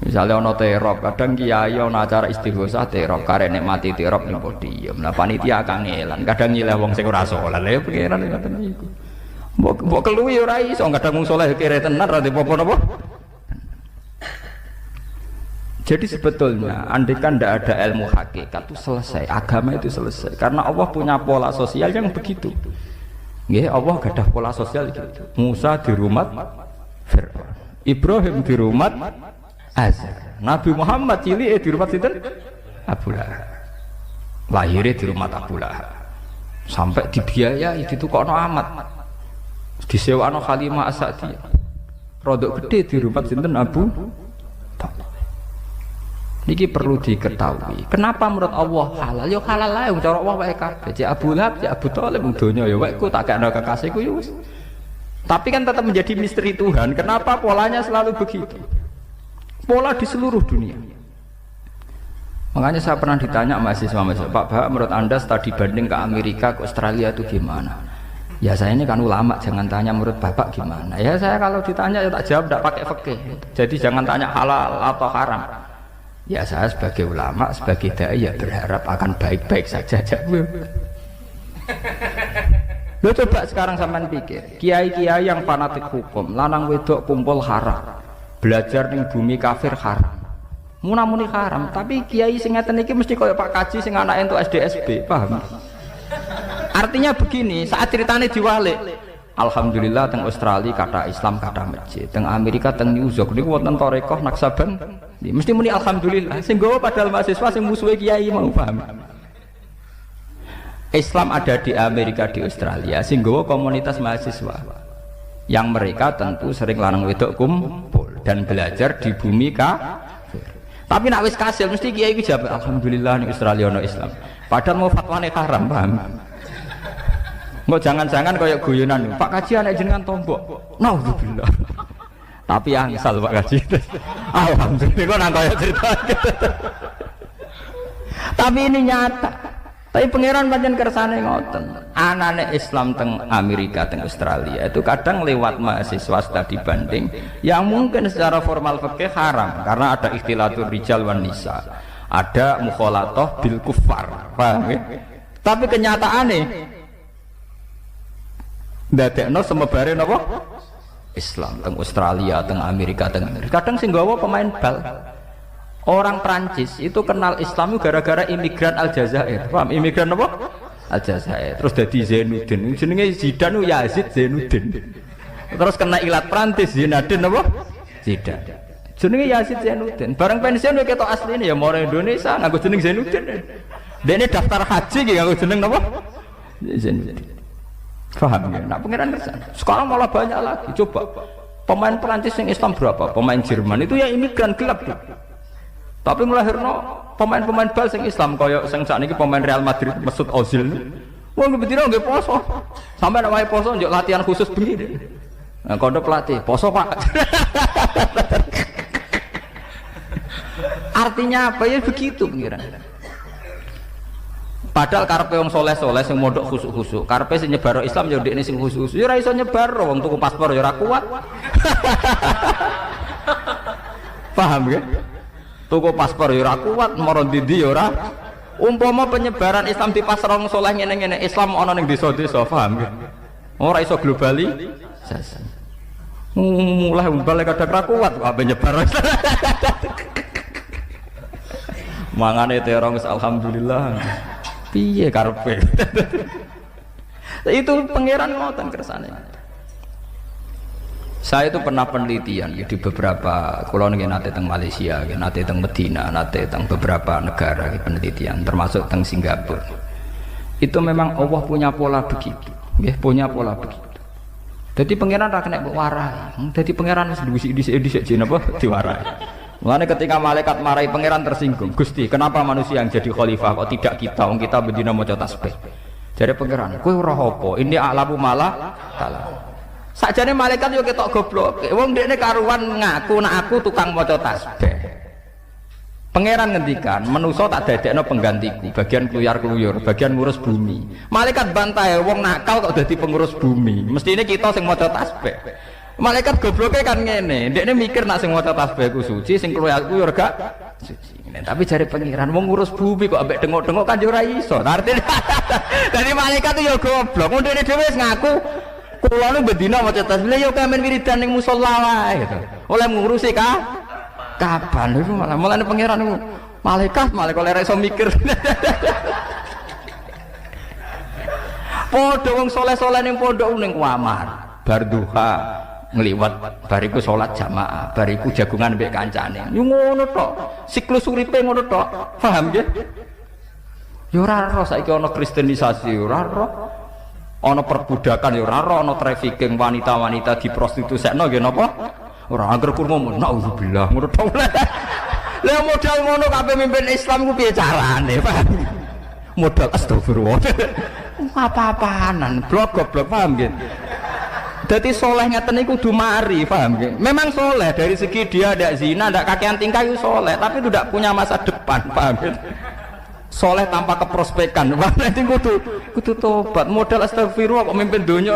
Misalnya ono terop, kadang kiai ono acara istighosah terop, karena mati terop ning podium. Lah panitia kangelan, kadang nyileh wong sing ora saleh. Lha pengiran ngoten niku. Mbok keluwi ora iso, kadang wong saleh kere tenan ra apa napa. Jadi sebetulnya andikan tidak ada ilmu hakikat itu selesai, agama itu selesai. Karena Allah punya pola sosial yang begitu. Nggih, Allah gadah pola sosial gitu. Musa di rumah Firaun, Ibrahim di rumah Azar, Nabi Muhammad cilik di rumah sinten? Abu Lahab. Lahirnya di rumah Abu Lahab. Sampai dibiayai ditukokno amat. Disewano Halimah As-Sa'diyah. Rodok gede di rumah sinten Abu Talib. Niki perlu diketahui. Kenapa menurut Allah halal? Ya halal lah. Cara Allah wae kabeh. Cek Abu Lahab, cek Abu Talib donya ya wae ku tak kena kekasihku ya wis. Tapi kan tetap menjadi misteri Tuhan. Kenapa polanya selalu begitu? Pola di seluruh dunia. Makanya saya pernah ditanya mahasiswa, Pak Bahak, menurut Anda studi banding ke Amerika, ke Australia itu gimana? Ya saya ini kan ulama, jangan tanya menurut Bapak gimana. Ya saya kalau ditanya ya tak jawab, tidak pakai fikih. Jadi jangan tanya halal atau haram. Ya saya sebagai ulama, sebagai dai ya berharap akan baik-baik saja. Lo coba sekarang sampean pikir, kiai-kiai yang fanatik hukum, lanang wedok kumpul haram, belajar ning bumi kafir haram, munamuni haram. Tapi kiai sing ngeten iki mesti koyo Pak Kaji sing anake entuk SDSB, paham? Artinya begini, saat ceritanya diwalik, alhamdulillah teng Australia kata Islam kata masjid, teng Amerika teng New York niku wonten tarekah Naksaban, mesti muni alhamdulillah. Sing gowo padahal mahasiswa sing musuhe kiai mau, paham? Islam ada di Amerika, di Australia, sing gowo komunitas mahasiswa yang mereka tentu sering lanang wedok kumpul dan belajar di bumi kafir. Tapi nak wis kasil mesti kiai iki jawab alhamdulillah ning Australia ono Islam. Padahal mau fatwane haram, paham? Nggak jangan-jangan kayak guyonan, Pak Kaji anak jenengan tombok, naudzubillah. Tapi angsal Pak Kaji, alhamdulillah kok nang kayak cerita. Tapi ini nyata. Tapi pangeran pancen kersane ngoten. Anane Islam teng Amerika, teng Australia itu kadang lewat mahasiswa studi banding yang mungkin secara formal fikih haram karena ada ikhtilatul rijal wan nisa. ada mukhalatoh bil kufar, paham ya? Tapi kenyataannya ndadekno semebare napa Islam teng Australia, teng Amerika, kadang sing nggawa pemain bal orang Prancis itu kenal Islam gara-gara imigran Aljazair, paham? Imigran apa? Aljazair. Terus jadi Zainuddin, jenenge Zidane Yazid Zainuddin. Terus kena ilat Prancis Zinedine apa? Zidane. Jenenge Yazid Zainuddin. Bareng pensiun ketok asline ya mau Indonesia nganggo jeneng Zainuddin. Dene daftar haji ki nganggo jeneng apa? Zainuddin. Paham ya? Nah, pengiran kerjaan. Sekarang malah banyak lagi. Coba pemain Prancis yang Islam berapa? Pemain Jerman itu ya imigran gelap tuh. Tapi melahirno pemain-pemain bal sing Islam kaya sing sakniki pemain Real Madrid Mesut Ozil. Wong betina nggih poso. Sampai nek wae poso njuk latihan khusus bengi. Nah, kondo pelatih, poso Pak. Artinya apa ya begitu pengiran. Padahal karepe wong soleh-soleh sing mondok khusuk-khusuk, karepe sing nyebar Islam ya ndekne sing khusuk-khusuk. Ya ora iso nyebar wong tuku paspor ya ora kuat. Paham ya? Tuku paspor ya ora kuat, moro ndi ya ora. Umpama penyebaran Islam di pasar wong saleh ngene-ngene, Islam ana ning desa-desa, paham ya? Ora iso globalisasi. Mulai balik kadang ra kuat kok penyebar. Mangane terong alhamdulillah. Piye karepe? Itu pangeran ngoten kersane. Saya itu pernah penelitian ya, di beberapa kalau nate teng Malaysia, nate teng Medina, nate teng beberapa negara penelitian, termasuk teng Singapura. Itu memang Allah punya pola begitu, ya, punya pola begitu. Jadi pangeran ra kena warai. Jadi pangeran wis dhisik jin apa diwarai. Mulane ketika malaikat marahi pangeran tersinggung. Gusti, kenapa manusia yang jadi khalifah kok tidak kita? Wong kita bendina maca tasbih. Jadi pangeran, kowe ora apa? Ini a'lamu malah ta'lam. Sakjane malaikat yo ketok goblok. Wong dekne karuan ngaku nek aku tukang maca tasbih. Pangeran ngendikan, manusa tak dadekno penggantiku, bagian kluyar-kluyur, bagian ngurus bumi. Malaikat bantai, wong nakal kok dadi pengurus bumi. Mestine kita sing maca tasbih. Malaikat gobloke kan ngene, dekne mikir nak sing maca tasbih ku suci, sing kluyar-kluyur gak suci. Tapi jare pangeran wong ngurus bumi kok ambek dengok-dengok kan yo ora iso. Artine dadi malaikat yo goblok. Wong dekne dhewe wis ngaku kula nu bedina maca tasbih yo kamen wiridan ning musala wae gitu. Oleh ngurusi kapan itu malah mulane pangeran itu malaikat oleh iso mikir. Padha wong saleh-saleh ning pondok ning kamar bar duha ngliwat bariku salat jamaah bariku jagungan mbek kancane yo ngono tok siklus uripe ngono tok paham nggih yo ora ro saiki ana kristenisasi ora ro ana perbudakan ya ora ana trafficking wanita-wanita diprostitusikno nggih napa ora angger kurma naudzubillah ngono tok lha modal ngono kabeh mimpin Islam ku piye carane paham modal astagfirullah apa-apaanan goblok paham nggih dadi saleh ngeten iku kudu mari paham nggih memang saleh dari segi dia ndak zina ndak kakean tingkah itu saleh tapi itu ndak punya masa depan paham nggih soleh tanpa keprospekan, wah nanti kudu tobat modal astagfirullah kok mimpin dunia.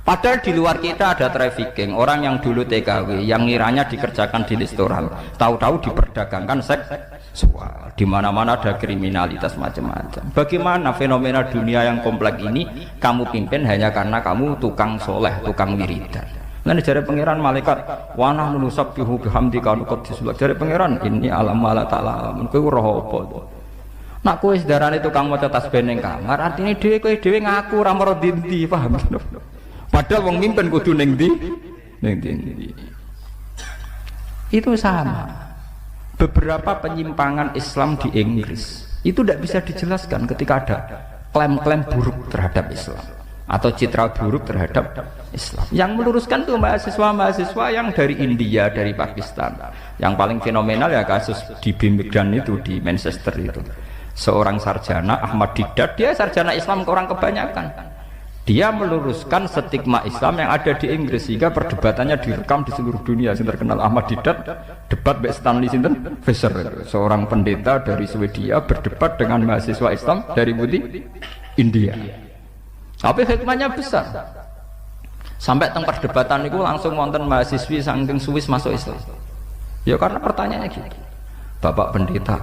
Padahal di luar kita ada trafficking, orang yang dulu TKW, yang ngiranya dikerjakan di restoran, tahu-tahu diperdagangkan seksual. Di mana-mana ada kriminalitas macam-macam. Bagaimana fenomena dunia yang kompleks ini kamu pimpin hanya karena kamu tukang soleh, tukang wiridan. Nanti jari pangeran malaikat wana nusabbihu bihamdika nuqaddis lak jari pangeran ini alam ala ta'ala kowe ora apa nak kowe sedarane tukang maca tasbih ning kamar artine dhewe kowe dhewe ngaku ora maro ndi paham padahal wong mimpin kudu ning ndi itu sama beberapa penyimpangan Islam di Inggris itu tidak bisa dijelaskan ketika ada klaim-klaim buruk terhadap Islam atau citra buruk terhadap Islam. Yang meluruskan tuh mahasiswa-mahasiswa yang dari India, dari Pakistan. Yang paling fenomenal ya kasus di Birmingham itu di Manchester itu. Seorang sarjana Ahmad Didat, dia sarjana Islam ke orang kebanyakan. Dia meluruskan stigma Islam yang ada di Inggris sehingga perdebatannya direkam di seluruh dunia. Yang terkenal Ahmad Didat debat Mbak Stanley Sinten Fisher, seorang pendeta dari Swedia berdebat dengan mahasiswa Islam dari India. Tapi hikmahnya besar. Sampai teng perdebatan itu langsung wonten mahasiswi saking Swiss masuk Islam. Ya karena pertanyaannya gitu. Bapak pendeta,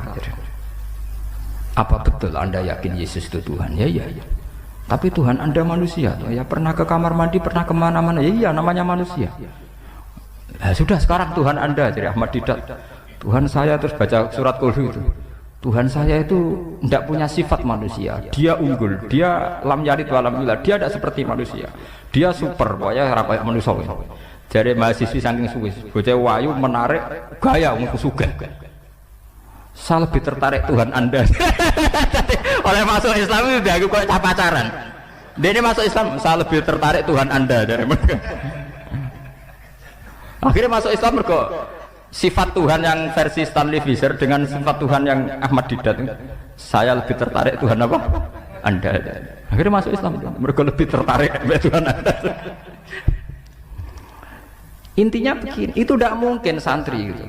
apa betul Anda yakin Yesus itu Tuhan? Ya. Tapi Tuhan Anda manusia, ya pernah ke kamar mandi, pernah kemana-mana, ya iya namanya manusia. Nah, sudah sekarang Tuhan Anda, jadi Ahmad Didat, Tuhan saya terus baca surat Qul itu. Tuhan saya itu tidak punya sifat manusia, dia unggul, dia lam yalid wa lam yulad, dia tidak seperti manusia, dia super, pokoknya kayak manusia. Jadi mahasiswi saking suwis, bocah wayu menarik gaya untuk sugih. Saya lebih tertarik Tuhan Anda. Oleh masuk Islam itu dia aku kayak pacaran. Dia ini masuk Islam, saya lebih tertarik Tuhan Anda dari mereka. Akhirnya masuk Islam mereka sifat Tuhan yang versi Stanley Fisher dengan sifat Tuhan yang Ahmad Didat. Saya lebih tertarik Tuhan apa? Anda. Akhirnya masuk Islam, mereka lebih tertarik Tuhan Anda. Intinya begini, itu tidak mungkin santri gitu.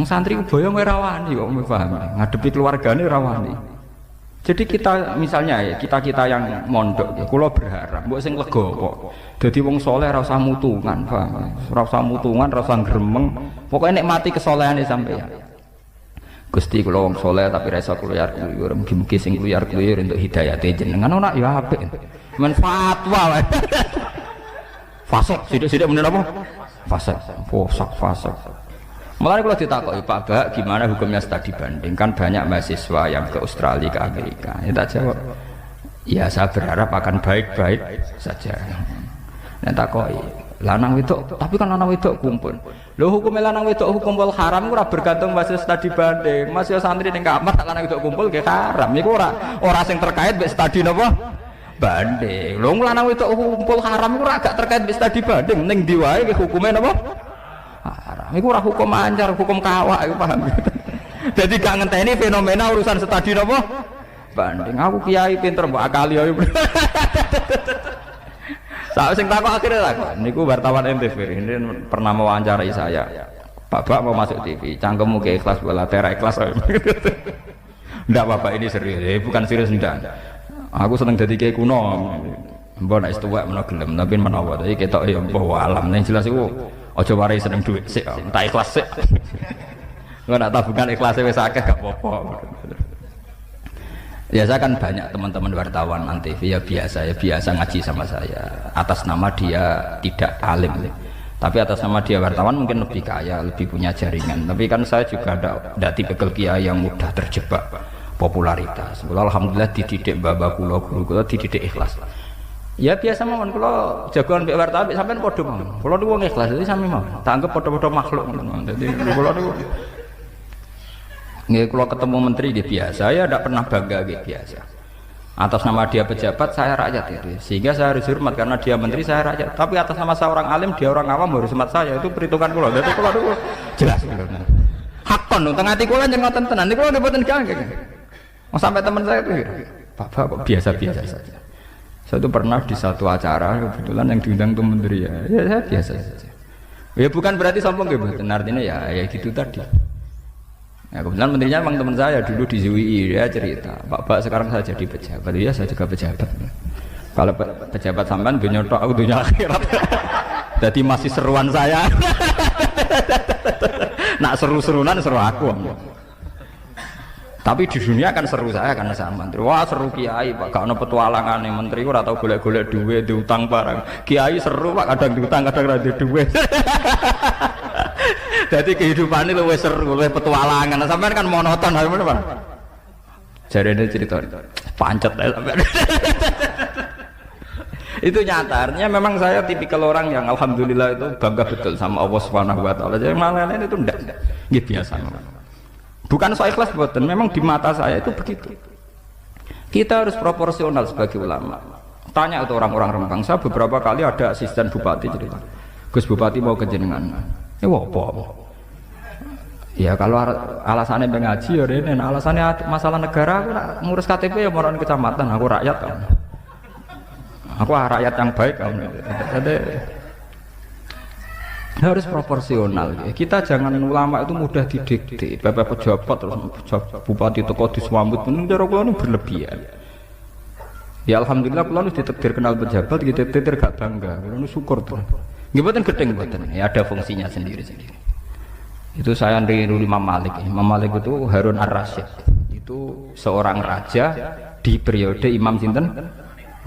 Santri boyong rawani kok paham. Ngadepi keluargane rawani. Jadi kita misalnya ya, kita yang mondok ya, kula berharap mbok sing lega kok. Dadi wong saleh ora usah mutungan, paham. Ora usah mutungan, ora usah gremeng. Pokoke nikmati kesolehane sampeyan. Gusti kula wong saleh tapi ra iso kluyar-kluyur, mugi-mugi sing kluyar-kluyur untuk hidayate jenengan ana ya apik. Men fatwa wae. Fasik, sithik-sithik menen apa? Fasik. Mulai kalau ditakoki Pak Bak gimana hukumnya studi banding, kan banyak mahasiswa yang ke Australia, ke Amerika. Ya tak jawab, ya saya berharap akan baik-baik saja. Nah takoki lanang wedok, tapi kan lanang wedok kumpul. Loh hukumnya lanang wedok kumpul haram ora bergantung mahasiswa studi banding. Mahasiswa santri ning kamar lanang wedok kumpul ge haram. Iku ora sing terkait mbek studi napa? Banding. Lho lanang wedok kumpul haram iku ora gak terkait mbek studi banding. Ning ndi wae ge hukume napa? Haram. Iku ora hukum anjar, hukum kawak iku paham. Jadi gak ngenteni fenomena urusan studi napa? Banding. Aku kiai pinter mbok akali ae. Saya sing takok akhirnya takok. Niku wartawan NTV ini pernah mewawancarai saya. Pak Bak mau masuk TV, cangkemmu ke ikhlas bola tera ikhlas. Ndak Bapak ini serius, bukan serius ndak. Aku seneng dadi kiai kuno. Mbok nek tuwek menawa gelem, tapi menawa iki ketok ya mbah alam. Ning jelas iku aja warai seneng duit sik, tak ikhlas sik. Engko nak tabungan ikhlasé wis akeh gak apa-apa. Ya saya kan banyak teman-teman wartawan TV ya biasa ngaji sama saya atas nama dia tidak alim, tapi atas nama dia wartawan mungkin lebih kaya, lebih punya jaringan. Tapi kan saya juga tidak tipikal kiai yang mudah terjebak popularitas. Alhamdulillah dididik bapak guru dididik ikhlas. Ya biasa mawon kula jagoan mbek wartawan sampean padha mawon. Kula niku wong ikhlas dadi sami mawon. Tak anggap padha-padha makhluk ngono. Dadi kula niku nggih kula ketemu menteri nggih biasa, ya tidak pernah bangga nggih biasa. Atas nama dia pejabat saya rakyat itu. Sehingga saya harus hormat karena dia menteri saya rakyat. Tapi atas nama seorang alim dia orang awam harus hormat saya. Itu perhitungan kula. Dadi kula niku jelas. Hakon teng ati kula njen ngoten tenan. Niku kula mboten ganggu. Sampai teman saya itu Bapak kok biasa-biasa saja. Saya itu pernah di satu acara kebetulan yang diundang itu menteri ya saya biasa saja. Ya bukan berarti sombong ya, artinya ya gitu tadi. Ya kebetulan menterinya memang teman saya dulu di ZUI, dia cerita Pak sekarang saya jadi pejabat, ya saya juga pejabat. Kalau pejabat sampean dunia tok aku dunia akhirat. Jadi masih seruan saya. Nak seru-serunan seru aku. Tapi di dunia kan seru saya karena saya menteri. Wah seru kiai Pak, gak ada petualangan yang menteri ora tau golek-golek duit diutang barang. Kiai seru Pak, kadang diutang kadang ora duit. Jadi kehidupan ini luwih seru, luwih petualangan. Sampean kan monoton hari mana Pak? Jarene cerita pancet ya sampean. Itu nyata, artinya memang saya tipikal orang yang alhamdulillah itu bangga betul sama Allah Subhanahu wa taala. Jadi lain-lain itu ndak biasa. Bukan soal ikhlas boten, memang di mata saya itu begitu. Kita harus proporsional sebagai ulama. Tanya itu orang-orang Rembang, saya beberapa kali ada asisten bupati cerita. Gus Bupati mau ke jenengan. Apa? Ya kalau alasannya mengaji ya ini, alasannya masalah negara aku ngurus KTP ya moron kecamatan, aku rakyat kan. Aku rakyat yang baik kan. Jadi harus proporsional. Kita jangan ulama itu mudah didikte. Bapak pejabat terus bupati toko disambut pun cara kula nu berlebihan. Ya alhamdulillah kula nu ditakdir kenal pejabat gitu tetir gak bangga. Kula nu syukur tuh. Nggih mboten gedeng mboten. Ya ada fungsinya sendiri-sendiri. Itu saya niru Imam Malik. Imam Malik itu Harun Ar-Rasyid. Itu seorang raja di periode Imam sinten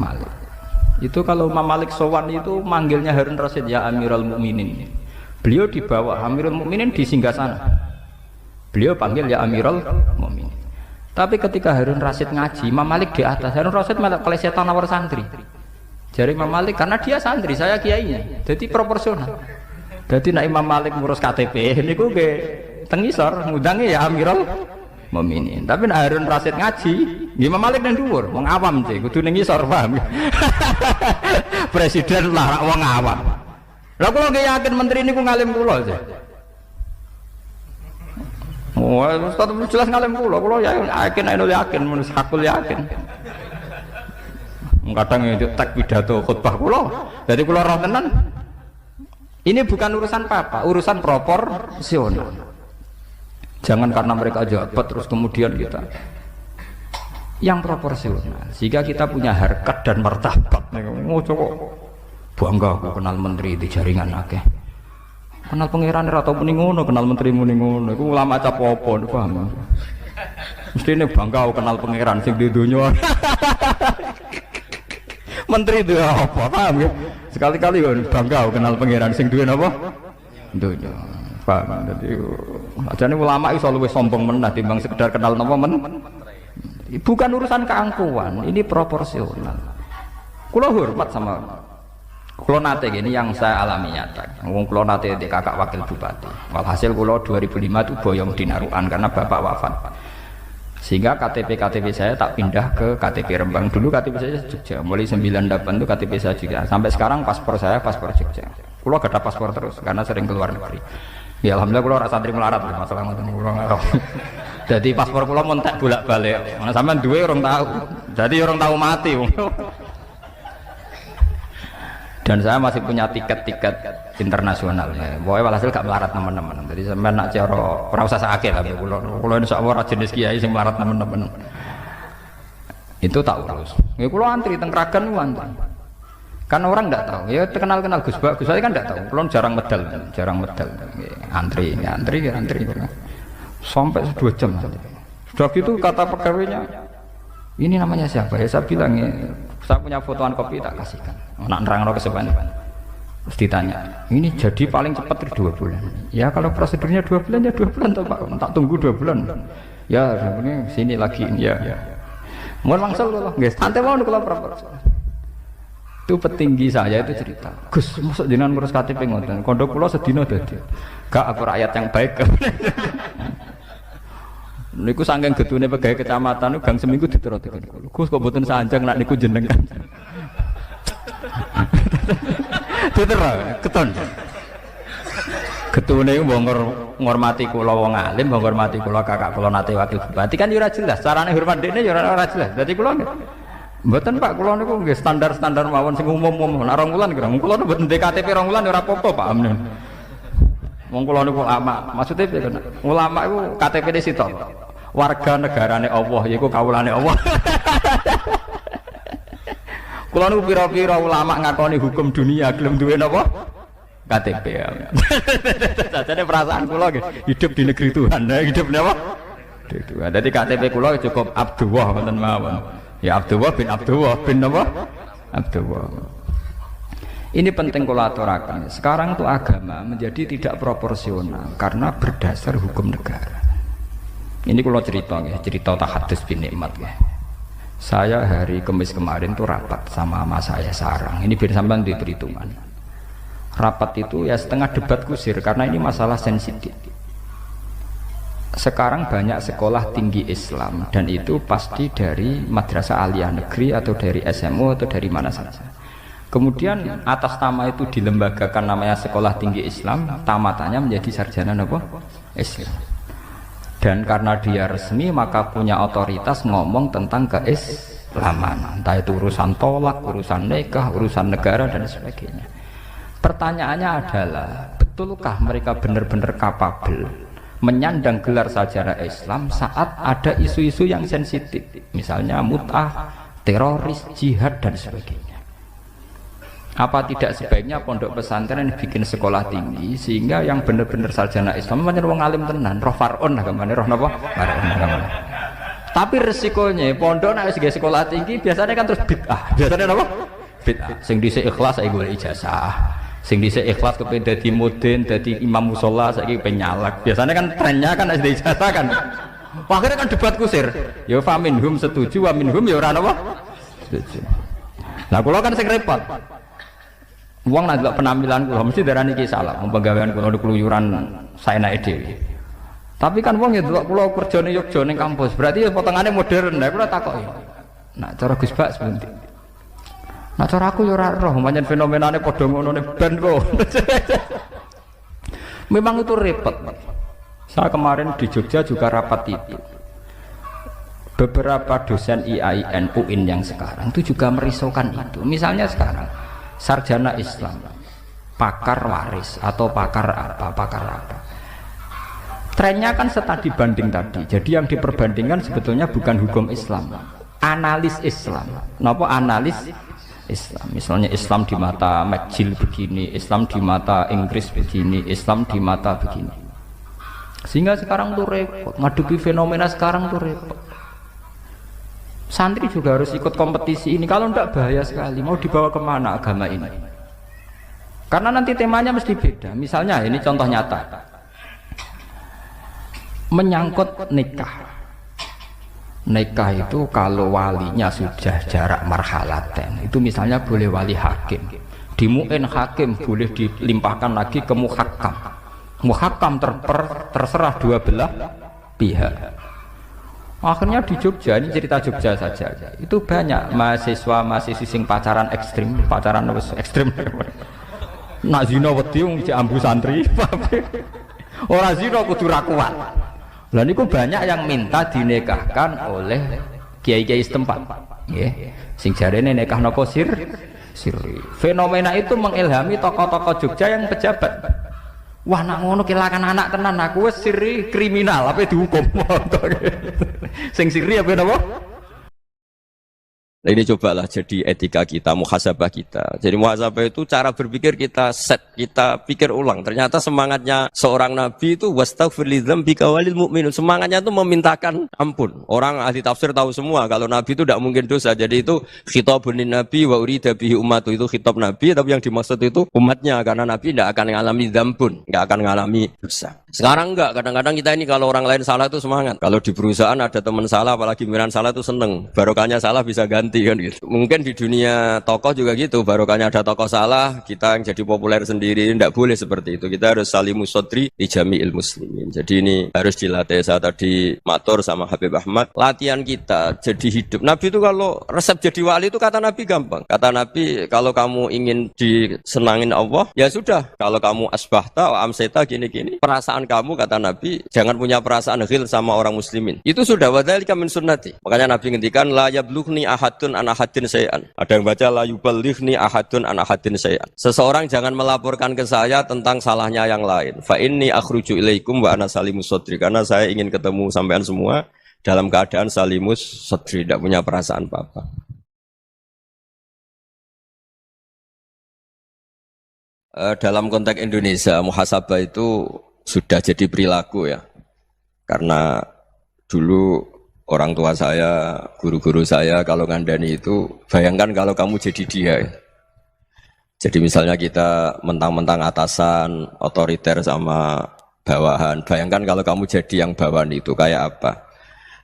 Malik. Itu kalau Imam Malik sowan itu manggilnya Harun Ar-Rasyid ya Amirul Mukminin. Beliau dibawa Amirul Mukminin di singgasana. Beliau panggil ya Amirul Mukminin. Tapi ketika Harun Ar-Rasyid ngaji, Imam Malik di atas. Harun Ar-Rasyid malah kelesetan nawar santri. Jari Imam Malik karena dia santri, saya kiainya. Jadi proporsional. Jadi nak Imam Malik ngurus KTP niku nggih teng ngisor ngudange ya Amirul Mukminin. Tapi nak Harun Ar-Rasyid ngaji, Imam Malik nang dhuwur, wong awam sih kudu ning ngisor paham. Presiden lah wong awam. Lah kula nggih yakin menteri niku ngalim kula sih. Oh, Ustaz jelas ngalim kula yakin men hakul yakin. Kadang itu tak pidato khutbah kula. Jadi kula roh tenan. Ini bukan urusan apa, urusan proporsional. Jangan karena mereka jabat terus kemudian kita yang proporsional. Sehingga kita punya harkat dan martabat. Oh cokok bangga aku kenal menteri di jaringan akeh. Kenal pangeran atau muni ngono, kenal menteri muni ngono. Iku ulama cap apa, paham? Mestine bangga aku kenal pangeran sing di dunya. Menteri itu apa, paham ya? Sekali-kali bangga kenal pangeran sing duwe napa? Dunya. Paham. Dadi ajane ulama iso luwih sombong menah timbang sekedar kenal napa men. Bukan urusan keangkuhan, ini proporsional. Kula hormat sama kula nate gini yang saya alami nyata. Wong kula nate di kakak wakil bupati. Walhasil kula 2005 itu boyong dinarukan karena bapak wafat. Sehingga KTP saya tak pindah ke KTP Rembang. Dulu KTP saya Jogja, mulai 98 itu KTP saya Jogja. Sampai sekarang paspor saya paspor Jogja. Kulo gak ada paspor terus karena sering keluar negeri. Ya alhamdulillah kulo ora santri melarat masalah ngoten kulo ngarep. Jadi paspor kulo montek bolak-balik. Mana sampean duwe orang tahu. Jadi orang tahu mati. Dan saya masih punya tiket-tiket internasional. Pokoknya walhasil gak melarat teman-teman. Jadi sampai nak cara ora usah sakit lah. Kulo insyaallah ora jenis kiai sing melarat teman-teman. Itu tak urus. Ya kulo antri teng Kragan antri. Kan orang enggak tahu. Ya kenal-kenal Gus Bak. Gus saya kan enggak tahu. Kulo jarang medal. Antri. Sampai 2 jam. Sudah gitu kata pegawainya, ini namanya siapa ya? Saya bilang ya, saya punya fotoan kopi tak kasihkan. Nak nerangno kesepan. Terus ditanya, ini jadi paling cepat 2 bulan. Ya kalau prosedurnya 2 bulan ya 2 bulan toh Pak. Tak tunggu 2 bulan. Ya ini sini lagi ya. Mohon mangsal loh, guys. Santai mau kalau proposal. Itu petinggi saya itu cerita. Gus, masuk jenengan ngurus KTP ngoten. Kondok kula sedina dadi. Gak aku rakyat yang baik. Niku saking gedune pegawai kecamatan gang seminggu diterot-terot. Gus kok mboten sanjang nak niku jenengan. Diterot, keton. Getune mbok ngormati kula wong alim, mbok ngormati kula kakak kula nate wakil bupati kan yo ora jelas. Carane hormat dekne yo ora jelas. Dadi kula mboten Pak, kula niku nggih standar-standar mawon sing umum-umum. Nek 2 wulan kira kula mboten ndek KTP 2 wulan ora apa-apa Pak amen. Wong kula niku ulama, maksude piye kan? Ulama iku KTP-ne sitok. Warga negarane Allah yaiku kawulane Allah. Kula niku pira-pira ulama ngakoni hukum dunia gelem duwe napa? KTP. Sajane perasaan kula nggih hidup di negeri Tuhan. Hidup napa? Di Tuhan. Dadi KTP kula cukup Abdullah ngoten mawon. Ya Abdullah bin apa? Abdullah. Ini penting kalau aturakan. Sekarang itu agama menjadi tidak proporsional karena berdasar hukum negara. Ini kalau cerita tahadus bin nikmat ya. Saya hari Kamis kemarin tuh rapat sama mas saya Sarang. Ini biar sampean di perhitungan. Rapat itu ya setengah debat kusir karena ini masalah sensitif. Sekarang banyak sekolah tinggi Islam dan itu pasti dari madrasah aliyah negeri atau dari SMU atau dari mana saja. Kemudian atas nama itu dilembagakan namanya sekolah tinggi Islam, tamatannya menjadi sarjana apa? Islam. Dan karena dia resmi maka punya otoritas ngomong tentang keislaman. Entah itu urusan tolak, urusan nikah, urusan negara dan sebagainya. Pertanyaannya adalah, betulkah mereka benar-benar kapabel menyandang gelar sarjana Islam saat ada isu-isu yang sensitif, misalnya mut'ah, teroris, jihad dan sebagainya. Apa tidak sebaiknya pondok pesantren bikin sekolah tinggi sehingga yang benar-benar sarjana Islam pancen wong alim tenan, roh faraon lah kemana roh napa? Faraon kemana. Tapi resikonya pondok nek wis sekolah tinggi biasanya kan terus bid'ah. Biasanya napa? Bid'ah. Sing dhisik ikhlas saiki golek ijazah. Sing dhisik ikhlas kepen dadi mudin, dadi imam musala saiki penyalak. Biasanya kan trennya kan SD ijazah kan. Akhirnya kan debat kusir. Ya fa minhum setuju wa minhum ya ora napa? Setuju. Lah kula kan sing repot. Wong nak delok penampilan kula mesti darani iki salah, penggawean kula keluyuran saenake dhewe. Tapi kan wong ya delok kula kerjane Yogya ning kampus, berarti ya potongane modern. Lah kula takoki. Nak cara Gus Bak sepundi? Nak cara aku ya ora roh, pancen fenomenane padha ngono ning band kok. Memang itu repot. Saya kemarin di Jogja juga rapat itu. Beberapa dosen IAIN UIN yang sekarang itu juga merisaukan itu. Misalnya sekarang sarjana Islam, pakar waris atau pakar apa. Trennya kan setadi banding tadi. Jadi yang diperbandingkan sebetulnya bukan hukum Islam, analis Islam. Kenapa analis Islam? Misalnya Islam di mata McGill begini, Islam di mata Inggris begini, Islam di mata begini. Sehingga sekarang tuh repot, ngadepi fenomena sekarang tuh repot. Santri juga harus ikut kompetisi ini, kalau tidak bahaya sekali. Mau dibawa kemana agama ini? Karena nanti temanya mesti beda. Misalnya ini contoh nyata, menyangkut nikah. Nikah itu kalau walinya sudah jarak marhalaten, itu misalnya boleh wali hakim. Di mu'in hakim boleh dilimpahkan lagi ke muhakam. Muhakam terserah dua belah pihak. Akhirnya di Jogja, ini cerita Jogja saja, itu banyak mahasiswa sing pacaran ekstrim, nak zina wedi wong ambu santri, ora zina kudu ra kuat. Lah niku banyak yang minta dinikahkan oleh kiai-kiai setempat, nggih. Sing jarene nikah napa sirri. Fenomena itu mengilhami tokoh-tokoh Jogja yang pejabat. Wah nak ngono kilakan anak tenan aku wis sirri kriminal apa dihukum. Sing sirri apa napa? Nah, ini cobalah jadi etika kita, muhasabah kita. Jadi muhasabah itu cara berpikir kita set, kita pikir ulang. Ternyata semangatnya seorang nabi itu wastaghfir lidzambika walil mu'minun. Semangatnya itu memintakan ampun. Orang ahli tafsir tahu semua kalau nabi itu tidak mungkin dosa. Jadi itu khitabun nabi wa urida bihi ummatu, itu khitab nabi, tapi yang dimaksud itu umatnya, karena nabi tidak akan mengalami dzambun, tidak akan mengalami dosa. Sekarang enggak, kadang-kadang kita ini kalau orang lain salah itu semangat. Kalau di perusahaan ada teman salah, apalagi pimpinan salah itu seneng. Barokahnya salah bisa ganti kan gitu. Mungkin di dunia tokoh juga gitu, barokahnya ada tokoh salah, kita yang jadi populer sendiri. Tidak boleh seperti itu. Kita harus salimus sodri di jami'il muslimin. Jadi ini harus dilatih. Saya tadi matur sama Habib Ahmad, latihan kita jadi hidup. Nabi itu kalau resep jadi wali itu kata Nabi gampang. Kata Nabi, kalau kamu ingin disenangin Allah, ya sudah. Kalau kamu asbahta wa amseta gini-gini, perasaan kamu, kata Nabi, jangan punya perasaan ghil sama orang muslimin. Itu sudah wadzalika min sunnati. Makanya Nabi ngendikan la yablughni ahadun an ahadin syai'an. Ada yang baca la yuballighni ahadun an ahadin syai'an. Seseorang jangan melaporkan ke saya tentang salahnya yang lain. Fa inni akhruju ilaikum wa ana salimus sadri. Karena saya ingin ketemu sampean semua dalam keadaan salimus sadri, tidak punya perasaan apa-apa. Dalam konteks Indonesia, muhasabah itu sudah jadi perilaku ya, karena dulu orang tua saya, guru-guru saya kalau ngandani itu, bayangkan kalau kamu jadi dia ya. Jadi misalnya kita mentang-mentang atasan, otoriter sama bawahan, bayangkan kalau kamu jadi yang bawahan itu kayak apa.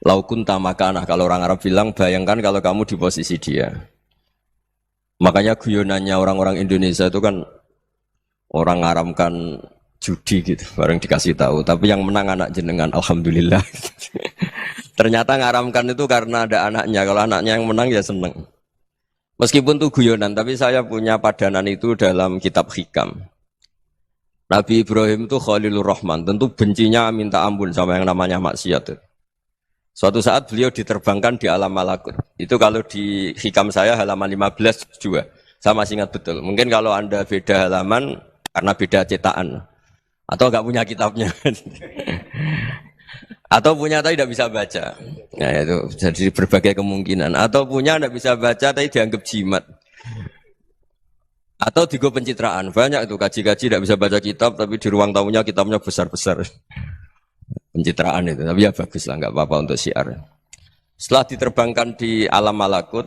Laukun tamakanah, kalau orang Arab bilang, bayangkan kalau kamu di posisi dia. Makanya guyonannya orang-orang Indonesia itu kan orang ngaramkan judi gitu, bareng dikasih tahu. Tapi yang menang anak jenengan, alhamdulillah. Ternyata ngaramkan itu karena ada anaknya. Kalau anaknya yang menang ya seneng. Meskipun itu guyonan, tapi saya punya padanan itu dalam kitab Hikam. Nabi Ibrahim itu Khalilur Rahman, tentu bencinya minta ampun sama yang namanya maksiat. Suatu saat beliau diterbangkan di alam malakut. Itu kalau di Hikam saya halaman 15 juga. Saya masih ingat betul. Mungkin kalau Anda beda halaman karena beda cetakan. Atau enggak punya kitabnya. Atau punya tapi tidak bisa baca. Nah itu jadi berbagai kemungkinan. Atau punya tidak bisa baca tapi dianggap jimat. Atau digo pencitraan, banyak itu kaji-kaji tidak bisa baca kitab tapi di ruang tamunya kitabnya besar-besar. Pencitraan itu, tapi ya bagus lah, nggak apa-apa untuk syiar. Setelah diterbangkan di alam malakut,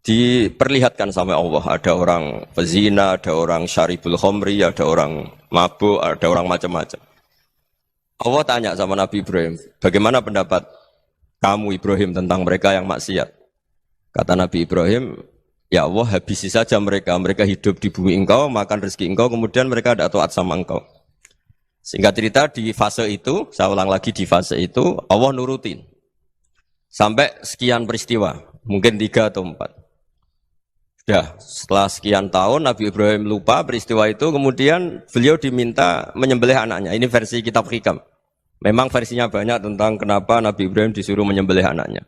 diperlihatkan sama Allah, ada orang pezina, ada orang syaribul khomri, ada orang mabuk, ada orang macam-macam. Allah tanya sama Nabi Ibrahim, bagaimana pendapat kamu Ibrahim tentang mereka yang maksiat? Kata Nabi Ibrahim, ya Allah habisi saja mereka, mereka hidup di bumi engkau, makan rezeki engkau, kemudian mereka tidak taat sama engkau. Singkat cerita di fase itu, saya ulang lagi di fase itu, Allah nurutin. Sampai sekian peristiwa, mungkin 3 atau 4. Ya, setelah sekian tahun Nabi Ibrahim lupa peristiwa itu, kemudian beliau diminta menyembelih anaknya. Ini versi kitab Hikam. Memang versinya banyak tentang kenapa Nabi Ibrahim disuruh menyembelih anaknya.